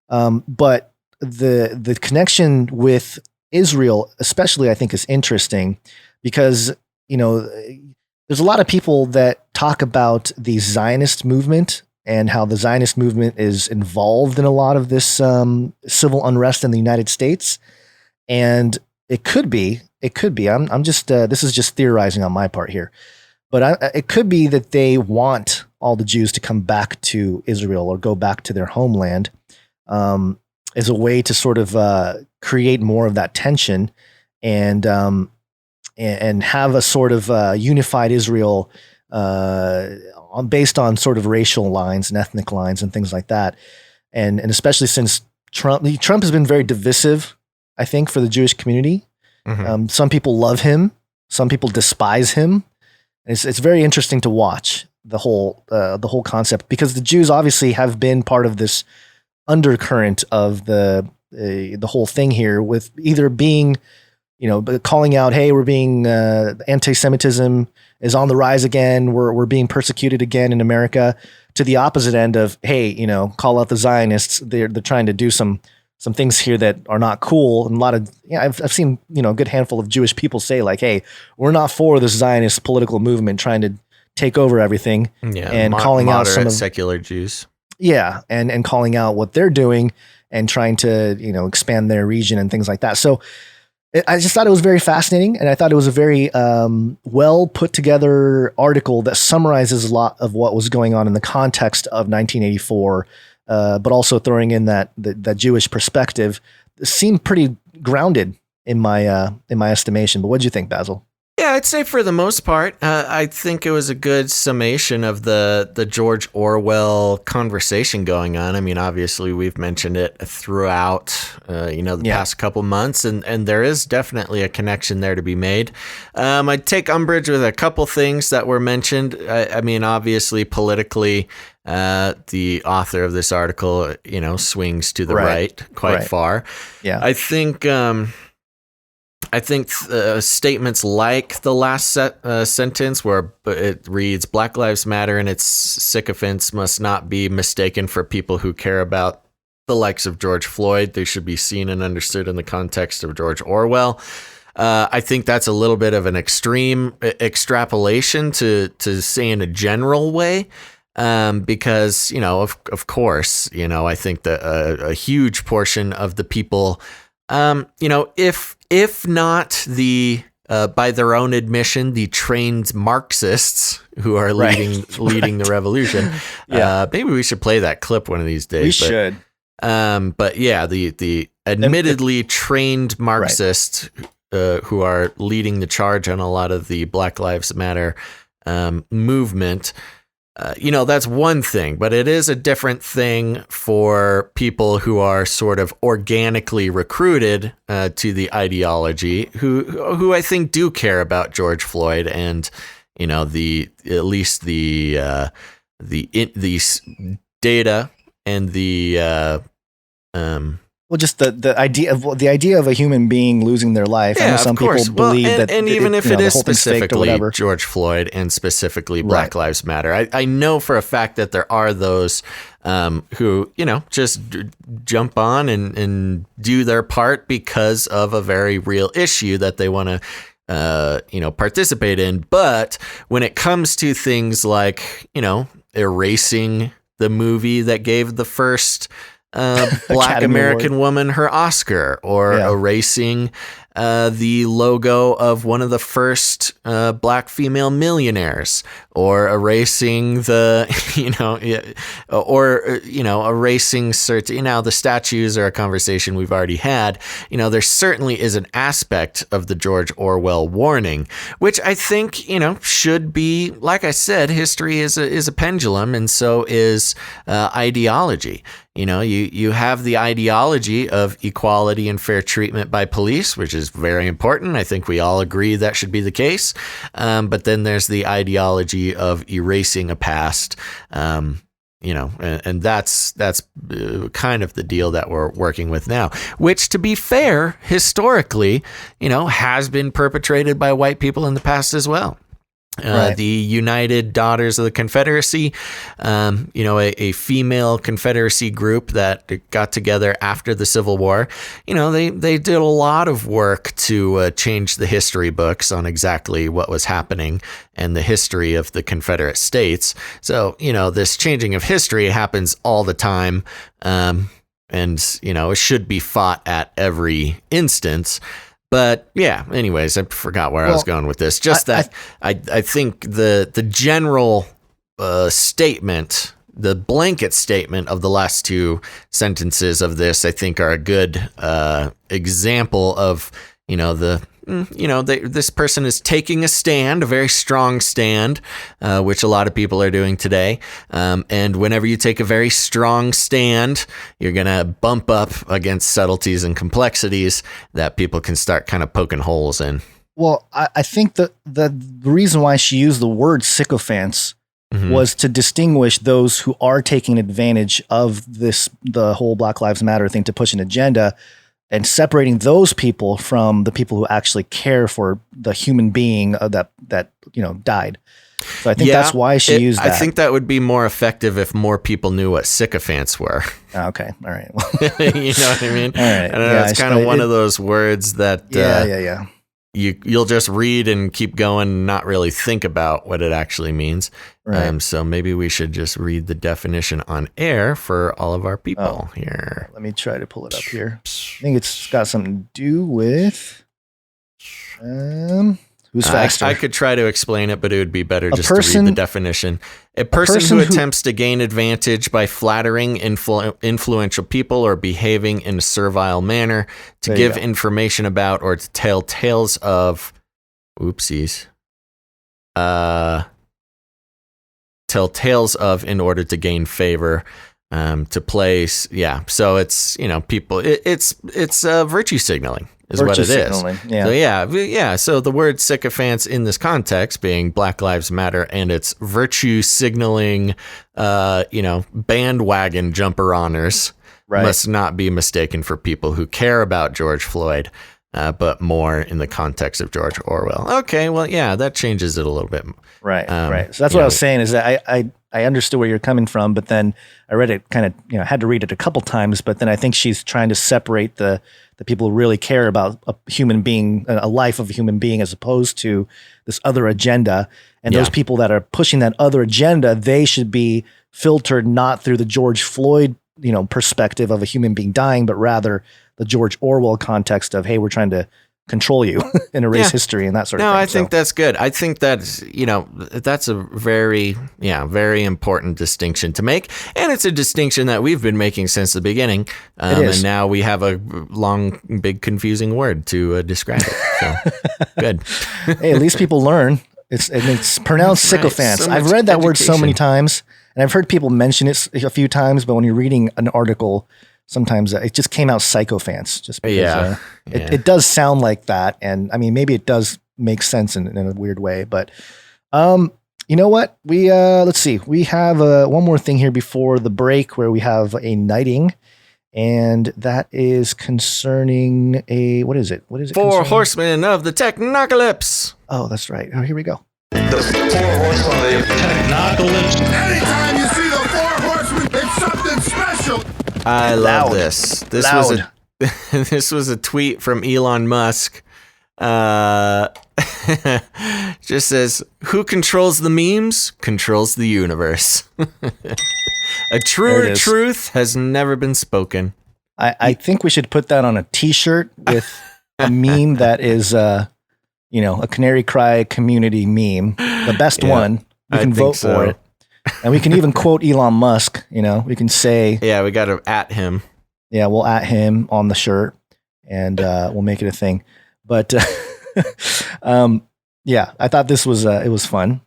but the connection with Israel, especially, I think is interesting because, there's a lot of people that talk about the Zionist movement and how the Zionist movement is involved in a lot of this civil unrest in the United States. And it could be, I'm just, this is just theorizing on my part here, but it could be that they want all the Jews to come back to Israel or go back to their homeland as a way to sort of create more of that tension and have a sort of unified Israel based on sort of racial lines and ethnic lines and things like that. and especially since Trump has been very divisive, I think, for the Jewish community. Some people love him, some people despise him. It's very interesting to watch the whole concept, because the Jews obviously have been part of this undercurrent of the whole thing here, with either being, calling out, hey, we're being anti-Semitism is on the rise again, we're being persecuted again in America, to the opposite end of, hey, call out the Zionists, they're trying to do some things here that are not cool. And a lot of, I've seen, a good handful of Jewish people say like, hey, we're not for this Zionist political movement trying to take over everything, and calling out some of secular Jews. Yeah. And calling out what they're doing and trying to, expand their region and things like that. So I just thought it was very fascinating. And I thought it was a very well put together article that summarizes a lot of what was going on in the context of 1984, but also throwing in that Jewish perspective. It seemed pretty grounded in my estimation. But what did you think, Basil? Yeah, I'd say for the most part, I think it was a good summation of the George Orwell conversation going on. I mean, obviously, we've mentioned it throughout, the past couple months, and there is definitely a connection there to be made. I'd take umbrage with a couple things that were mentioned. I mean, obviously, politically, the author of this article, swings to the right quite far. Yeah, I think statements like the last sentence, where it reads, "Black Lives Matter and its sycophants must not be mistaken for people who care about the likes of George Floyd. They should be seen and understood in the context of George Orwell." I think that's a little bit of an extreme extrapolation to say in a general way. Because, of course, I think that a huge portion of the people, if not the, by their own admission, the trained Marxists who are leading the revolution. Maybe we should play that clip one of these days. We should. But yeah, the admittedly trained Marxists who are leading the charge on a lot of the Black Lives Matter movement. That's one thing, but it is a different thing for people who are sort of organically recruited to the ideology, who I think do care about George Floyd and, at least the data and the well, just the idea of a human being losing their life. Yeah, I know some people believe that, and even if it is the whole thing's faked or whatever. specifically George Floyd and specifically Black Lives Matter, I know for a fact that there are those who just jump on and do their part because of a very real issue that they want to participate in. But when it comes to things like erasing the movie that gave the first Black American woman her Oscar, or erasing the logo of one of the first Black female millionaires, or erasing erasing certain, the statues are a conversation we've already had. There certainly is an aspect of the George Orwell warning, which I think, should be, like I said, history is a pendulum, and so is ideology. You have the ideology of equality and fair treatment by police, which is very important. I think we all agree that should be the case. But then there's the ideology of erasing a past, and that's kind of the deal that we're working with now, which, to be fair, historically, has been perpetrated by white people in the past as well. The United Daughters of the Confederacy, a female Confederacy group that got together after the Civil War. They did a lot of work to change the history books on exactly what was happening and the history of the Confederate States. So, this changing of history happens all the time. And, it should be fought at every instance. But yeah, anyways, I forgot where I was going with this. Just I think the general statement, the blanket statement of the last two sentences of this, I think are a good example of, this person is taking a stand, a very strong stand, which a lot of people are doing today. And whenever you take a very strong stand, you're going to bump up against subtleties and complexities that people can start kind of poking holes in. Well, I think that the reason why she used the word sycophants was to distinguish those who are taking advantage of the whole Black Lives Matter thing to push an agenda, and separating those people from the people who actually care for the human being that died. So I think that's why she used that. I think that would be more effective if more people knew what sycophants were. Okay. All right. You know what I mean? All right. I don't know. It's kind of one of those words that you'll just read and keep going and not really think about what it actually means. Right. So maybe we should just read the definition on air for all of our people here. Let me try to pull it up here. I think it's got something to do with who's faster. I could try to explain it, but it would be better just to read the definition. A person who attempts to gain advantage by flattering influential people or behaving in a servile manner, to give information about or to tell tales of tell tales of in order to gain favor, to place. Yeah. So it's, people, it's virtue signaling. Is what it is. Yeah. So the word sycophants in this context being Black Lives Matter and its virtue signaling, bandwagon jumper honors must not be mistaken for people who care about George Floyd, but more in the context of George Orwell. Okay, well, yeah, that changes it a little bit. Right. So that's what I was saying is that I understood where you're coming from, but then I read it kind of, had to read it a couple times, but then I think she's trying to separate the people who really care about a human being, a life of a human being, as opposed to this other agenda. And those people that are pushing that other agenda, they should be filtered not through the George Floyd, perspective of a human being dying, but rather the George Orwell context of, hey, we're trying to control you and erase history and that sort of thing. No, I think that's good. I think that's, that's a very, very important distinction to make. And it's a distinction that we've been making since the beginning. And now we have a long, big, confusing word to describe it. So good. Hey, at least people learn. It's pronounced sycophants. So I've read that word so many times, and I've heard people mention it a few times, but when you're reading an article, sometimes it just came out sycophants just because it does sound like that. And I mean, maybe it does make sense in a weird way, but you know what? We let's see. We have one more thing here before the break where we have a knighting, and that is concerning what is it? What is it? Four horsemen of the Technocalypse. Oh, that's right. Oh, here we go. The four horsemen of the Technocalypse. Anytime you see the four horsemen, it's something special. I love this. This was a tweet from Elon Musk. Just says, "Who controls the memes controls the universe." A truer truth has never been spoken. I think we should put that on a T-shirt with a meme that is, a Canary Cry community meme, the best one. We can vote for it. And we can even quote Elon Musk, we can say... Yeah, we got to at him. Yeah, we'll at him on the shirt, and we'll make it a thing. But, I thought this was, it was fun,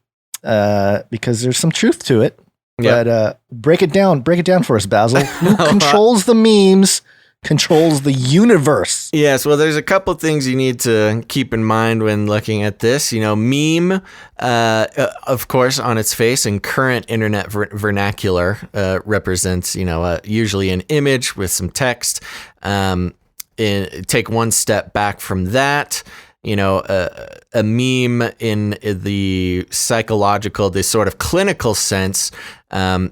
because there's some truth to it. Yep. But break it down for us, Basil. Who controls the memes controls the universe. Yes, well, there's a couple things you need to keep in mind when looking at this. Meme, of course, on its face in current internet vernacular, represents, usually an image with some text. Take one step back from that. A meme in the psychological, the sort of clinical sense,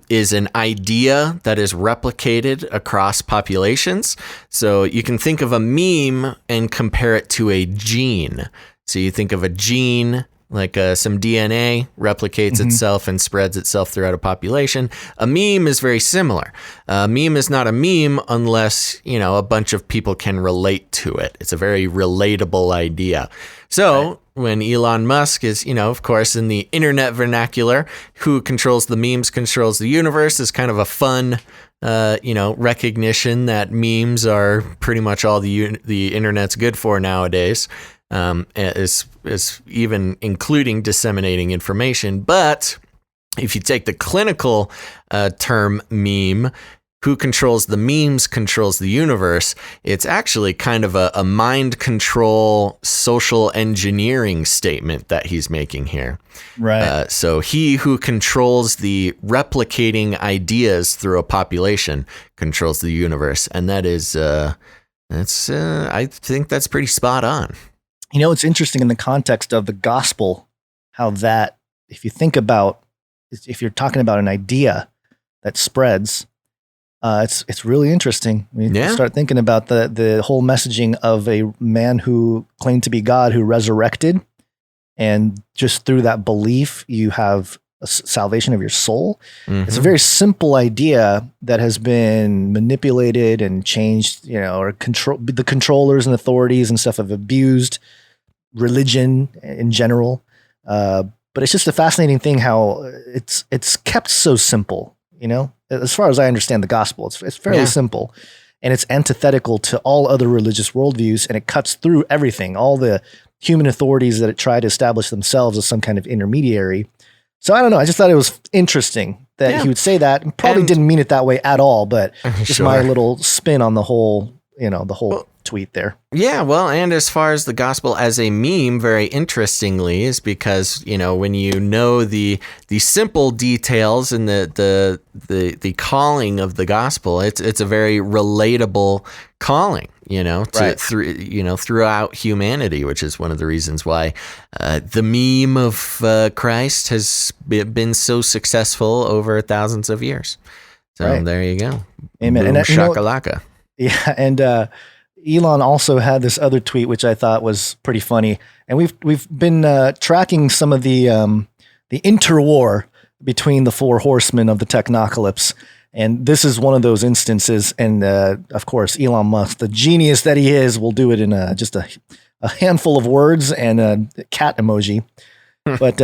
is an idea that is replicated across populations. So you can think of a meme and compare it to a gene. So you think of a gene, like some DNA replicates itself and spreads itself throughout a population. A meme is very similar. A meme is not a meme unless, a bunch of people can relate to it. It's a very relatable idea. So when Elon Musk is, of course, in the internet vernacular, who controls the memes controls the universe is kind of a fun, recognition that memes are pretty much all the internet's good for nowadays. is even including disseminating information. But if you take the clinical term meme, who controls the memes controls the universe. It's actually kind of a mind control social engineering statement that he's making here. Right. So he who controls the replicating ideas through a population controls the universe. And that is, I think that's pretty spot on. You know, it's interesting in the context of the gospel, how that, if you think about, if you're talking about an idea that spreads, it's really interesting. When you start thinking about the whole messaging of a man who claimed to be God, who resurrected, and just through that belief, you have a salvation of your soul. It's a very simple idea that has been manipulated and changed, or the controllers and authorities and stuff have abused religion in general. But it's just a fascinating thing how it's kept so simple, as far as I understand the gospel. It's fairly simple, and it's antithetical to all other religious worldviews, and it cuts through everything, all the human authorities that try to establish themselves as some kind of intermediary. So I don't know. I just thought it was interesting that he would say that, and probably didn't mean it that way at all, but just my little spin on the whole, the whole tweet there. Yeah, well, and as far as the gospel as a meme, very interestingly, is because, when you know the simple details and the calling of the gospel, it's a very relatable calling, throughout humanity, which is one of the reasons why the meme of Christ has been so successful over thousands of years. So there you go. Amen. Boom, and shakalaka. Yeah, and Elon also had this other tweet, which I thought was pretty funny. And we've been tracking some of the interwar between the four horsemen of the technocalypse. And this is one of those instances. And of course, Elon Musk, the genius that he is, will do it in just a handful of words and a cat emoji. But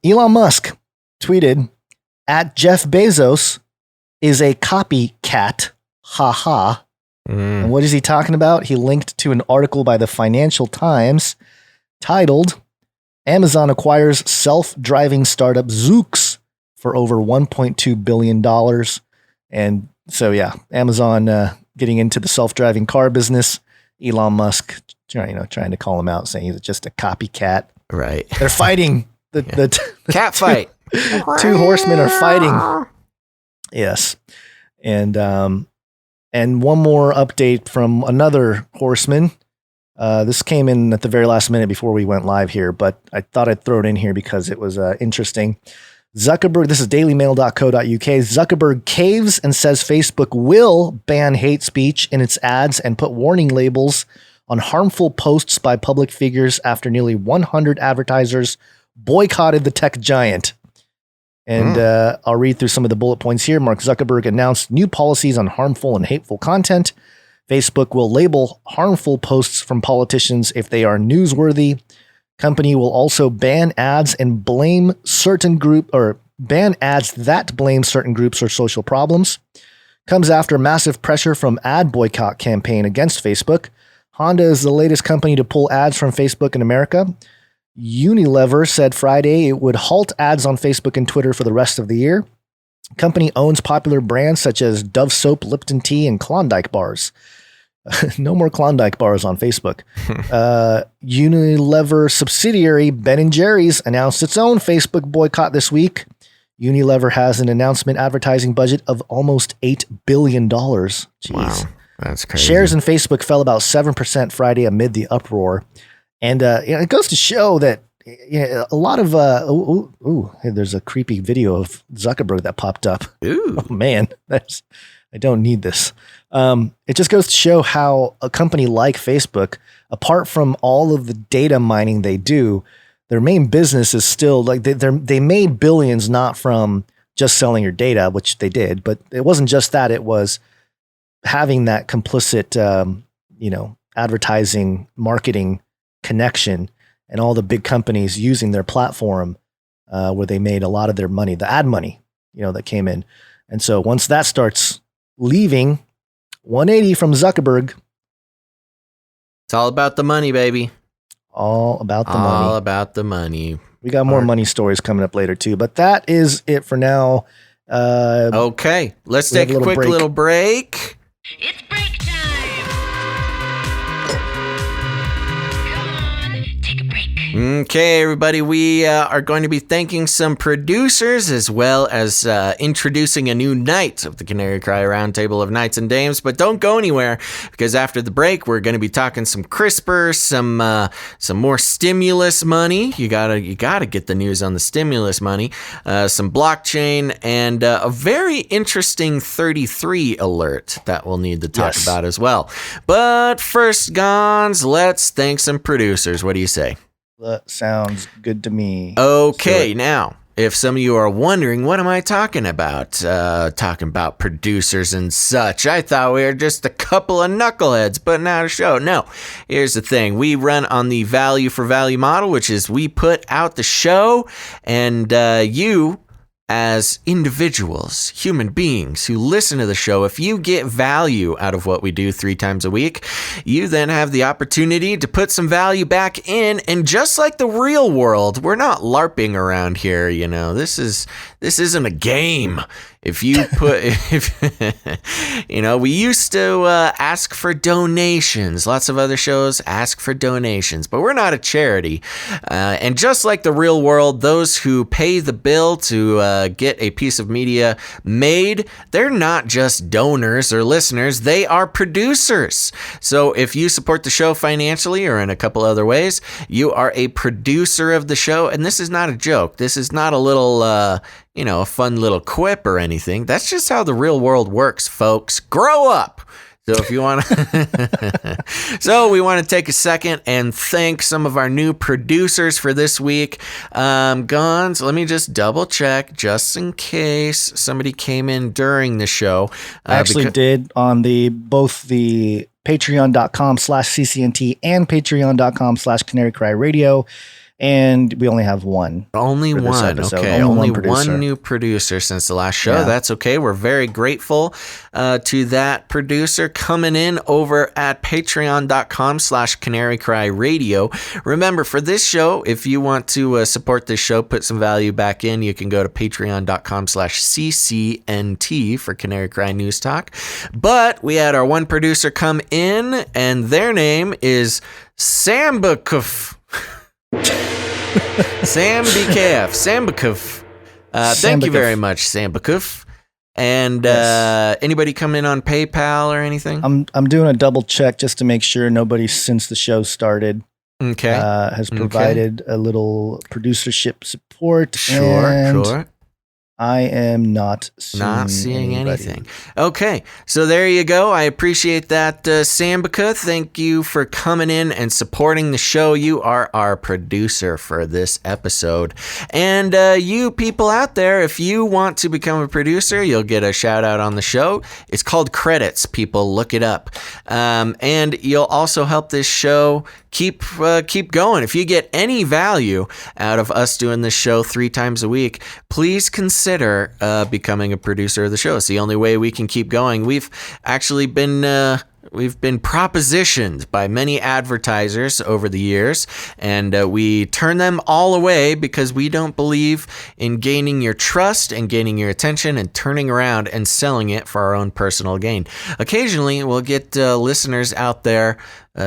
Elon Musk tweeted, @Jeff Bezos is a copycat. Ha ha. And what is he talking about? He linked to an article by the Financial Times titled, Amazon acquires self-driving startup Zoox for over $1.2 billion. And so, Amazon getting into the self-driving car business. Elon Musk, trying to call him out, saying he's just a copycat. Right. They're fighting. The cat fight. Two horsemen are fighting. Yes. And one more update from another horseman. This came in at the very last minute before we went live here, but I thought I'd throw it in here because it was interesting. Zuckerberg, this is dailymail.co.uk. Zuckerberg caves and says Facebook will ban hate speech in its ads and put warning labels on harmful posts by public figures after nearly 100 advertisers boycotted the tech giant. And I'll read through some of the bullet points here. Mark Zuckerberg announced new policies on harmful and hateful content. Facebook will label harmful posts from politicians if they are newsworthy. Company will also ban ads and ban ads that blame certain groups or social problems. Comes after massive pressure from ad boycott campaign against Facebook. Honda is the latest company to pull ads from Facebook in America. Unilever said Friday it would halt ads on Facebook and Twitter for the rest of the year. Company owns popular brands such as Dove Soap, Lipton Tea, and Klondike bars. No more Klondike bars on Facebook. Unilever subsidiary Ben & Jerry's announced its own Facebook boycott this week. Unilever has an announcement advertising budget of almost $8 billion. Jeez. Wow, that's crazy. Shares in Facebook fell about 7% Friday amid the uproar. And it goes to show that a lot of hey, there's a creepy video of Zuckerberg that popped up. Ooh. Oh man, I don't need this. It just goes to show how a company like Facebook, apart from all of the data mining they do, their main business is still like they made billions not from just selling your data, which they did, but it wasn't just that. It was having that complicit, advertising, marketing connection, and all the big companies using their platform where they made a lot of their money, the ad money, that came in. And so once that starts leaving, 180 from Zuckerberg. It's all about the money, baby. All about the money. All about the money. We got more money stories coming up later too, but that is it for now. Okay, let's take a quick little break. It's break time. Come on, take a break. Okay, everybody, we are going to be thanking some producers as well as introducing a new night of the Canary Cry Roundtable of Knights and Dames. But don't go anywhere, because after the break, we're going to be talking some CRISPR, some more stimulus money. You gotta get the news on the stimulus money, some blockchain, and a very interesting 33 alert that we'll need to talk about as well. But first, Gons, let's thank some producers. What do you say? That sounds good to me. Okay, now, if some of you are wondering, what am I talking about? Talking about producers and such. I thought we were just a couple of knuckleheads putting out a show. No, here's the thing. We run on the value for value model, which is we put out the show, and you, as individuals, human beings who listen to the show, if you get value out of what we do 3 times a week, you then have the opportunity to put some value back in. And just like the real world, we're not LARPing around here. You know, this isn't a game. If you put, we used to ask for donations. Lots of other shows ask for donations, but we're not a charity. And just like the real world, those who pay the bill to get a piece of media made, they're not just donors or listeners, they are producers. So if you support the show financially or in a couple other ways, you are a producer of the show. And this is not a joke. This is not a little, a fun little quip or anything. That's just how the real world works, folks. Grow up. So if you want to, we want to take a second and thank some of our new producers for this week. Gons, let me just double check just in case somebody came in during the show. I actually did on both the patreon.com/CCNT and patreon.com/Canary Cry Radio. And we only have one. Only one. Okay. Only one new producer since the last show. Yeah. That's okay. We're very grateful to that producer coming in over at patreon.com/Canary Cry Radio. Remember, for this show, if you want to support this show, put some value back in, you can go to patreon.com/CCNT for Canary Cry News Talk. But we had our one producer come in, and their name is Sambakuf. Sam BKF. Sambakuf. Thank you very much, Sambakuf. And anybody come in on PayPal or anything? I'm doing a double check just to make sure nobody since the show started has provided a little producership support. Sure. I am not seeing anything. Okay, so there you go. I appreciate that, Sambaka. Thank you for coming in and supporting the show. You are our producer for this episode. And you people out there, if you want to become a producer, you'll get a shout out on the show. It's called credits, people. Look it up. And you'll also help this show keep going. If you get any value out of us doing this show 3 times a week, please consider becoming a producer of the show. It's the only way we can keep going. We've actually been propositioned by many advertisers over the years, and we turn them all away because we don't believe in gaining your trust and gaining your attention and turning around and selling it for our own personal gain. Occasionally, we'll get listeners out there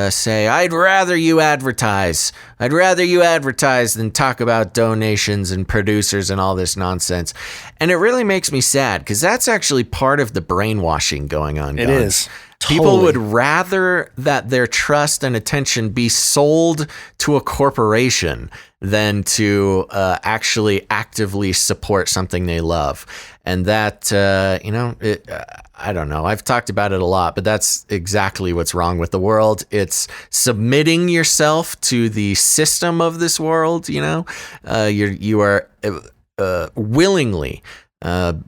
say, I'd rather you advertise than talk about donations and producers and all this nonsense. And it really makes me sad, because that's actually part of the brainwashing going on. It is. People would rather that their trust and attention be sold to a corporation than to actually actively support something they love. And that, I don't know. I've talked about it a lot, but that's exactly what's wrong with the world. It's submitting yourself to the system of this world. You are willingly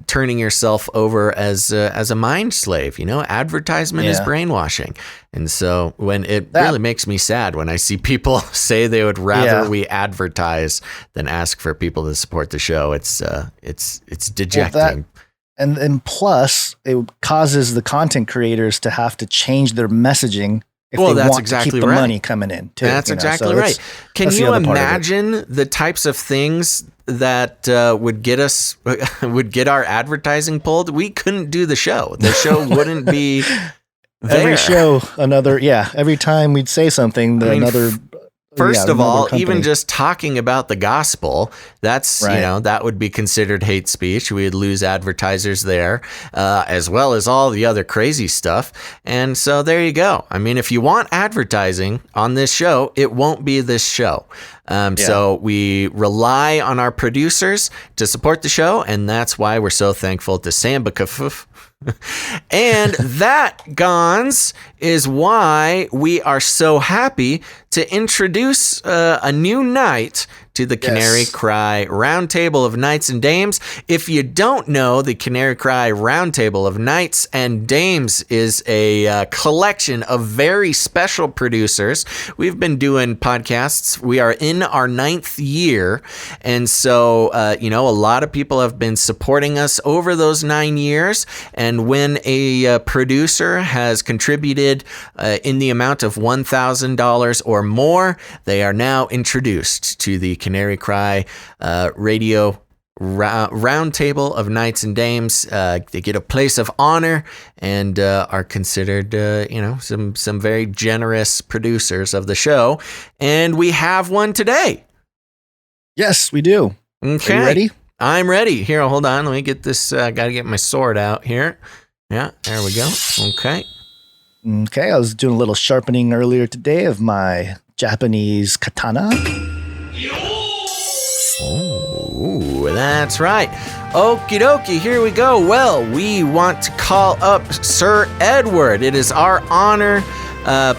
turning yourself over as a mind slave. Advertisement is brainwashing. And so when really makes me sad when I see people say they would rather we advertise than ask for people to support the show. It's dejecting. And plus, it causes the content creators to have to change their messaging if Well, they that's want exactly to keep the right. money coming in too. That's you know? exactly So right. Can that's the you other part of it. imagine the types of things that would get us would get our advertising pulled? We couldn't do the show. The show wouldn't be there. Every show, every time we'd say something, another. First of all, company. even just talking about the gospel, that's, Right. that would be considered hate speech. We'd lose advertisers there, as well as all the other crazy stuff. And so there you go. I mean, if you want advertising on this show, it won't be this show. So we rely on our producers to support the show, and that's why we're so thankful to Samba Kafuf. And that, Gons, is why we are so happy to introduce a new night to the Canary Cry Roundtable of Knights and Dames. If you don't know, the Canary Cry Roundtable of Knights and Dames is a collection of very special producers. We've been doing podcasts. We are in our 9th year. And so, a lot of people have been supporting us over those 9 years. And when a producer has contributed in the amount of $1,000 or more, they are now introduced to the Canary Cry Radio Roundtable of Knights and Dames. They get a place of honor and are considered, some very generous producers of the show. And we have one today. Yes, we do. Okay. Are you ready? I'm ready. Here, hold on. Let me get this. Got to get my sword out here. Yeah, there we go. Okay. Okay, I was doing a little sharpening earlier today of my Japanese katana. Oh, that's right. Okie dokie, here we go. Well, we want to call up Sir Edward. It is our honor.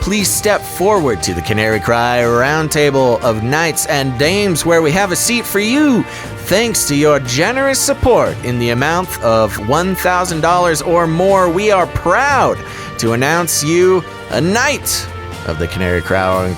Please step forward to the Canary Cry Roundtable of Knights and Dames, where we have a seat for you. Thanks to your generous support in the amount of $1,000 or more, we are proud to announce you a knight of the Canary Cry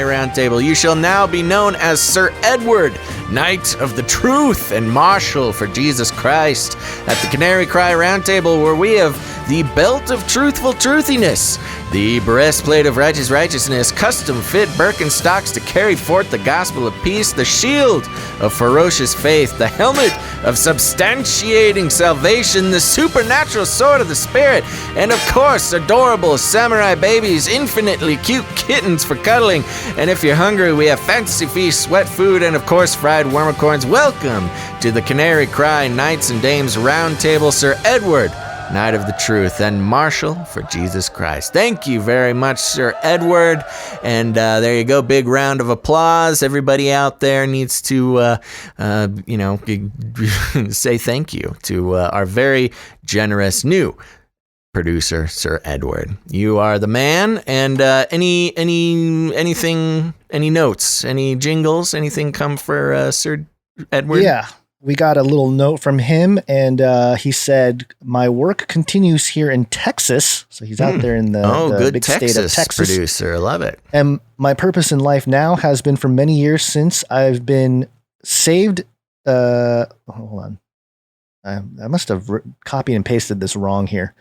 Roundtable. You shall now be known as Sir Edward, Knight of the Truth and Marshal for Jesus Christ, at the Canary Cry Roundtable, where we have the belt of truthful truthiness, the breastplate of righteous righteousness, custom-fit Birkenstocks to carry forth the gospel of peace, the shield of ferocious faith, the helmet of substantiating salvation, the supernatural sword of the Spirit, and of course, adorable samurai babies, infinitely cute kittens for cuddling. And if you're hungry, we have fancy feast, sweat food, and of course, fried wormicorns. Welcome to the Canary Cry Knights and Dames Roundtable, Sir Edward, Knight of the Truth and Marshal for Jesus Christ. Thank you very much, Sir Edward. And there you go. Big round of applause. Everybody out there needs to, say thank you to our very generous new producer, Sir Edward. You are the man. And any notes, any jingles, anything come for Sir Edward? Yeah. We got a little note from him, and he said, "My work continues here in Texas." So he's out there in the good big Texas state of Texas. Producer, I love it. And my purpose in life now has been for many years since I've been saved. Hold on, I must have copied and pasted this wrong here.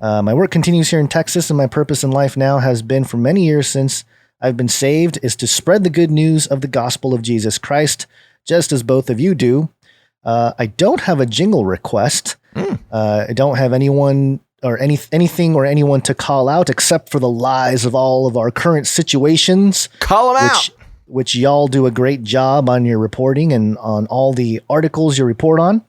My work continues here in Texas, and my purpose in life now has been for many years since I've been saved is to spread the good news of the gospel of Jesus Christ, just as both of you do. I don't have a jingle request. I don't have anyone or anything or anyone to call out except for the lies of all of our current situations. Call them out. Which y'all do a great job on your reporting and on all the articles you report on.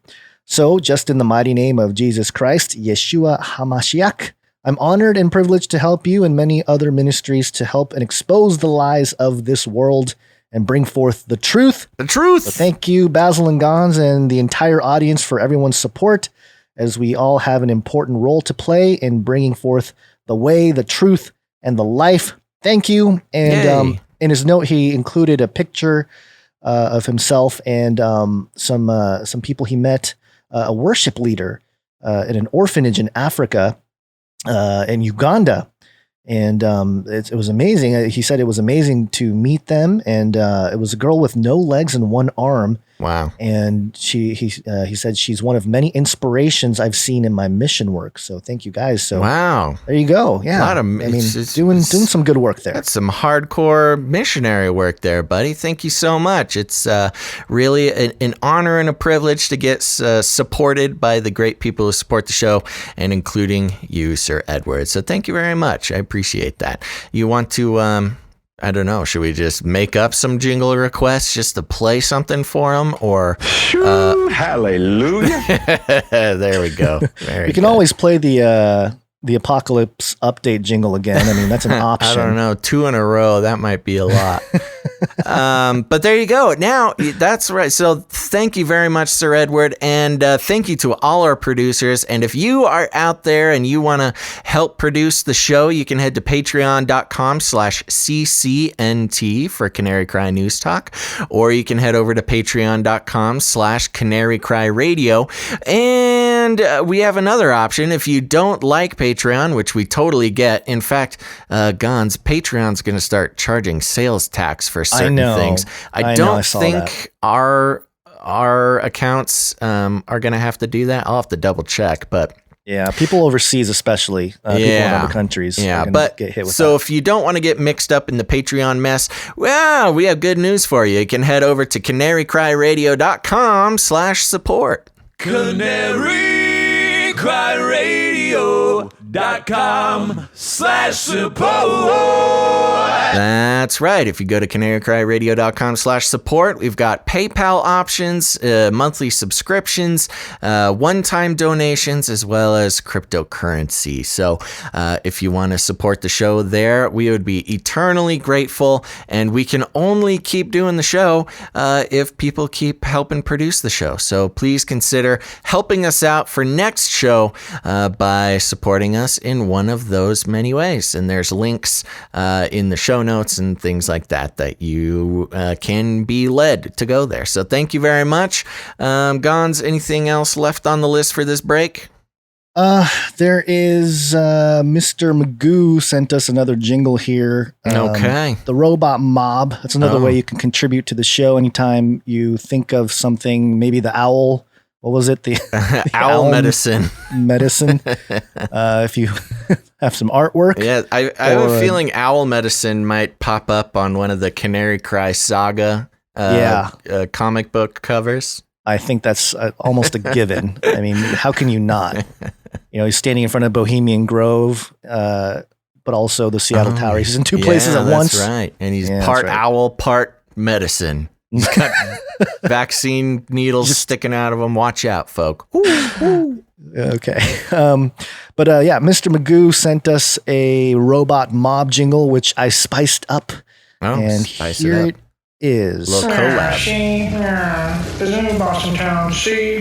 So just in the mighty name of Jesus Christ, Yeshua HaMashiach, I'm honored and privileged to help you and many other ministries to help and expose the lies of this world and bring forth the truth. The truth. So thank you, Basil and Gons, and the entire audience for everyone's support, as we all have an important role to play in bringing forth the way, the truth, and the life. Thank you. And in his note, he included a picture of himself and some people he met, a worship leader in an orphanage in Africa, in Uganda. And it was amazing. He said it was amazing to meet them, and it was a girl with no legs and one arm. Wow. And he said she's one of many inspirations I've seen in my mission work. So thank you guys. So wow, there you go. Yeah, a lot of, doing some good work there. That's some hardcore missionary work there, buddy. Thank you so much. It's really an honor and a privilege to get supported by the great people who support the show, and including you, Sir Edward. So thank you very much. I appreciate that. You want to I don't know. Should we just make up some jingle requests just to play something for them, or hallelujah? There we go. We can always play the apocalypse update jingle again. I mean, that's an option. I don't know. 2 in a row. That might be a lot. But there you go. Now, that's right. So thank you very much, Sir Edward. And thank you to all our producers. And if you are out there and you want to help produce the show, you can head to patreon.com/CCNT for Canary Cry News Talk. Or you can head over to patreon.com/Canary Cry Radio. And we have another option. If you don't like Patreon, which we totally get. In fact, Gons, Patreon's going to start charging sales tax for certain things. I don't think our accounts are going to have to do that. I'll have to double check, but yeah, people overseas, especially people in other countries. Yeah, but get hit with so that. if you don't want to get mixed up in the Patreon mess, well, we have good news for you. You can head over to canarycryradio.com/support. canarycryradio.com/support. That's right. If you go to canarycryradio.com/support, we've got PayPal options, monthly subscriptions, one-time donations, as well as cryptocurrency. So if you want to support the show there, we would be eternally grateful. And we can only keep doing the show if people keep helping produce the show. So please consider helping us out for next show by supporting us in one of those many ways. And there's links in the show notes and things like that you can be led to go there. So thank you very much. Gons, anything else left on the list for this break? There is Mr. Magoo sent us another jingle here. Okay. The Robot Mob. That's another way you can contribute to the show anytime you think of something, maybe the owl. What was it? The owl medicine. If you have some artwork. Yeah, I have a feeling owl medicine might pop up on one of the Canary Cry Saga comic book covers. I think that's almost a given. I mean, how can you not? You know, he's standing in front of Bohemian Grove, but also the Seattle Tower. He's in two places at once. That's right. And he's part owl, part medicine. He's got vaccine needles sticking out of him. Watch out, folk. Okay. But Mr. Magoo sent us a Robot Mob jingle, which I spiced up. Oh, and here it is. Little collab. The new Boston town. See?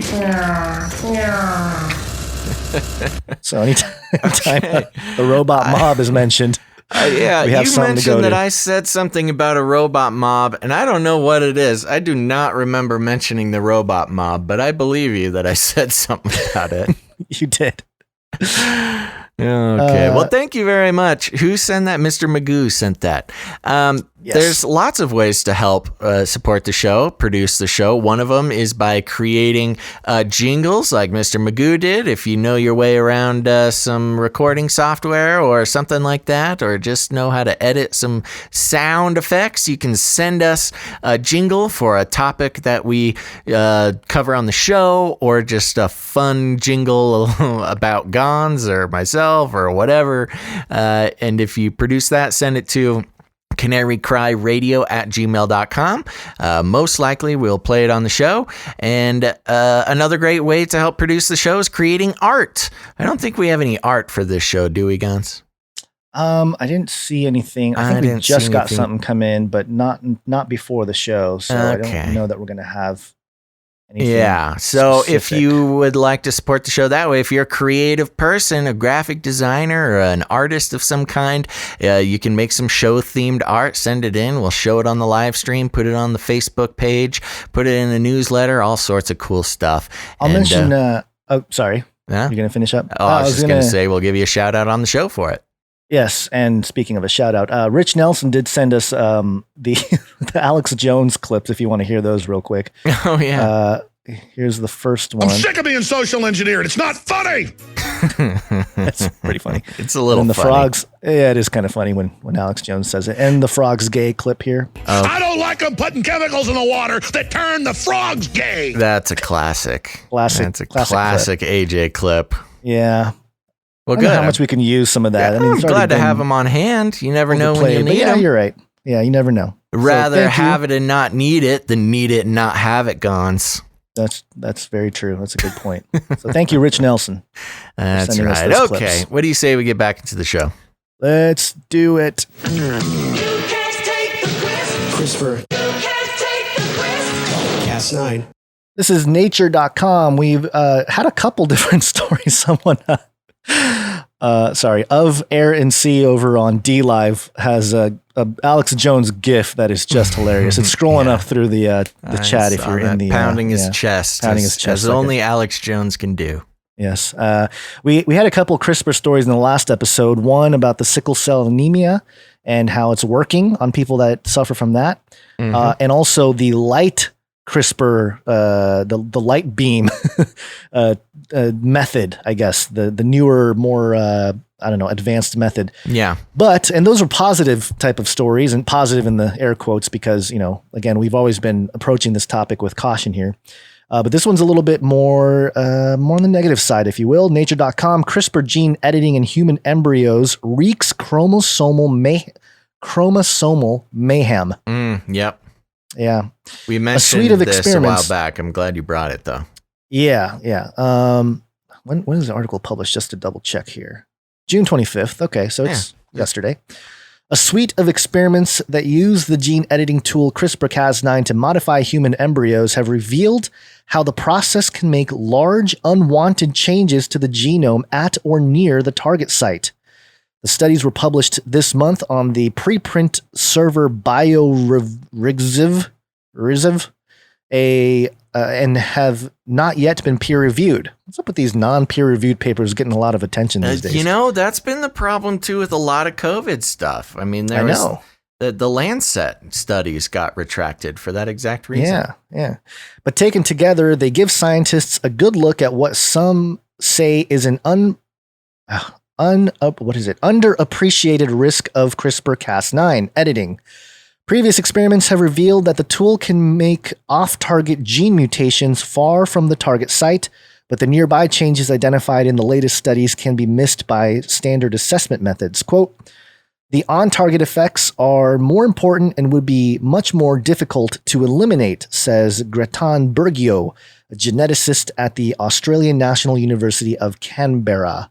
So anytime the Robot Mob is mentioned, we have you something to go mentioned that to. I said something about a robot mob, and I don't know what it is. I do not remember mentioning the robot mob, but I believe you that I said something about it. You did. Okay. Well, thank you very much. Who sent that? Mr. Magoo sent that. Yes. There's lots of ways to help support the show, produce the show. One of them is by creating jingles like Mr. Magoo did. If you know your way around some recording software or something like that, or just know how to edit some sound effects, you can send us a jingle for a topic that we cover on the show, or just a fun jingle about Gons or myself or whatever. And if you produce that, send it to canarycryradio@gmail.com. Most likely we'll play it on the show. And another great way to help produce the show is creating art. I don't think we have any art for this show, do we, Gons? I didn't see anything. I think we just got something come in, but not before the show. So I don't know that we're going to have anything. Yeah. So specific. if you would like to support the show that way, if you're a creative person, a graphic designer, or an artist of some kind, you can make some show themed art, send it in. We'll show it on the live stream, put it on the Facebook page, put it in a newsletter, all sorts of cool stuff. I'll mention, sorry. Yeah? You're going to finish up? Oh, I was just going to say, we'll give you a shout out on the show for it. Yes, and speaking of a shout out, Rich Nelson did send us the the Alex Jones clips if you want to hear those real quick. Oh yeah. Here's the first one. I'm sick of being social engineered. It's not funny. That's pretty funny. It's a little and the funny. frogs. Yeah, it is kind of funny when Alex Jones says it. And the frogs gay clip here. Oh. I don't like them putting chemicals in the water that turn the frogs gay. That's a classic. Classic. That's a classic AJ clip. Yeah. Well, I don't know good. how much we can use some of that. Yeah, I mean, I'm it's already glad to been have them on hand. You never know when overplayed, you but need yeah, them. you're right. Yeah, you never know. Rather have it and not need it than need it and not have it, Gons. That's very true. That's a good point. So thank you, Rich Nelson. That's sending us right. those Okay. clips. What do you say we get back into the show? Let's do it. CRISPR. Cas9. This is nature.com. We've had a couple different stories. Someone, of Air and Sea over on DLive has a Alex Jones GIF that is just hilarious. It's scrolling up through the chat if you're in the pounding his chest, pounding his chest as like only Alex Jones can do. Yes. We had a couple CRISPR stories in the last episode. One about the sickle cell anemia and how it's working on people that suffer from that. And also the light CRISPR, the light beam method, I guess, the newer, more, advanced method. Yeah. And those are positive type of stories, and positive in the air quotes, because, again, we've always been approaching this topic with caution here. But this one's a little bit more on the negative side, if you will. Nature.com, CRISPR gene editing in human embryos wreaks chromosomal mayhem. Yep. Yeah. We mentioned suite of this experiments. a while back. I'm glad you brought it, though. Yeah. When is the article published? Just to double check here. June 25th. Okay, so it's yesterday. A suite of experiments that use the gene editing tool CRISPR-Cas9 to modify human embryos have revealed how the process can make large, unwanted changes to the genome at or near the target site. The studies were published this month on the preprint server BioRxiv, and have not yet been peer-reviewed. What's up with these non-peer-reviewed papers getting a lot of attention these days? That's been the problem, too, with a lot of COVID stuff. I mean, there was the Lancet studies got retracted for that exact reason. Yeah. But taken together, they give scientists a good look at what some say is an underappreciated risk of CRISPR-Cas9 editing. Previous experiments have revealed that the tool can make off-target gene mutations far from the target site, but the nearby changes identified in the latest studies can be missed by standard assessment methods. Quote, the on-target effects are more important and would be much more difficult to eliminate, says Gretan Bergio, a geneticist at the Australian National University of Canberra.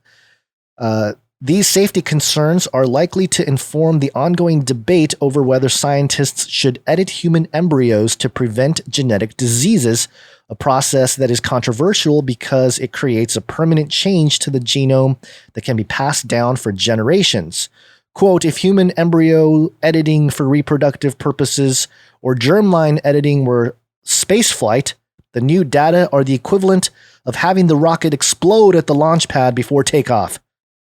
These safety concerns are likely to inform the ongoing debate over whether scientists should edit human embryos to prevent genetic diseases, a process that is controversial because it creates a permanent change to the genome that can be passed down for generations. Quote, if human embryo editing for reproductive purposes or germline editing were spaceflight, the new data are the equivalent of having the rocket explode at the launch pad before takeoff,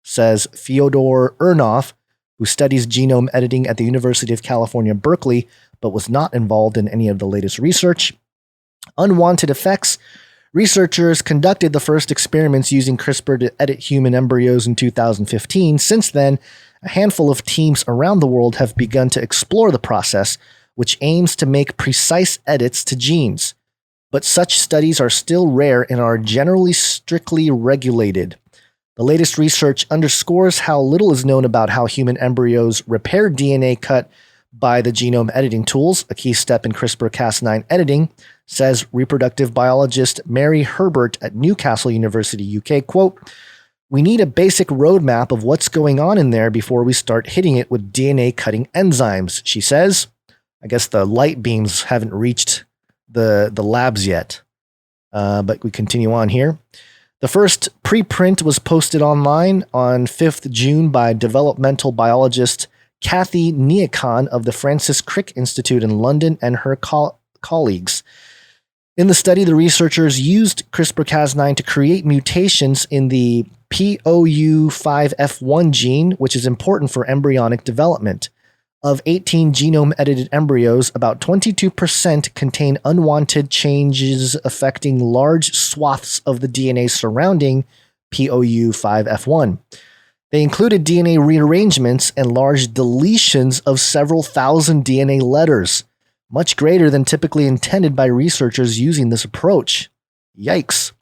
says Fyodor Urnov, who studies genome editing at the University of California, Berkeley, but was not involved in any of the latest research. Unwanted effects. Researchers conducted the first experiments using CRISPR to edit human embryos in 2015. Since then, a handful of teams around the world have begun to explore the process, which aims to make precise edits to genes. But such studies are still rare and are generally strictly regulated. The latest research underscores how little is known about how human embryos repair DNA cut by the genome editing tools, a key step in CRISPR-Cas9 editing, says reproductive biologist Mary Herbert at Newcastle University, UK. Quote, we need a basic roadmap of what's going on in there before we start hitting it with DNA cutting enzymes, she says. I guess the light beams haven't reached the labs yet. But we continue on here. The first preprint was posted online on 5th June by developmental biologist Kathy Neacon of the Francis Crick Institute in London and her colleagues. In the study, the researchers used CRISPR-Cas9 to create mutations in the POU5F1 gene, which is important for embryonic development. Of 18 genome-edited embryos, about 22% contain unwanted changes affecting large swaths of the DNA surrounding POU5F1. They included DNA rearrangements and large deletions of several thousand DNA letters, much greater than typically intended by researchers using this approach. Yikes.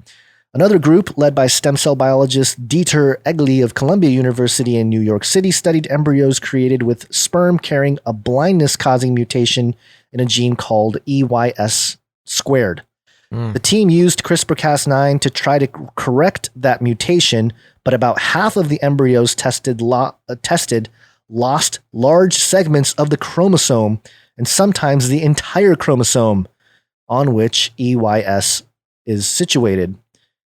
Another group, led by stem cell biologist Dieter Egli of Columbia University in New York City, studied embryos created with sperm carrying a blindness-causing mutation in a gene called EYS squared. The team used CRISPR-Cas9 to try to correct that mutation, but about half of the embryos tested lost large segments of the chromosome, and sometimes the entire chromosome on which EYS is situated.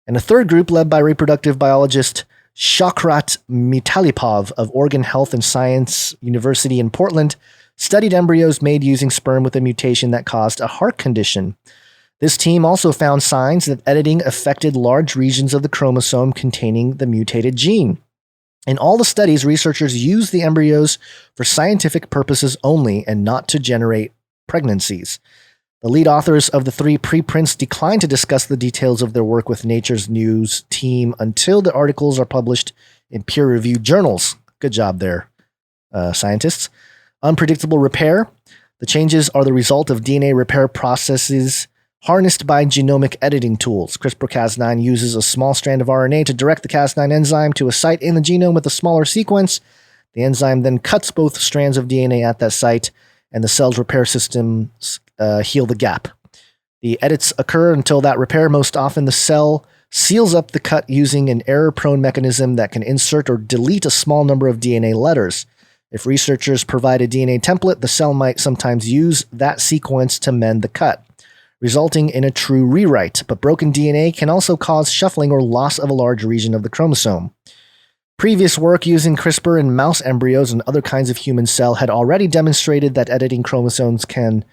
And a third group, led by reproductive biologist Shokrat Mitalipov of Oregon Health and Science University in Portland, studied embryos made using sperm with a mutation that caused a heart condition. This team also found signs that editing affected large regions of the chromosome containing the mutated gene. In all the studies, researchers used the embryos for scientific purposes only and not to generate pregnancies. The lead authors of the 3 preprints declined to discuss the details of their work with Nature's News team until the articles are published in peer-reviewed journals. Good job there, scientists. Unpredictable repair. The changes are the result of DNA repair processes harnessed by genomic editing tools. CRISPR-Cas9 uses a small strand of RNA to direct the Cas9 enzyme to a site in the genome with a smaller sequence. The enzyme then cuts both strands of DNA at that site, and the cell's repair systems heal the gap. The edits occur until that repair. Most often, the cell seals up the cut using an error-prone mechanism that can insert or delete a small number of DNA letters. If researchers provide a DNA template, the cell might sometimes use that sequence to mend the cut, resulting in a true rewrite. But broken DNA can also cause shuffling or loss of a large region of the chromosome. Previous work using CRISPR in mouse embryos and other kinds of human cell had already demonstrated that editing chromosomes can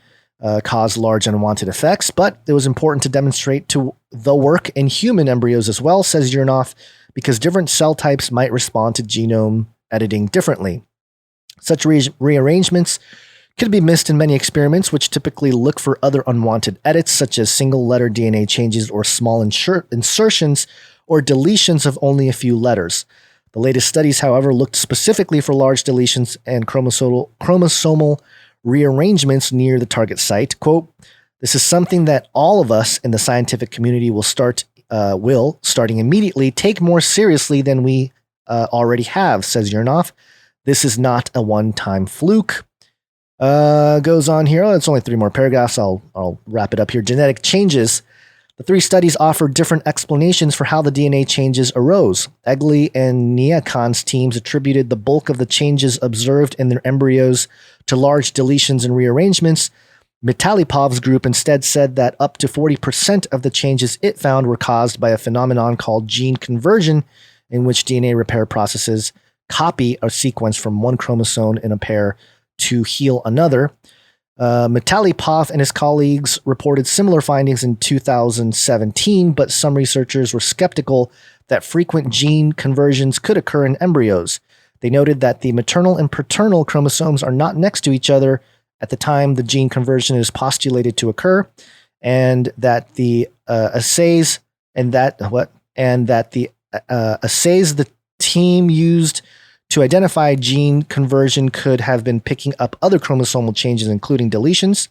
cause large unwanted effects, but it was important to demonstrate the work in human embryos as well, says Yurnoff, because different cell types might respond to genome editing differently. Such rearrangements could be missed in many experiments, which typically look for other unwanted edits, such as single-letter DNA changes or small insertions or deletions of only a few letters. The latest studies, however, looked specifically for large deletions and chromosomal rearrangements near the target site. Quote, "This is something that all of us in the scientific community will starting immediately, take more seriously than we already have," says Yurnoff. "This is not a one-time fluke." Goes on here. It's only 3 more paragraphs. I'll wrap it up here. Genetic changes. The 3 studies offered different explanations for how the DNA changes arose. Egli and Niakan's teams attributed the bulk of the changes observed in their embryos to large deletions and rearrangements. Mitalipov's group instead said that up to 40% of the changes it found were caused by a phenomenon called gene conversion, in which DNA repair processes copy a sequence from one chromosome in a pair to heal another. Mitalipov and his colleagues reported similar findings in 2017, but some researchers were skeptical that frequent gene conversions could occur in embryos. They noted that the maternal and paternal chromosomes are not next to each other at the time the gene conversion is postulated to occur, and that the assays the team used to identify gene conversion could have been picking up other chromosomal changes, including deletions.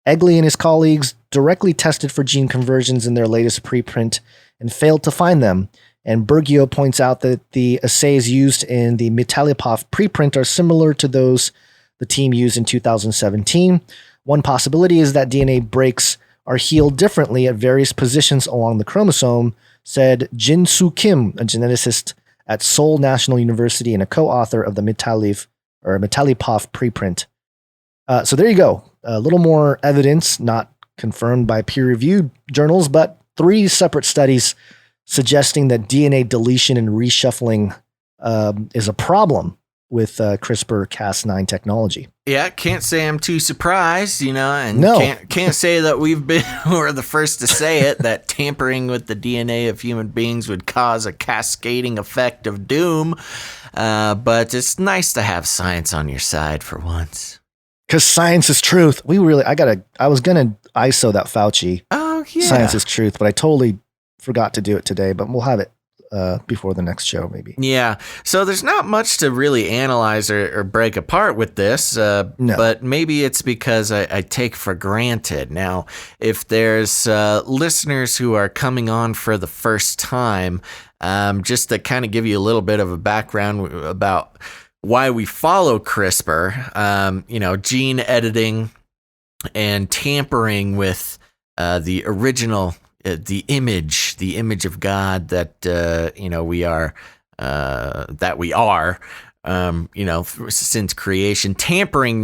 Egli and his colleagues directly tested for gene conversions in their latest preprint and failed to find them. And Bergio points out that the assays used in the Mitalipov preprint are similar to those the team used in 2017. One possibility is that DNA breaks are healed differently at various positions along the chromosome, said Jin-Soo Kim, a geneticist at Seoul National University and a co-author of the Mitalipov preprint. So there you go. A little more evidence, not confirmed by peer-reviewed journals, but 3 separate studies suggesting that DNA deletion and reshuffling is a problem with CRISPR-Cas9 technology. Yeah, can't say I'm too surprised, and No. can't say that we're the first to say it, that tampering with the DNA of human beings would cause a cascading effect of doom. But it's nice to have science on your side for once. Because science is truth. I was gonna ISO that Fauci. Oh yeah. Science is truth, but I totally forgot to do it today. But we'll have it before the next show, maybe. Yeah. So there's not much to really analyze or break apart with this, but maybe it's because I take for granted. Now, if there's listeners who are coming on for the first time, just to kind of give you a little bit of a background about why we follow CRISPR, gene editing and tampering with the original, the image of God that we are, since creation. Tampering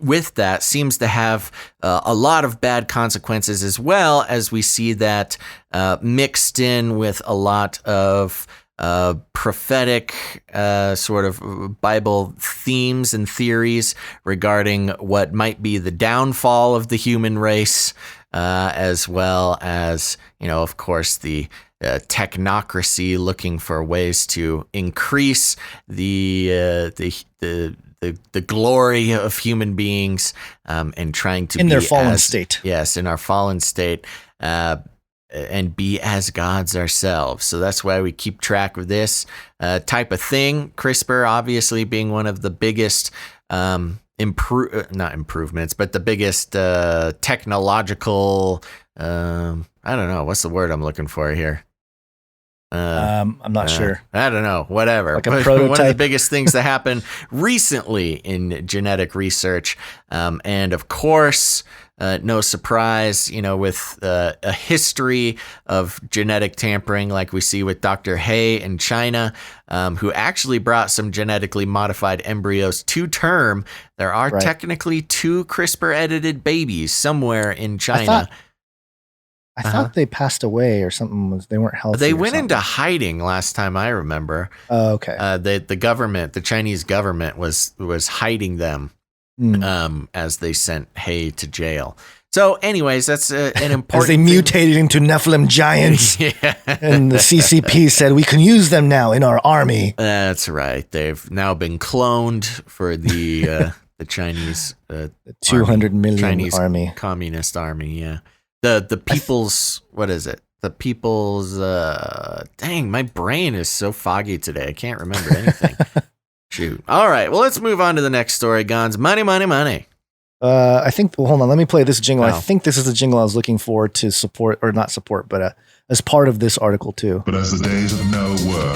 with that seems to have a lot of bad consequences, as well as we see that mixed in with a lot of prophetic sort of Bible themes and theories regarding what might be the downfall of the human race, as well as, of course, the technocracy looking for ways to increase the glory of human beings, and trying to in be their fallen state. Yes, in our fallen state. And be as gods ourselves. So that's why we keep track of this type of thing. CRISPR obviously being one of the biggest not improvements, but the biggest technological, I don't know, what's the word I'm looking for here? I'm not sure. I don't know, whatever. Like a But prototype. one of the biggest things that happened recently in genetic research. And of course, no surprise, with a history of genetic tampering like we see with Dr. He in China, who actually brought some genetically modified embryos to term. There are technically 2 CRISPR-edited babies somewhere in China. I thought they passed away or something. They weren't healthy. They went into hiding last time I remember. Oh, okay. The Chinese government was hiding them as they sent He to jail. So anyways, that's an important as they mutated into Nephilim giants. Yeah. And the CCP said, we can use them now in our army. That's right. They've now been cloned for the Chinese 200 million Chinese army. Communist army, yeah. The people's, what is it? The people's, dang, my brain is so foggy today. I can't remember anything. Shoot. All right. Well, let's move on to the next story, Gons. Money, money, money. I think, hold on, let me play this jingle. Oh. I think this is the jingle I was looking for to support, or not support, but as part of this article too. But as the days of Noah were,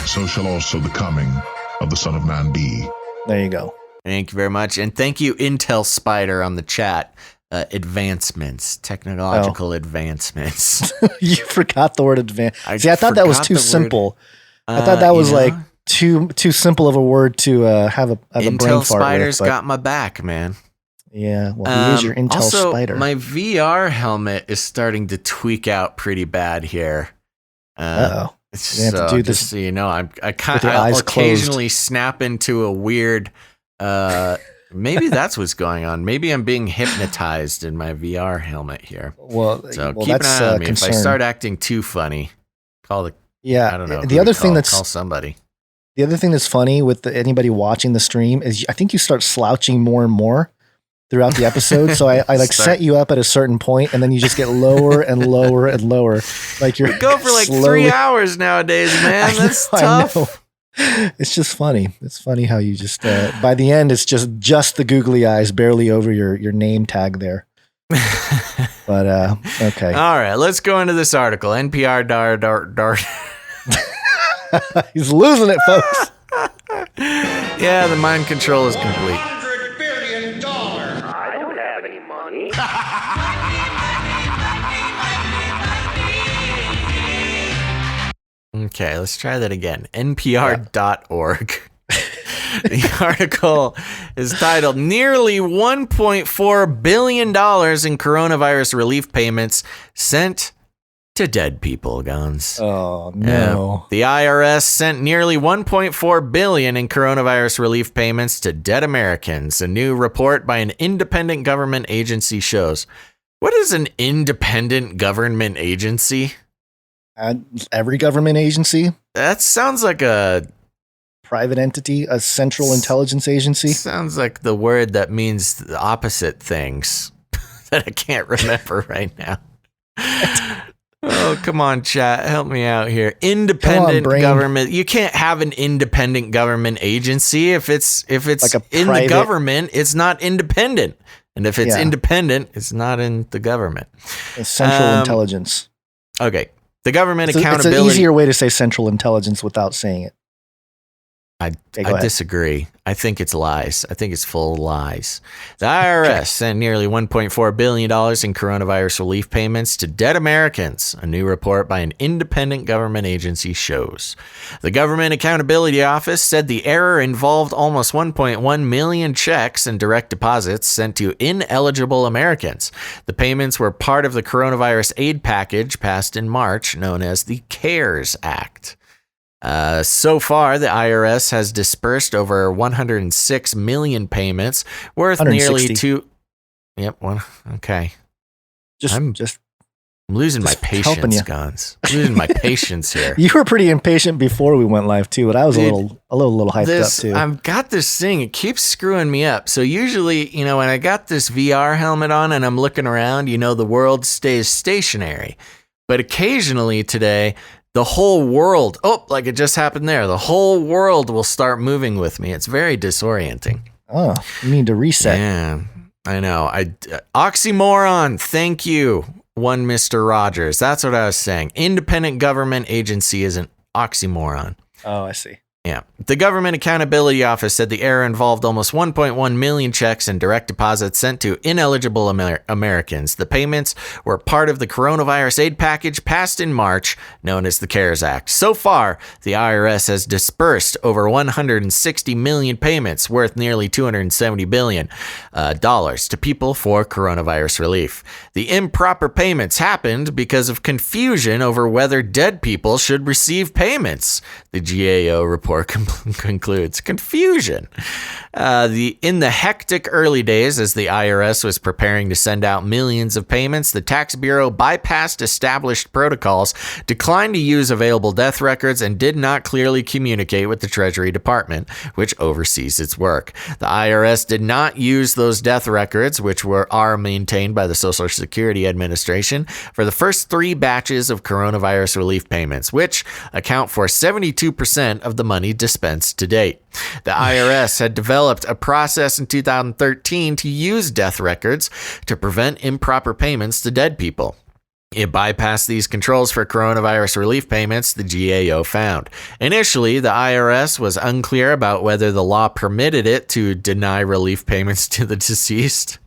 so shall also the coming of the Son of Man be. There you go. Thank you very much. And thank you, Intel Spider, on the chat. Technological advancements. You forgot the word advance. See, I thought that was too simple. I thought that was like too simple of a word to have a Intel brain fart Spider's with, got my back, man. Yeah, well, he is your Intel also, Spider. My VR helmet is starting to tweak out pretty bad here. Uh-oh. You have to do this just so you know, I'll eyes occasionally snap into a weird. Maybe that's what's going on. Maybe I'm being hypnotized in my VR helmet here. So keep an that's eye on me. concern. If I start acting too funny, call the. Yeah, I don't know. The other thing that's call somebody. The other thing that's funny with anybody watching the stream is I think you start slouching more and more throughout the episode. So I set you up at a certain point, and then you just get lower and lower and lower. Like you're go for like 3 hours nowadays, man. That's tough. It's just funny. It's funny how you just by the end it's just the googly eyes barely over your name tag there. But okay. All right, let's go into this article. NPR dart. He's losing it, folks. Yeah, the mind control is complete. $100 billion. I don't have any money. Okay, let's try that again. NPR.org. The article is titled Nearly $1.4 billion in coronavirus relief payments sent to dead people, Guns. Oh, no. The IRS sent nearly $1.4 billion in coronavirus relief payments to dead Americans. A new report by an independent government agency shows. What is an independent government agency? Every government agency? That sounds like a private entity, a central intelligence agency. Sounds like the word that means the opposite things that I can't remember right now. Oh, come on, chat. Help me out here. Independent government. You can't have an independent government agency. If it's like in the government, it's not independent. And if it's independent, it's not in the government. It's central intelligence. Okay. The government accountability. It's an easier way to say central intelligence without saying it. I disagree. I think it's lies. I think it's full of lies. The IRS sent nearly $1.4 billion in coronavirus relief payments to dead Americans, a new report by an independent government agency shows. The Government Accountability Office said the error involved almost 1.1 million checks and direct deposits sent to ineligible Americans. The payments were part of the coronavirus aid package passed in March, known as the CARES Act. So far, the IRS has dispersed over 106 million payments worth nearly two. Yep. Okay. I'm losing my patience, Guns. Losing my patience here. You were pretty impatient before we went live too, but I was a little hyped up too. I've got this thing. It keeps screwing me up. So usually, when I got this VR helmet on and I'm looking around, the world stays stationary. But occasionally today, the whole world, like it just happened there, the whole world will start moving with me. It's very disorienting. Oh, you need to reset. Yeah, I know. Oxymoron, thank you, one Mr. Rogers. That's what I was saying. Independent government agency is an oxymoron. Oh, I see. Yeah. The Government Accountability Office said the error involved almost 1.1 million checks and direct deposits sent to ineligible Americans. The payments were part of the coronavirus aid package passed in March, known as the CARES Act. So far, the IRS has dispersed over 160 million payments worth nearly $270 billion to people for coronavirus relief. The improper payments happened because of confusion over whether dead people should receive payments, the GAO report concludes. Confusion. In the hectic early days, as the IRS was preparing to send out millions of payments, the Tax Bureau bypassed established protocols, declined to use available death records, and did not clearly communicate with the Treasury Department, which oversees its work. The IRS did not use those death records, which are maintained by the Social Security Administration, for the first 3 batches of coronavirus relief payments, which account for 72% of the money dispensed to date. The IRS had developed a process in 2013 to use death records to prevent improper payments to dead people. It bypassed these controls for coronavirus relief payments, the GAO found. Initially, the IRS was unclear about whether the law permitted it to deny relief payments to the deceased.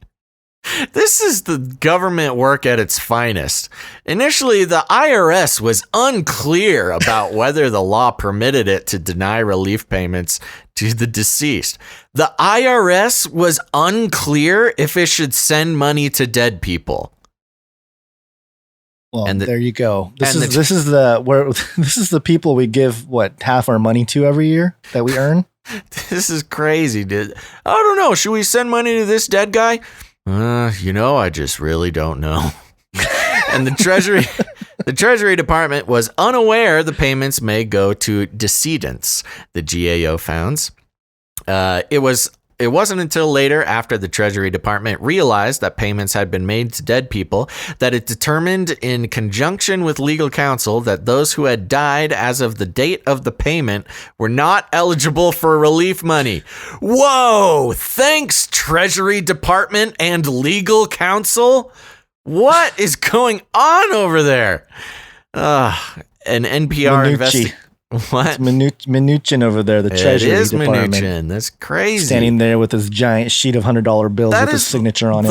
This is the government work at its finest. Initially, the IRS was unclear about whether the law permitted it to deny relief payments to the deceased. The IRS was unclear if it should send money to dead people. Well, there you go. This is the people we give half our money to every year that we earn. This is crazy, dude. I don't know. Should we send money to this dead guy? I just really don't know. And the Treasury Department was unaware the payments may go to decedents, the GAO founds. It wasn't until later, after the Treasury Department realized that payments had been made to dead people, that it determined in conjunction with legal counsel that those who had died as of the date of the payment were not eligible for relief money. Whoa! Thanks, Treasury Department and legal counsel. What is going on over there? An NPR investigation. What? It's Mnuchin over there, the Treasury Department. Mnuchin. That's crazy. Standing there with his giant sheet of $100 bills with his signature on it.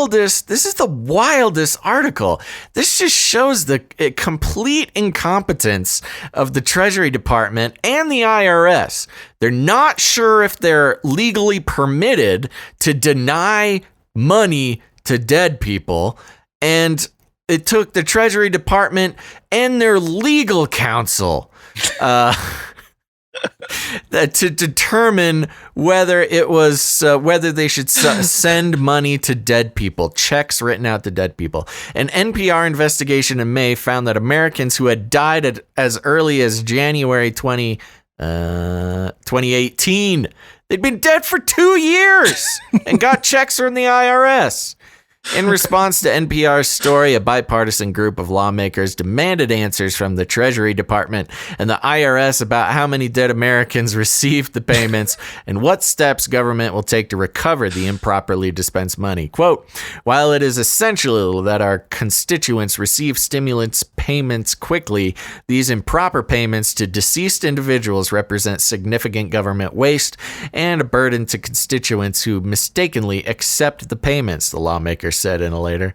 This is the wildest article. This just shows the complete incompetence of the Treasury Department and the IRS. They're not sure if they're legally permitted to deny money to dead people, and it took the Treasury Department and their legal counsel to determine whether it was whether they should send money to dead people, checks written out to dead people. An NPR investigation in May found that Americans who had died as early as January 2018, they'd been dead for 2 years and got checks from the IRS. In response to NPR's story, a bipartisan group of lawmakers demanded answers from the Treasury Department and the IRS about how many dead Americans received the payments and what steps government will take to recover the improperly dispensed money. Quote, while it is essential that our constituents receive stimulus payments quickly, these improper payments to deceased individuals represent significant government waste and a burden to constituents who mistakenly accept the payments, the lawmakers said in a letter.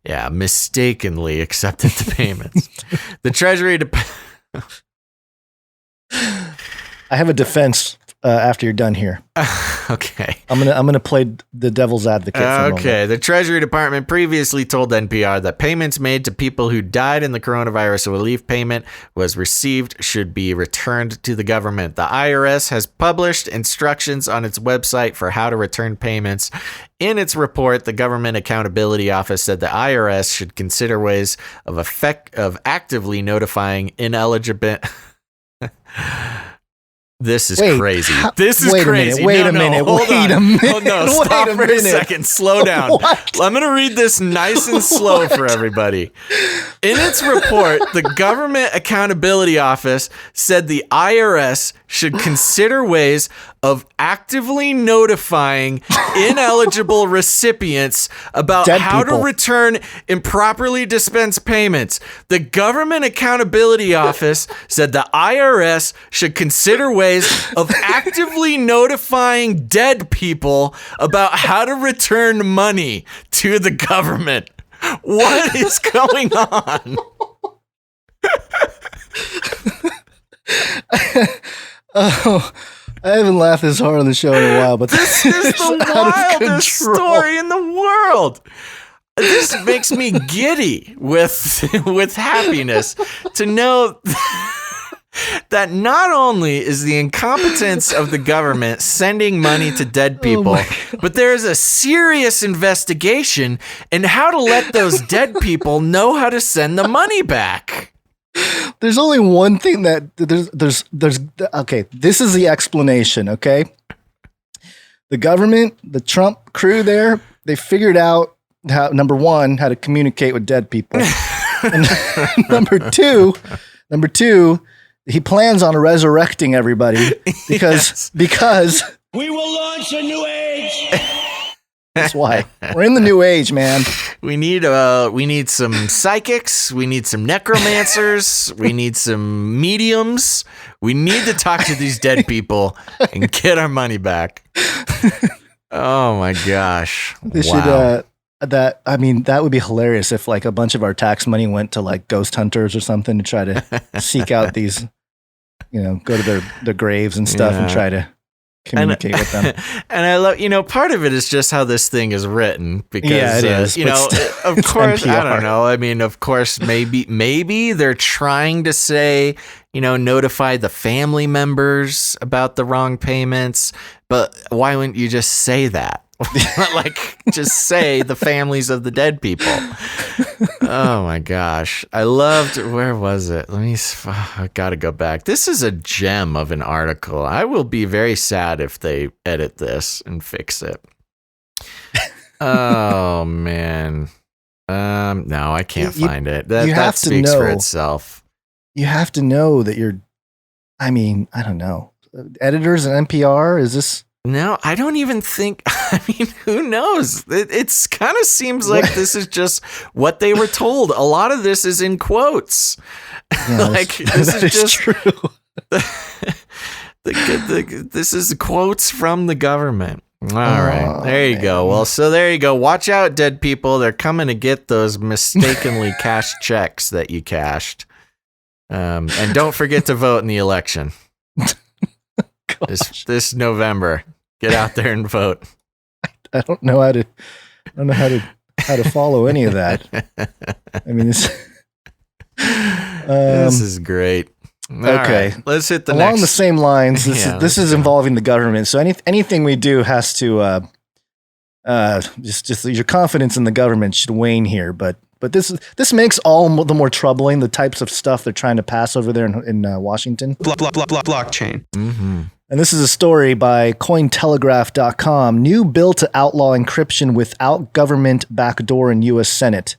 Yeah, mistakenly accepted the payments. The Treasury I have a defense after you're done here. Okay. I'm gonna play the devil's advocate for a moment. Okay. The Treasury Department previously told NPR that payments made to people who died in the coronavirus relief payment was received should be returned to the government. The IRS has published instructions on its website for how to return payments. In its report, the Government Accountability Office said the IRS should consider ways of actively notifying ineligible. This is crazy. This is crazy. Wait a minute. Oh, no, stop for a second. Slow down. I'm going to read this nice and slow for everybody. In its report, the Government Accountability Office said the IRS should consider ways of actively notifying ineligible recipients about how to return improperly dispensed payments. The Government Accountability Office said the IRS should consider ways of actively notifying dead people about how to return money to the government. What is going on? Oh, I haven't laughed this hard on the show in a while, but this is the wildest story in the world. This makes me giddy with happiness to know that not only is the incompetence of the government sending money to dead people, but there is a serious investigation in how to let those dead people know how to send the money back. There's only one thing that there's okay, this is the explanation, okay? The government, the Trump crew there, they figured out how, number one, how to communicate with dead people. And number two, he plans on resurrecting everybody because we will launch a new age. That's why we're in the new age, man. We need some psychics. We need some necromancers. We need some mediums. We need to talk to these dead people and get our money back. Oh my gosh! They should. That would be hilarious if like a bunch of our tax money went to like ghost hunters or something to try to seek out these, go to their graves and stuff and try to communicate with them. And I love, part of it is just how this thing is written because, it is, of course, NPR. I don't know. I mean, of course, maybe they're trying to say, notify the family members about the wrong payments, but why wouldn't you just say that? Like, just say the families of the dead people. Oh my gosh. I loved, where was it? I gotta go back. This is a gem of an article. I will be very sad if they edit this and fix it. Oh man. No, I can't find it. That speaks for itself. You have to know that I don't know. Editors at NPR, is this? No, I don't even think, who knows? It's kind of seems like this is just what they were told. A lot of this is in quotes. Yeah, this is just true. This is quotes from the government. All right, there you go. Well, so there you go. Watch out, dead people. They're coming to get those mistakenly cashed checks that you cashed. And don't forget to vote in the election. This November, get out there and vote. I don't know how to how to follow any of that. I mean, this is great. Okay, right, let's hit the along next. the same lines. This is involving the government. So anything we do has to just your confidence in the government should wane here. But this makes all the more troubling the types of stuff they're trying to pass over there in Washington. Blockchain. Mm-hmm. And this is a story by Cointelegraph.com. New bill to outlaw encryption without government backdoor in U.S. Senate.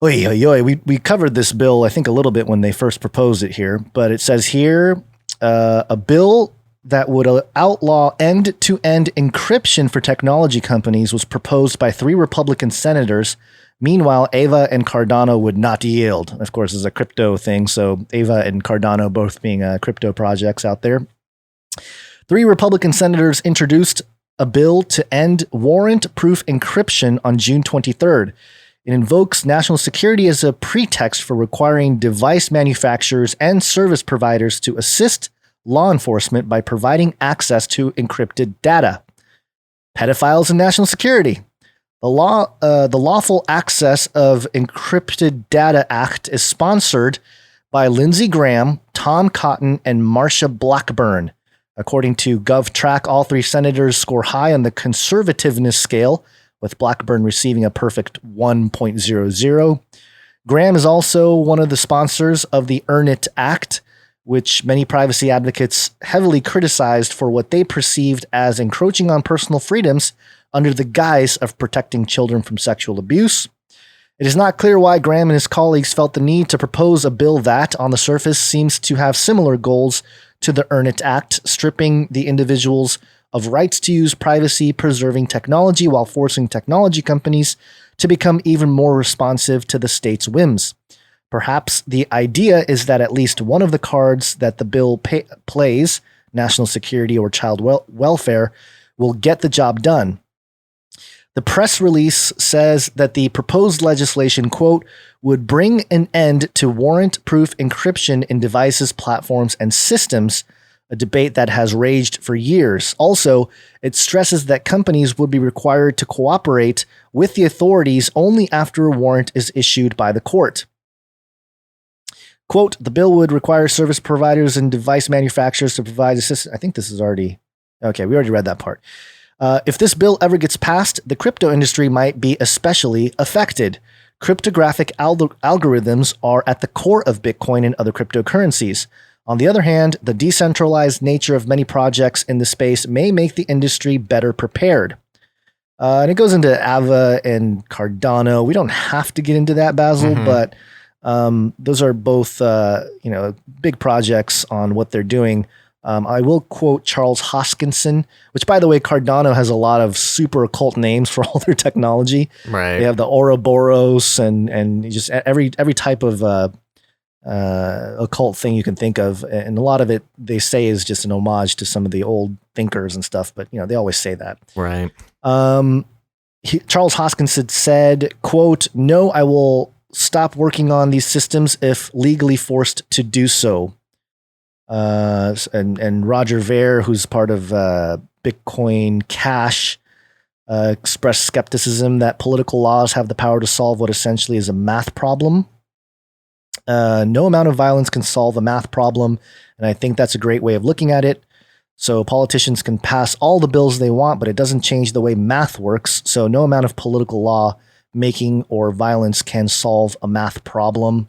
Oy, oy, oy. We covered this bill, I think, a little bit when they first proposed it here. But it says here, a bill that would outlaw end-to-end encryption for technology companies was proposed by 3 Republican senators. Meanwhile, Ava and Cardano would not yield. Of course, it's a crypto thing. So Ava and Cardano both being crypto projects out there. 3 Republican senators introduced a bill to end warrant-proof encryption on June 23rd. It invokes national security as a pretext for requiring device manufacturers and service providers to assist law enforcement by providing access to encrypted data. Pedophiles and national security. The Lawful Access of Encrypted Data Act is sponsored by Lindsey Graham, Tom Cotton, and Marsha Blackburn. According to GovTrack, all 3 senators score high on the conservativeness scale, with Blackburn receiving a perfect 1.00. Graham is also one of the sponsors of the Earn It Act, which many privacy advocates heavily criticized for what they perceived as encroaching on personal freedoms under the guise of protecting children from sexual abuse. It is not clear why Graham and his colleagues felt the need to propose a bill that, on the surface, seems to have similar goals to the Earn It Act, stripping the individuals of rights to use privacy-preserving technology while forcing technology companies to become even more responsive to the state's whims. Perhaps the idea is that at least one of the cards that the bill plays, national security or child welfare, will get the job done. The press release says that the proposed legislation, quote, would bring an end to warrant-proof encryption in devices, platforms, and systems, a debate that has raged for years. Also, it stresses that companies would be required to cooperate with the authorities only after a warrant is issued by the court. Quote, the bill would require service providers and device manufacturers to provide assistance. I think this is already... Okay, we already read that part. If this bill ever gets passed, the crypto industry might be especially affected. Cryptographic algorithms are at the core of Bitcoin and other cryptocurrencies. On the other hand, the decentralized nature of many projects in the space may make the industry better prepared. And it goes into Ava and Cardano. We don't have to get into that, Basil, but those are both big projects on what they're doing. I will quote Charles Hoskinson, which, by the way, Cardano has a lot of super occult names for all their technology. Right. They have the Ouroboros and just every type of occult thing you can think of, and a lot of it they say is just an homage to some of the old thinkers and stuff. But they always say that. Right. Charles Hoskinson said, "Quote: No, I will stop working on these systems if legally forced to do so." And Roger Ver, who's part of Bitcoin Cash, expressed skepticism that political laws have the power to solve what essentially is a math problem. No amount of violence can solve a math problem, and I think that's a great way of looking at it. So politicians can pass all the bills they want, but it doesn't change the way math works. So no amount of political law making or violence can solve a math problem.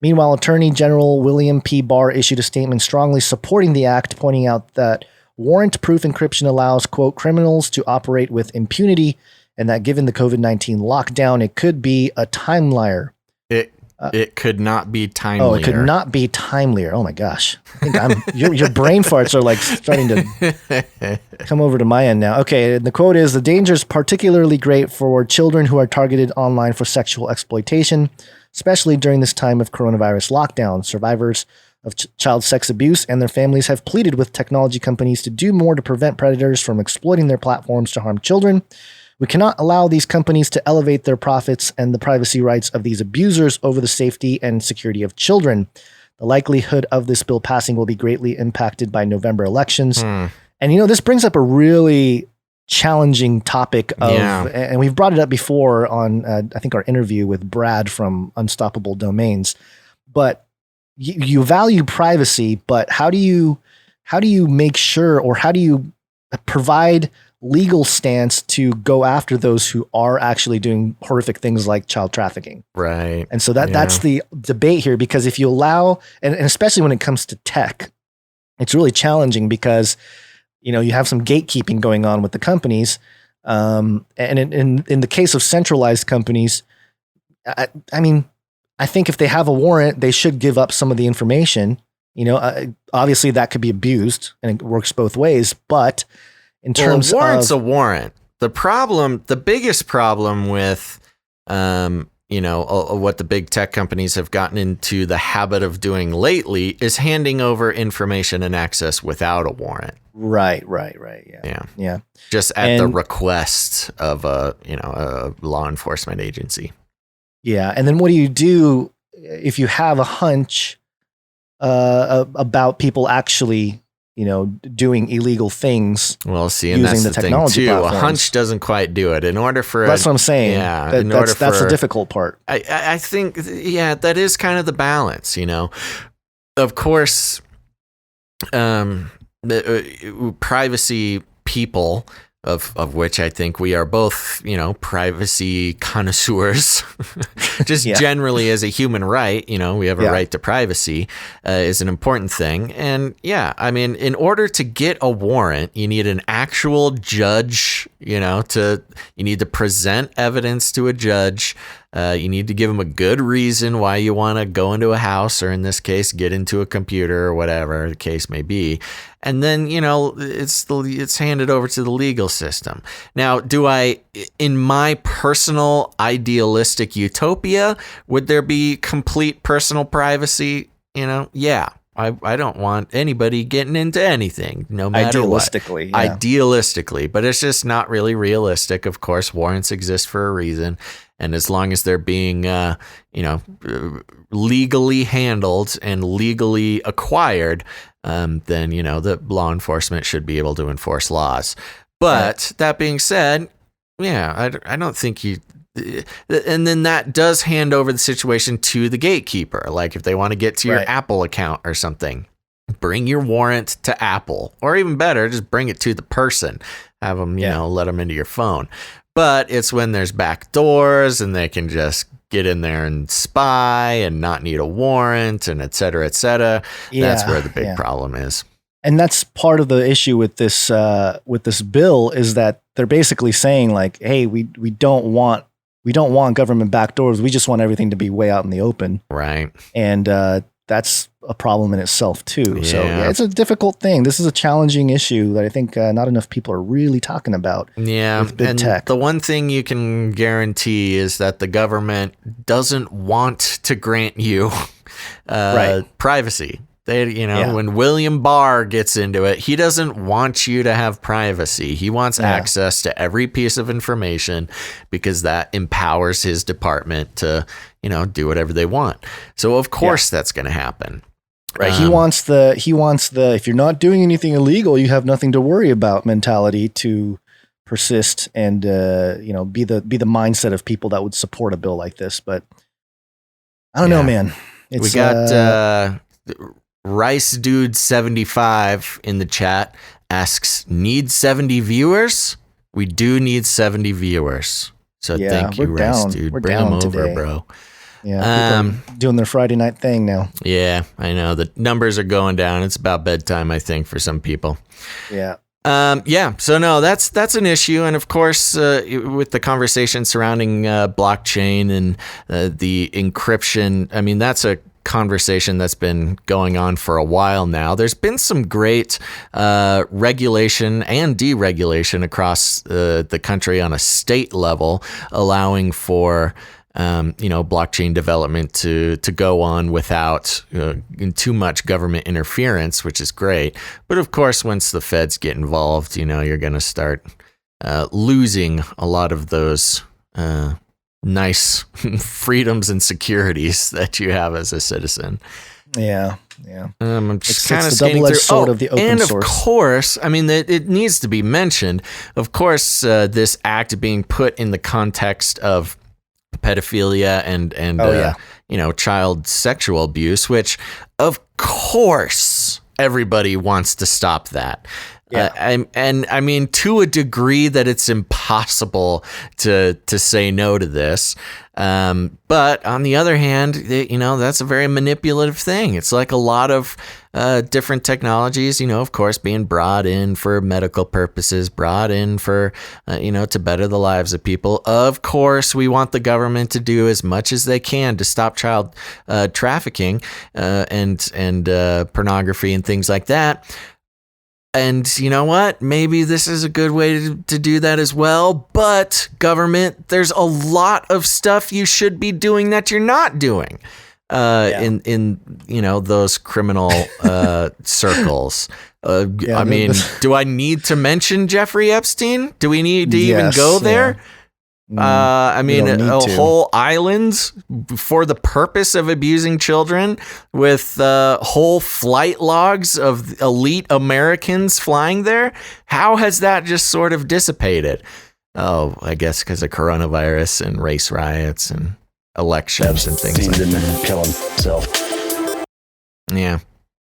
Meanwhile, Attorney General William P. Barr issued a statement strongly supporting the act, pointing out that warrant-proof encryption allows, quote, criminals to operate with impunity, and that given the COVID-19 lockdown, it could be a time liar. It could not be timelier. Oh, it could not be timelier. Oh my gosh. I think your brain farts are like starting to come over to my end now. Okay, and the quote is, the danger is particularly great for children who are targeted online for sexual exploitation, especially during this time of coronavirus lockdown. Survivors of child sex abuse and their families have pleaded with technology companies to do more to prevent predators from exploiting their platforms to harm children. We cannot allow these companies to elevate their profits and the privacy rights of these abusers over the safety and security of children. The likelihood of this bill passing will be greatly impacted by November elections. And, this brings up a really challenging topic of, and we've brought it up before on, I think our interview with Brad from Unstoppable Domains, but you value privacy, but how do you make sure, or how do you provide legal stance to go after those who are actually doing horrific things like child trafficking? Right. And so that's the debate here, because if you allow, and especially when it comes to tech, it's really challenging because, you know, you have some gatekeeping going on with the companies. And in the case of centralized companies, I mean, I think if they have a warrant, they should give up some of the information. You know, obviously that could be abused, and it works both ways. But in terms a warrant's of a warrant. The biggest problem with, you know, what the big tech companies have gotten into the habit of doing lately is handing over information and access without a warrant. Right. Yeah. Just at the request of a law enforcement agency. Yeah. And then what do you do if you have a hunch about people actually, you know, doing illegal things? Well, see, and that's the thing too. A hunch doesn't quite do it. In order for that's what I'm saying. Yeah, that's the difficult part. I think, that is kind of the balance. You know, of course, the privacy people, of which I think we are both, you know, privacy connoisseurs, just generally as a human right, you know, we have a right to privacy, is an important thing. And I mean, in order to get a warrant, you need an actual judge, you know, you need to present evidence to a judge. You need to give them a good reason why you want to go into a house, or in this case, get into a computer, or whatever the case may be. And then, you know, it's handed over to the legal system. Now, in my personal idealistic utopia, would there be complete personal privacy? You know, I don't want anybody getting into anything, no matter idealistically, what. Idealistically, but it's just not really realistic. Of course, warrants exist for a reason. And as long as they're being, legally handled and legally acquired, then, you know, the law enforcement should be able to enforce laws. But that being said, I don't think and then that does hand over the situation to the gatekeeper. Like if they want to get to your Apple account or something, bring your warrant to Apple, or even better, just bring it to the person. Have them, you know, let them into your phone. But it's when there's back doors and they can just get in there and spy and not need a warrant, and et cetera, et cetera. That's where the big problem is. And that's part of the issue with this bill, is that they're basically saying like, hey, we don't want government backdoors. We just want everything to be way out in the open. Right. And that's a problem in itself too. So it's a difficult thing. This is a challenging issue that I think not enough people are really talking about. Yeah. With big tech. The one thing you can guarantee is that the government doesn't want to grant you privacy. When William Barr gets into it, he doesn't want you to have privacy. He wants access to every piece of information, because that empowers his department to, you know, do whatever they want. So of course that's going to happen. Right. He wants the if you're not doing anything illegal, you have nothing to worry about mentality to persist and be the mindset of people that would support a bill like this. But I don't know, man. We got Rice Dude 75 in the chat asks, need 70 viewers? We do need 70 viewers. So thank you, Rice Dude. We're Bring down them over, today. bro. Yeah, people are doing their Friday night thing now. Yeah, I know. The numbers are going down. It's about bedtime, I think, for some people. Yeah. So no, that's an issue. And of course, with the conversation surrounding blockchain and the encryption, I mean, that's a conversation that's been going on for a while now. There's been some great regulation and deregulation across the country on a state level, allowing for blockchain development to go on without too much government interference, which is great. But of course, once the feds get involved, you're going to start losing a lot of those nice freedoms and securities that you have as a citizen. Yeah. I'm just kind of the double-edged sword of the open and source. Of course, I mean, it needs to be mentioned. Of course, this act being put in the context of pedophilia and child sexual abuse, which of course everybody wants to stop that. Yeah. I mean, to a degree that it's impossible to say no to this. But on the other hand, that's a very manipulative thing. It's like a lot of different technologies, of course, being brought in for medical purposes, brought in for, to better the lives of people. Of course, we want the government to do as much as they can to stop child trafficking and pornography and things like that. And you know what? Maybe this is a good way to do that as well. But government, there's a lot of stuff you should be doing that you're not doing in those criminal circles. I mean, do I need to mention Jeffrey Epstein? Do we need to even go there? I mean, a whole island for the purpose of abusing children with whole flight logs of elite Americans flying there. How has that just sort of dissipated? Oh, I guess because of coronavirus and race riots and elections and things like that. Kill himself. Yeah.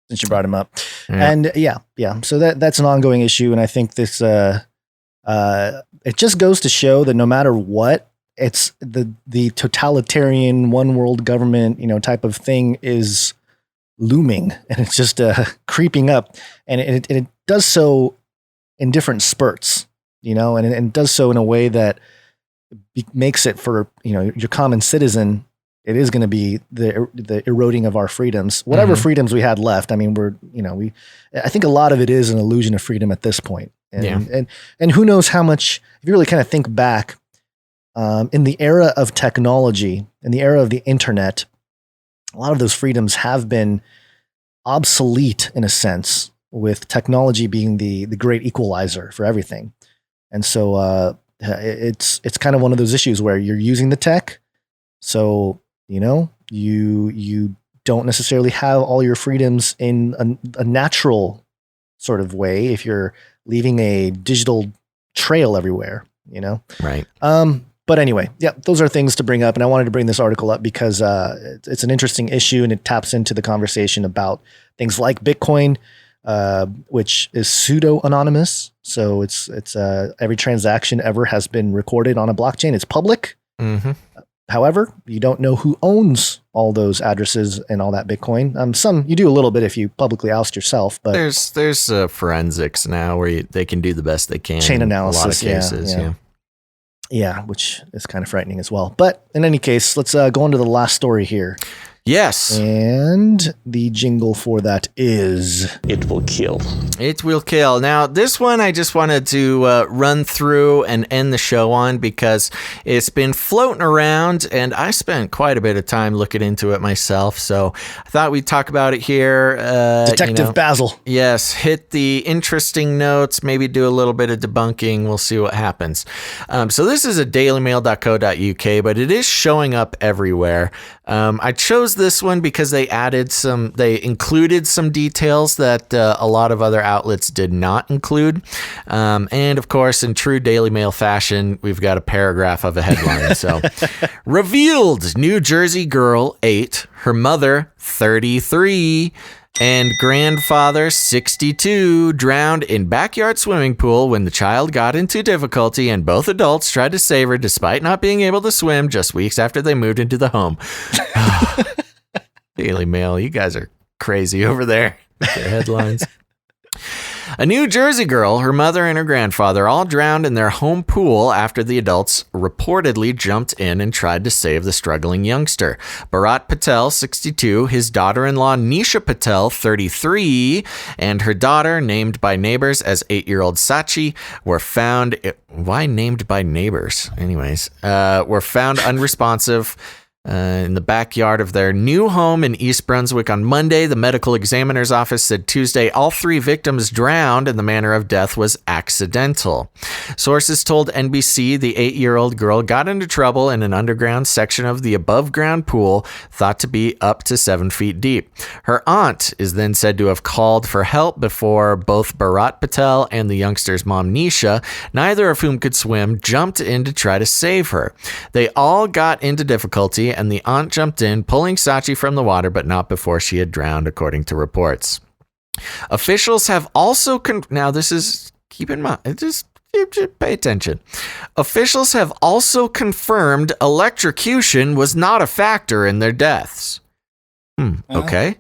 Since you brought him up. Yeah. And yeah. So that's an ongoing issue. And I think this, it just goes to show that no matter what, it's the totalitarian one world government, type of thing is looming, and it's just creeping up, and it does so in different spurts, and it does so in a way that makes it for your common citizen. It is going to be the eroding of our freedoms, whatever freedoms we had left. I mean, I think a lot of it is an illusion of freedom at this point. And who knows how much, if you really kind of think back, in the era of technology, in the era of the internet, a lot of those freedoms have been obsolete in a sense, with technology being the great equalizer for everything. And so it's kind of one of those issues where you're using the tech, so you don't necessarily have all your freedoms in a natural sort of way if you're leaving a digital trail everywhere, Right. But anyway, those are things to bring up. And I wanted to bring this article up because it's an interesting issue, and it taps into the conversation about things like Bitcoin, which is pseudo-anonymous. So it's every transaction ever has been recorded on a blockchain. It's public. Mm-hmm. However, you don't know who owns all those addresses and all that Bitcoin. Some you do a little bit if you publicly oust yourself, but there's forensics now where they can do the best they can. Chain analysis, in a lot of cases, yeah, which is kind of frightening as well. But in any case, let's go on to the last story here. Yes. And the jingle for that is... It will kill. It will kill. Now, this one I just wanted to run through and end the show on because it's been floating around, and I spent quite a bit of time looking into it myself, so I thought we'd talk about it here. Detective Basil. Yes, hit the interesting notes, maybe do a little bit of debunking. We'll see what happens. So this is a dailymail.co.uk, but it is showing up everywhere. I chose this one because they included some details that a lot of other outlets did not include. And of course, in true Daily Mail fashion, we've got a paragraph of a headline. So, revealed New Jersey girl 8, her mother 33, and grandfather 62 drowned in backyard swimming pool when the child got into difficulty, and both adults tried to save her despite not being able to swim just weeks after they moved into the home. Daily Mail, you guys are crazy over there with their headlines. A New Jersey girl, her mother, and her grandfather all drowned in their home pool after the adults reportedly jumped in and tried to save the struggling youngster. Bharat Patel, 62, his daughter-in-law Nisha Patel, 33, and her daughter, named by neighbors as 8-year-old Sachi, were found... Why named by neighbors? Anyways, were found unresponsive in the backyard of their new home in East Brunswick on Monday. The medical examiner's office said Tuesday all 3 victims drowned and the manner of death was accidental. Sources told NBC the 8-year-old girl got into trouble in an underground section of the above-ground pool thought to be up to 7 feet deep. Her aunt is then said to have called for help before both Bharat Patel and the youngster's mom, Nisha, neither of whom could swim, jumped in to try to save her. They all got into difficulty, and the aunt jumped in, pulling Sachi from the water, but not before she had drowned, according to reports. Officials have also now this is, keep in mind, just pay attention. Officials have also confirmed electrocution was not a factor in their deaths. Okay.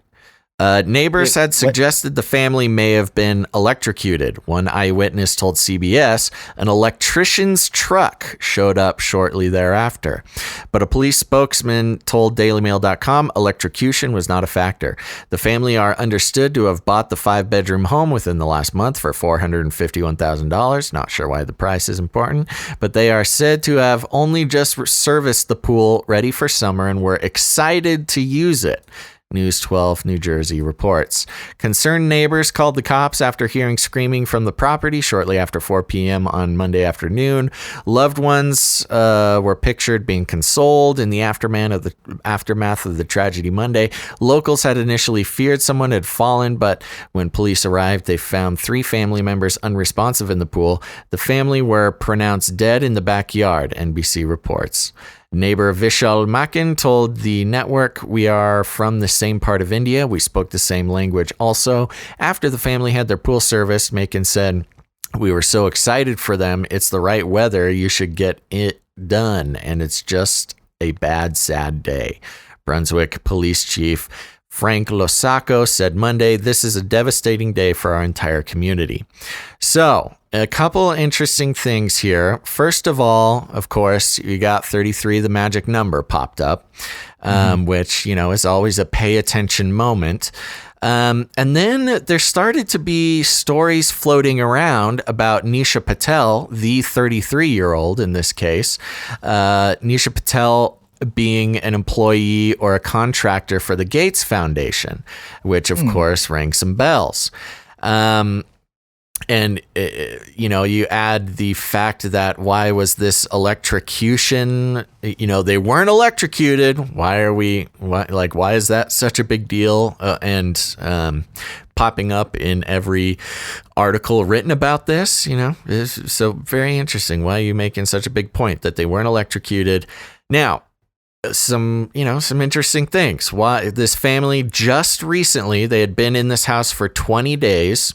Neighbors had suggested the family may have been electrocuted. One eyewitness told CBS an electrician's truck showed up shortly thereafter. But a police spokesman told DailyMail.com electrocution was not a factor. The family are understood to have bought the 5-bedroom home within the last month for $451,000. Not sure why the price is important, but they are said to have only just serviced the pool ready for summer and were excited to use it. News 12 New Jersey reports. Concerned neighbors called the cops after hearing screaming from the property shortly after 4 p.m. on Monday afternoon. Loved ones were pictured being consoled in the aftermath of the tragedy Monday. Locals had initially feared someone had fallen, but when police arrived, they found 3 family members unresponsive in the pool. The family were pronounced dead in the backyard, NBC reports. Neighbor Vishal Makin told the network, "We are from the same part of India. We spoke the same language also." After the family had their pool serviced, Makin said, "We were so excited for them. It's the right weather. You should get it done. And it's just a bad, sad day." Brunswick Police Chief Frank Losacco said Monday, "This is a devastating day for our entire community." So, a couple interesting things here. First of all, of course, you got 33, the magic number, popped up, which, is always a pay attention moment. And then there started to be stories floating around about Nisha Patel, the 33-year-old in this case. Nisha Patel being an employee or a contractor for the Gates Foundation, which of course rang some bells. And, you add the fact that why was this electrocution? They weren't electrocuted. Why is that such a big deal? And popping up in every article written about this, is so very interesting. Why are you making such a big point that they weren't electrocuted? Now, some interesting things. Why this family just recently, they had been in this house for 20 days.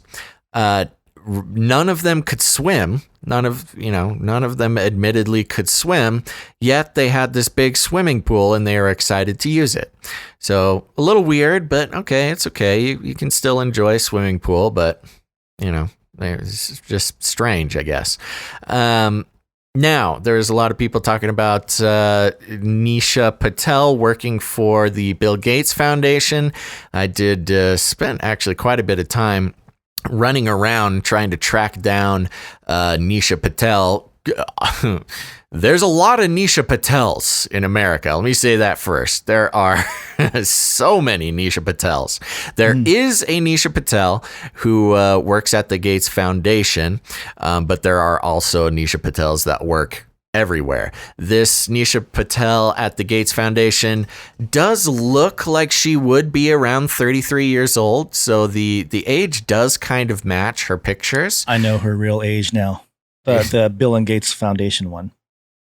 None of them could swim. None of them admittedly could swim, yet they had this big swimming pool and they were excited to use it. So a little weird, but okay, it's okay. You can still enjoy a swimming pool, but it's just strange, I guess. Now, there's a lot of people talking about Nisha Patel working for the Bill Gates Foundation. I did spend actually quite a bit of time running around trying to track down Nisha Patel. There's a lot of Nisha Patels in America. Let me say that first. There are so many Nisha Patels. There is a Nisha Patel who works at the Gates Foundation, but there are also Nisha Patels that work everywhere. This Nisha Patel at the Gates Foundation does look like she would be around 33 years old, so the age does kind of match her pictures. I know her real age now. The Bill and Gates Foundation one.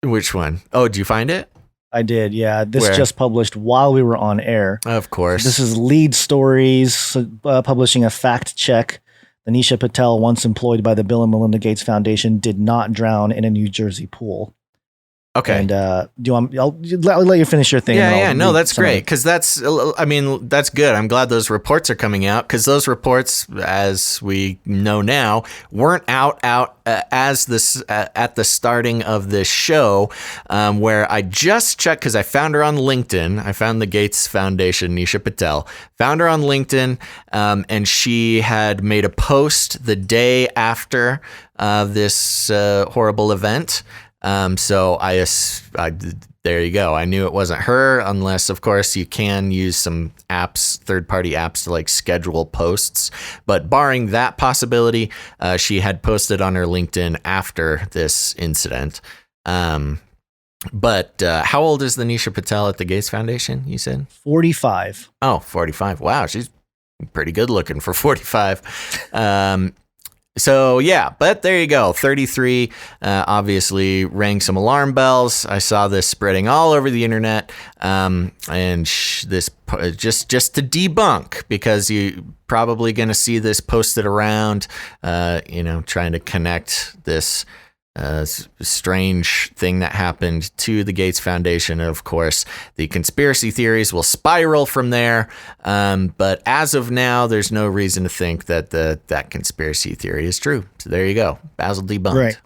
Which one? Oh, did you find it? I did, yeah. This Where? Just published while we were on air. Of course. This is Lead Stories publishing a fact check. The Nisha Patel, once employed by the Bill and Melinda Gates Foundation, did not drown in a New Jersey pool. Okay. And do you want? I'll let you finish your thing. Yeah. No, that's great because that's good. I'm glad those reports are coming out because those reports, as we know now, weren't out as this at the starting of this show, where I just checked because I found her on LinkedIn. I found the Gates Foundation, Nisha Patel. Found her on LinkedIn, and she had made a post the day after this horrible event. So there you go. I knew it wasn't her, unless, of course, you can use some apps, third-party apps to like schedule posts. But barring that possibility, she had posted on her LinkedIn after this incident. But how old is the Nisha Patel at the Gates Foundation, you said? 45. Oh, 45. Wow, she's pretty good looking for 45. So, yeah, but there you go. 33 obviously rang some alarm bells. I saw this spreading all over the internet. And this just to debunk, because you probably going to see this posted around, trying to connect this strange thing that happened to the Gates Foundation. And of course, the conspiracy theories will spiral from there. But as of now, there's no reason to think that that conspiracy theory is true. So there you go. Basil debunked. Right.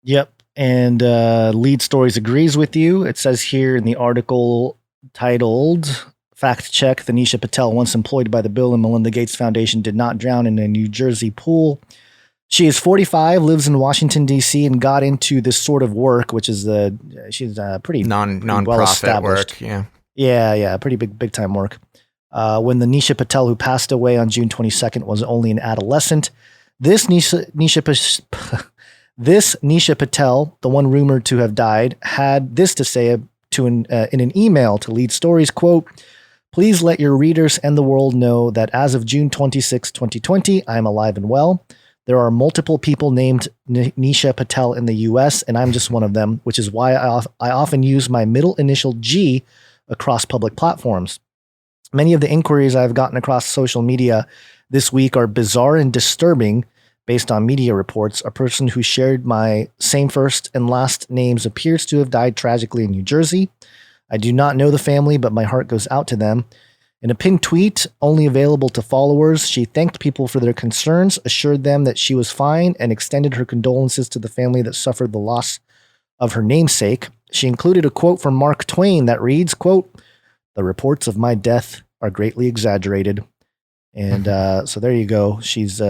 Yep. And Lead Stories agrees with you. It says here in the article titled "Fact Check: The Nisha Patel, once employed by the Bill and Melinda Gates Foundation, did not drown in a New Jersey pool." She is 45, lives in Washington, D.C., and got into this sort of work, which is she's pretty non-profit well established work. Yeah. Yeah. Pretty big time work. When the Nisha Patel, who passed away on June 22nd, was only an adolescent. This Nisha Patel, the one rumored to have died, had this to say in an email to Lead Stories, quote, "Please let your readers and the world know that as of June 26, 2020, I am alive and well. There are multiple people named Nisha Patel in the U.S., and I'm just one of them, which is why I often use my middle initial G across public platforms. Many of the inquiries I've gotten across social media this week are bizarre and disturbing based on media reports. A person who shared my same first and last names appears to have died tragically in New Jersey. I do not know the family, but my heart goes out to them. In a pinned tweet, only available to followers, she thanked people for their concerns, assured them that she was fine, and extended her condolences to the family that suffered the loss of her namesake. She included a quote from Mark Twain that reads, quote, "The reports of my death are greatly exaggerated." And so there you go. She's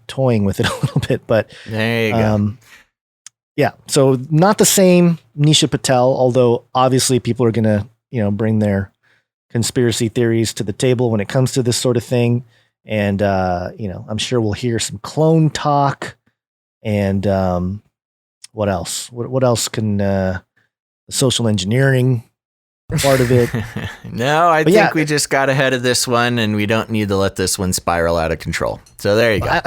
toying with it a little bit, but there you go. Yeah, so not the same Nisha Patel, although obviously people are going to, bring their conspiracy theories to the table when it comes to this sort of thing. And, I'm sure we'll hear some clone talk and what else? What else can social engineering part of it? No, I think we just got ahead of this one, and we don't need to let this one spiral out of control. So there you go. I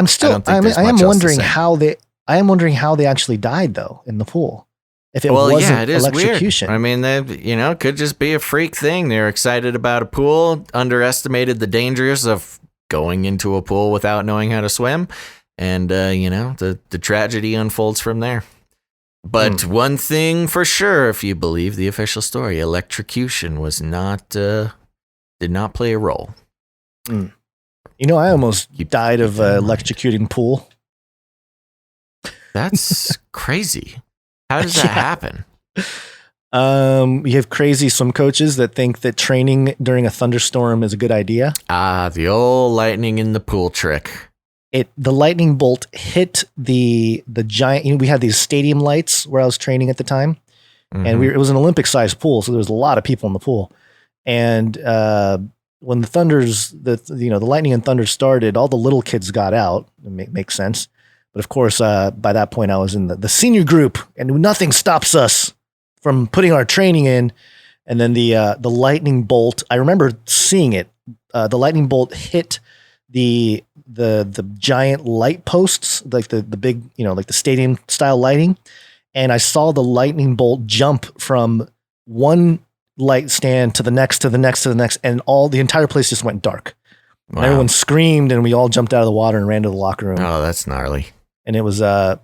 am wondering how they actually died though in the pool. If it wasn't it is electrocution. Weird. I mean, it could just be a freak thing. They're excited about a pool, underestimated the dangers of going into a pool without knowing how to swim. And, the tragedy unfolds from there. But one thing for sure, if you believe the official story, electrocution was did not play a role. I almost died of electrocuting pool. That's crazy. How does that happen? You have crazy swim coaches that think that training during a thunderstorm is a good idea. The old lightning in the pool trick. The lightning bolt hit the giant. We had these stadium lights where I was training at the time, and it was an Olympic sized pool, so there was a lot of people in the pool. And when the lightning and thunder started, all the little kids got out. It makes sense. But of course, by that point, I was in the senior group, and nothing stops us from putting our training in. And then the lightning bolt, I remember seeing it. The lightning bolt hit the giant light posts, like the big, like the stadium style lighting. And I saw the lightning bolt jump from one light stand to the next, to the next, to the next, and the entire place just went dark. Wow. Everyone screamed, and we all jumped out of the water and ran to the locker room. Oh, that's gnarly. And it was the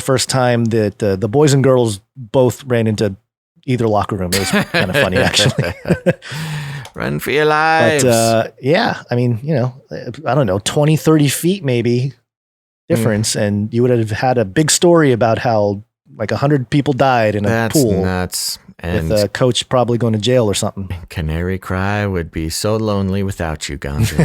first time that the boys and girls both ran into either locker room. It was kind of funny, actually. Run for your lives. But I mean, I don't know, 20, 30 feet maybe difference. And you would have had a big story about how like 100 people died in a pool. That's nuts. And with a coach probably going to jail or something. Canary Cry would be so lonely without you, Gandhi.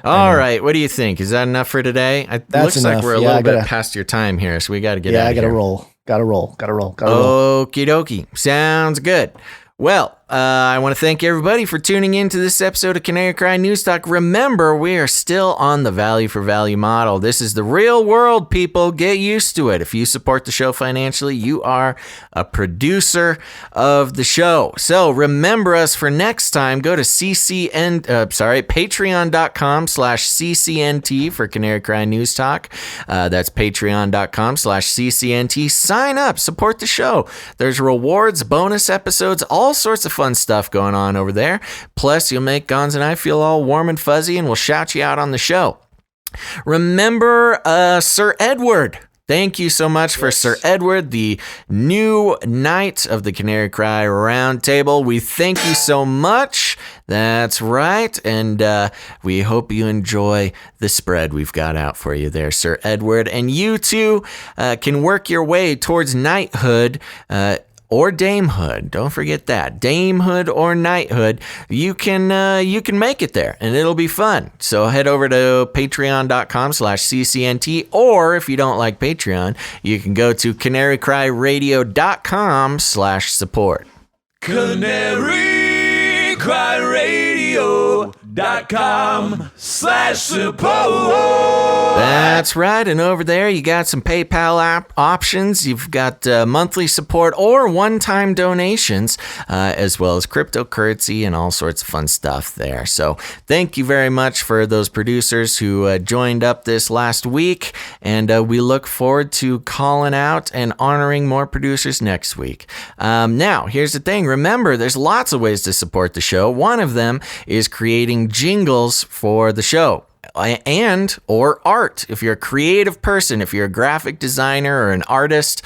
All right. What do you think? Is that enough for today? Looks enough. Like we're a little bit past your time here, so we got to get out of here. I got to roll. Gotta roll. Okie dokie. Sounds good. Well, I want to thank everybody for tuning in to this episode of Canary Cry News Talk. Remember, we are still on the value for value model. This is the real world, people. Get used to it. If you support the show financially, you are a producer of the show. So remember us for next time. Go to patreon.com/CCNT for Canary Cry News Talk. That's patreon.com/CCNT. Sign up, support the show. There's rewards, bonus episodes, all sorts of fun stuff going on over there. Plus, you'll make Gons and I feel all warm and fuzzy, and we'll shout you out on the show. Remember Sir Edward. Thank you so much for Sir Edward, the new knight of the Canary Cry Roundtable. We thank you so much. That's right. And we hope you enjoy the spread we've got out for you there, Sir Edward. And you too can work your way towards knighthood, or damehood. Don't forget that. Damehood or knighthood. You can make it there, and it'll be fun. So head over to patreon.com/CCNT, or if you don't like Patreon, you can go to canarycryradio.com/support. canarycryradio.com/support. That's right. And over there, you got some PayPal options. You've got monthly support or one-time donations, as well as cryptocurrency and all sorts of fun stuff there. So thank you very much for those producers who joined up this last week. And we look forward to calling out and honoring more producers next week. Now, here's the thing. Remember, there's lots of ways to support the show. One of them is creating jingles for the show and or art. If you're a creative person, if you're a graphic designer or an artist,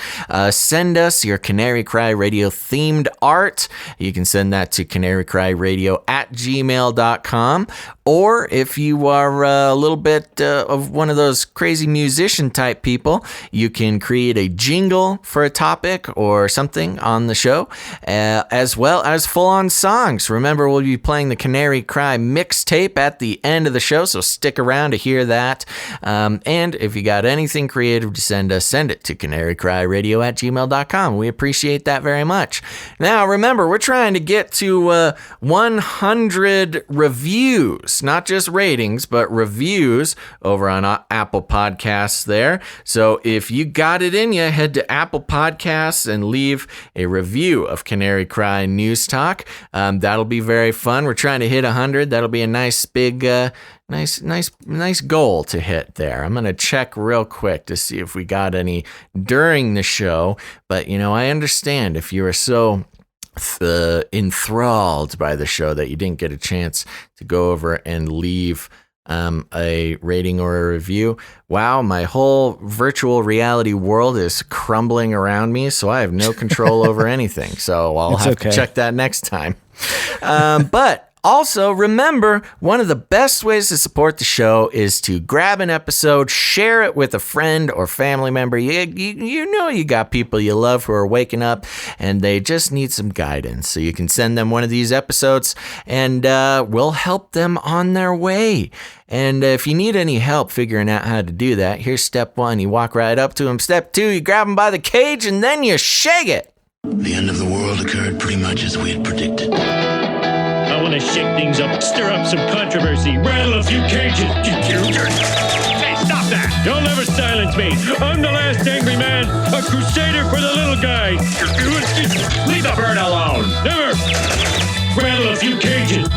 send us your Canary Cry Radio themed art. You can send that to canarycryradio@gmail.com. Or if you are a little bit of one of those crazy musician type people, you can create a jingle for a topic or something on the show, as well as full-on songs. Remember, we'll be playing the Canary Cry mixtape at the end of the show, so stick around to hear that. And if you got anything creative to send us, send it to canarycryradio@gmail.com. We appreciate that very much. Now, remember, we're trying to get to 100 reviews. Not just ratings, but reviews over on Apple Podcasts there. So if you got it in you, head to Apple Podcasts and leave a review of Canary Cry News Talk. That'll be very fun. We're trying to hit 100. That'll be a nice big, nice goal to hit there. I'm going to check real quick to see if we got any during the show. But, I understand if you are so enthralled by the show that you didn't get a chance to go over and leave a rating or a review. Wow, my whole virtual reality world is crumbling around me, so I have no control over anything. So I'll have to check that next time. But also, remember, one of the best ways to support the show is to grab an episode, share it with a friend or family member. You know you got people you love who are waking up and they just need some guidance. So you can send them one of these episodes and we'll help them on their way. And if you need any help figuring out how to do that, here's step 1. You walk right up to him. Step 2, you grab him by the cage and then you shake it. The end of the world occurred pretty much as we had predicted. I want to shake things up, stir up some controversy, rattle a few cages. Hey, stop that! You'll never silence me. I'm the last angry man, a crusader for the little guy. Leave the bird alone. Never. Rattle a few cages.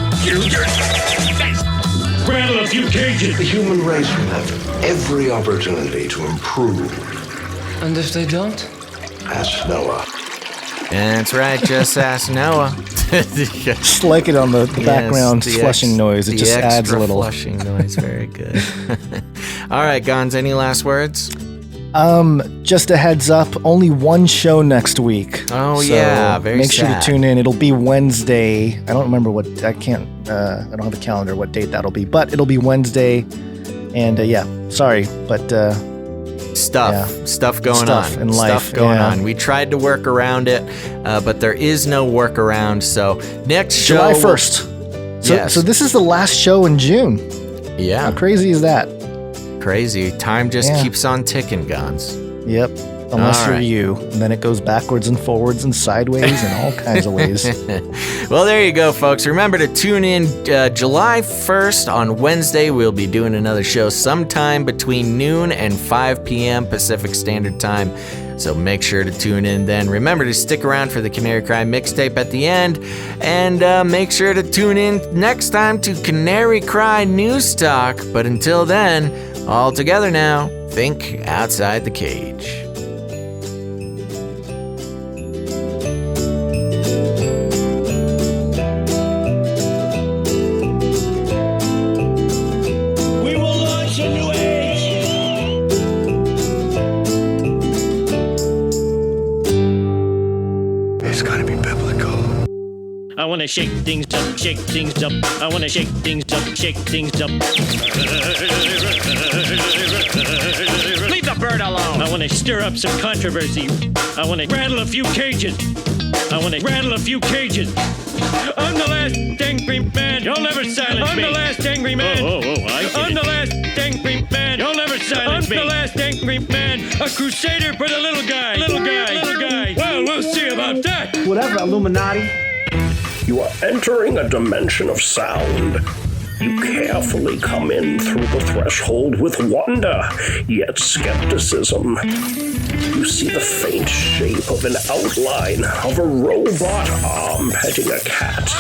Rattle a few cages. The human race will have every opportunity to improve. And if they don't? Ask Noah. That's right, just ask Noah. Just like it on the background flushing noise. It just adds a little flushing noise. Very good. All right, Gons, any last words? Just a heads up, only one show next week. Oh, so yeah, very make sure sad. to tune in. It'll be Wednesday. I don't remember I don't have a calendar what date that'll be, but it'll be Wednesday. And sorry, but Stuff going on in life. Stuff going on. We tried to work around it, but there is no workaround. So next show, July 1st. So this is the last show in June. Yeah. How crazy is that? Crazy. Time just keeps on ticking, Gons. Yep. Unless All you're right. you. And then it goes backwards and forwards and sideways and all kinds of ways. Well, there you go, folks. Remember to tune in July 1st on Wednesday. We'll be doing another show sometime between noon and 5 p.m. Pacific Standard Time. So make sure to tune in then. Remember to stick around for the Canary Cry mixtape at the end. And make sure to tune in next time to Canary Cry News Talk. But until then, all together now, think outside the cage. We will launch a new age. It's gotta be biblical. I want to shake things up, shake things up. I want to shake things up, shake things up. Leave the bird alone. I want to stir up some controversy. I want to rattle a few cages. I want to rattle a few cages. I'm the last angry man. You'll never silence me. I'm the last angry man. I see. I'm the last angry man. You'll never silence me. I'm the last angry man. A crusader for the little guy. Little guy. Little guy. Well, we'll see about that. Whatever, Illuminati. You are entering a dimension of sound. You carefully come in through the threshold with wonder, yet skepticism. You see the faint shape of an outline of a robot arm petting a cat.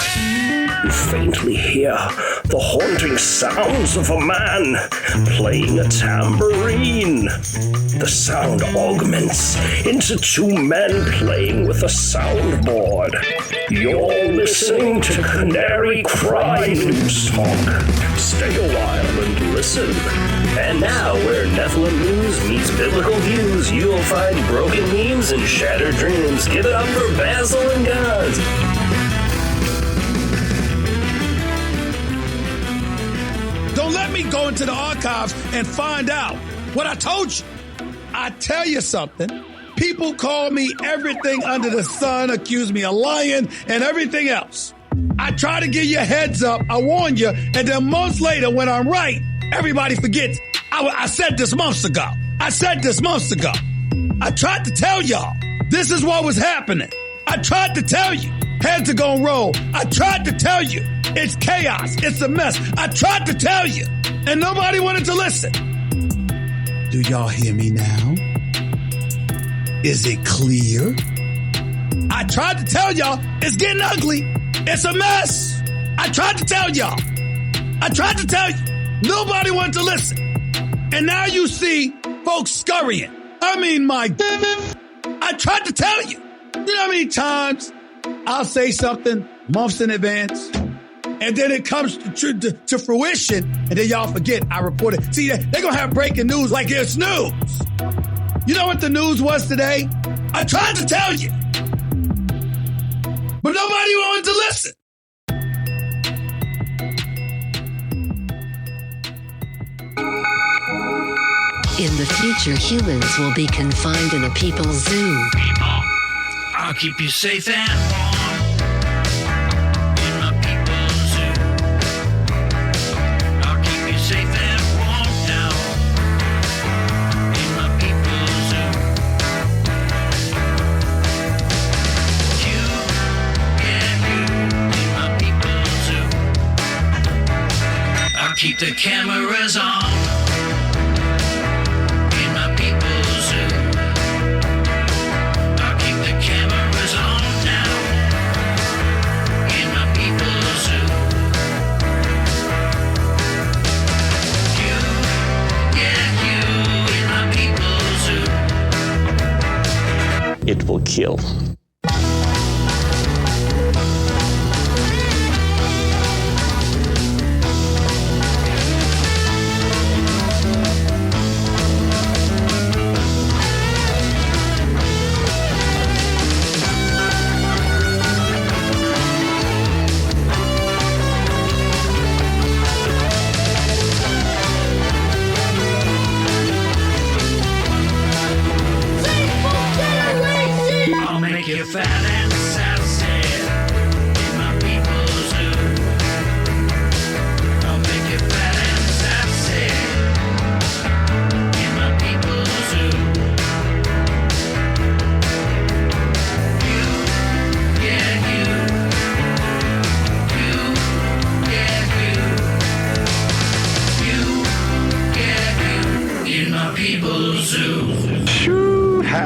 You faintly hear the haunting sounds of a man playing a tambourine. The sound augments into two men playing with a soundboard. You're listening to Canary Cry News Talk. Stay a while and listen. And now, where Nephilim news meets biblical views, you'll find broken memes and shattered dreams. Give it up for Basil and Guns. Don't let me go into the archives and find out what I told you. I tell you something. People call me everything under the sun, accuse me of lying and everything else. I try to give you a heads up. I warn you. And then months later, when I'm right, everybody forgets. I said this months ago. I said this months ago. I tried to tell y'all this is what was happening. I tried to tell you heads are gonna roll. I tried to tell you it's chaos. It's a mess. I tried to tell you and nobody wanted to listen. Do y'all hear me now? Is it clear? I tried to tell y'all it's getting ugly. It's a mess. I tried to tell y'all. I tried to tell you. Nobody wanted to listen. And now you see folks scurrying. I mean, I tried to tell you. You know how many times I'll say something months in advance, and then it comes to fruition, and then y'all forget I reported. See, they're going to have breaking news like it's news. You know what the news was today? I tried to tell you. But nobody wanted to listen. In the future, humans will be confined in a people's zoo. I'll keep you safe and warm in my people's zoo. I'll keep you safe and warm now in my people's zoo. You, yeah, you in my people's zoo. I'll keep the cameras on. It will kill. I'll make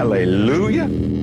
Hallelujah.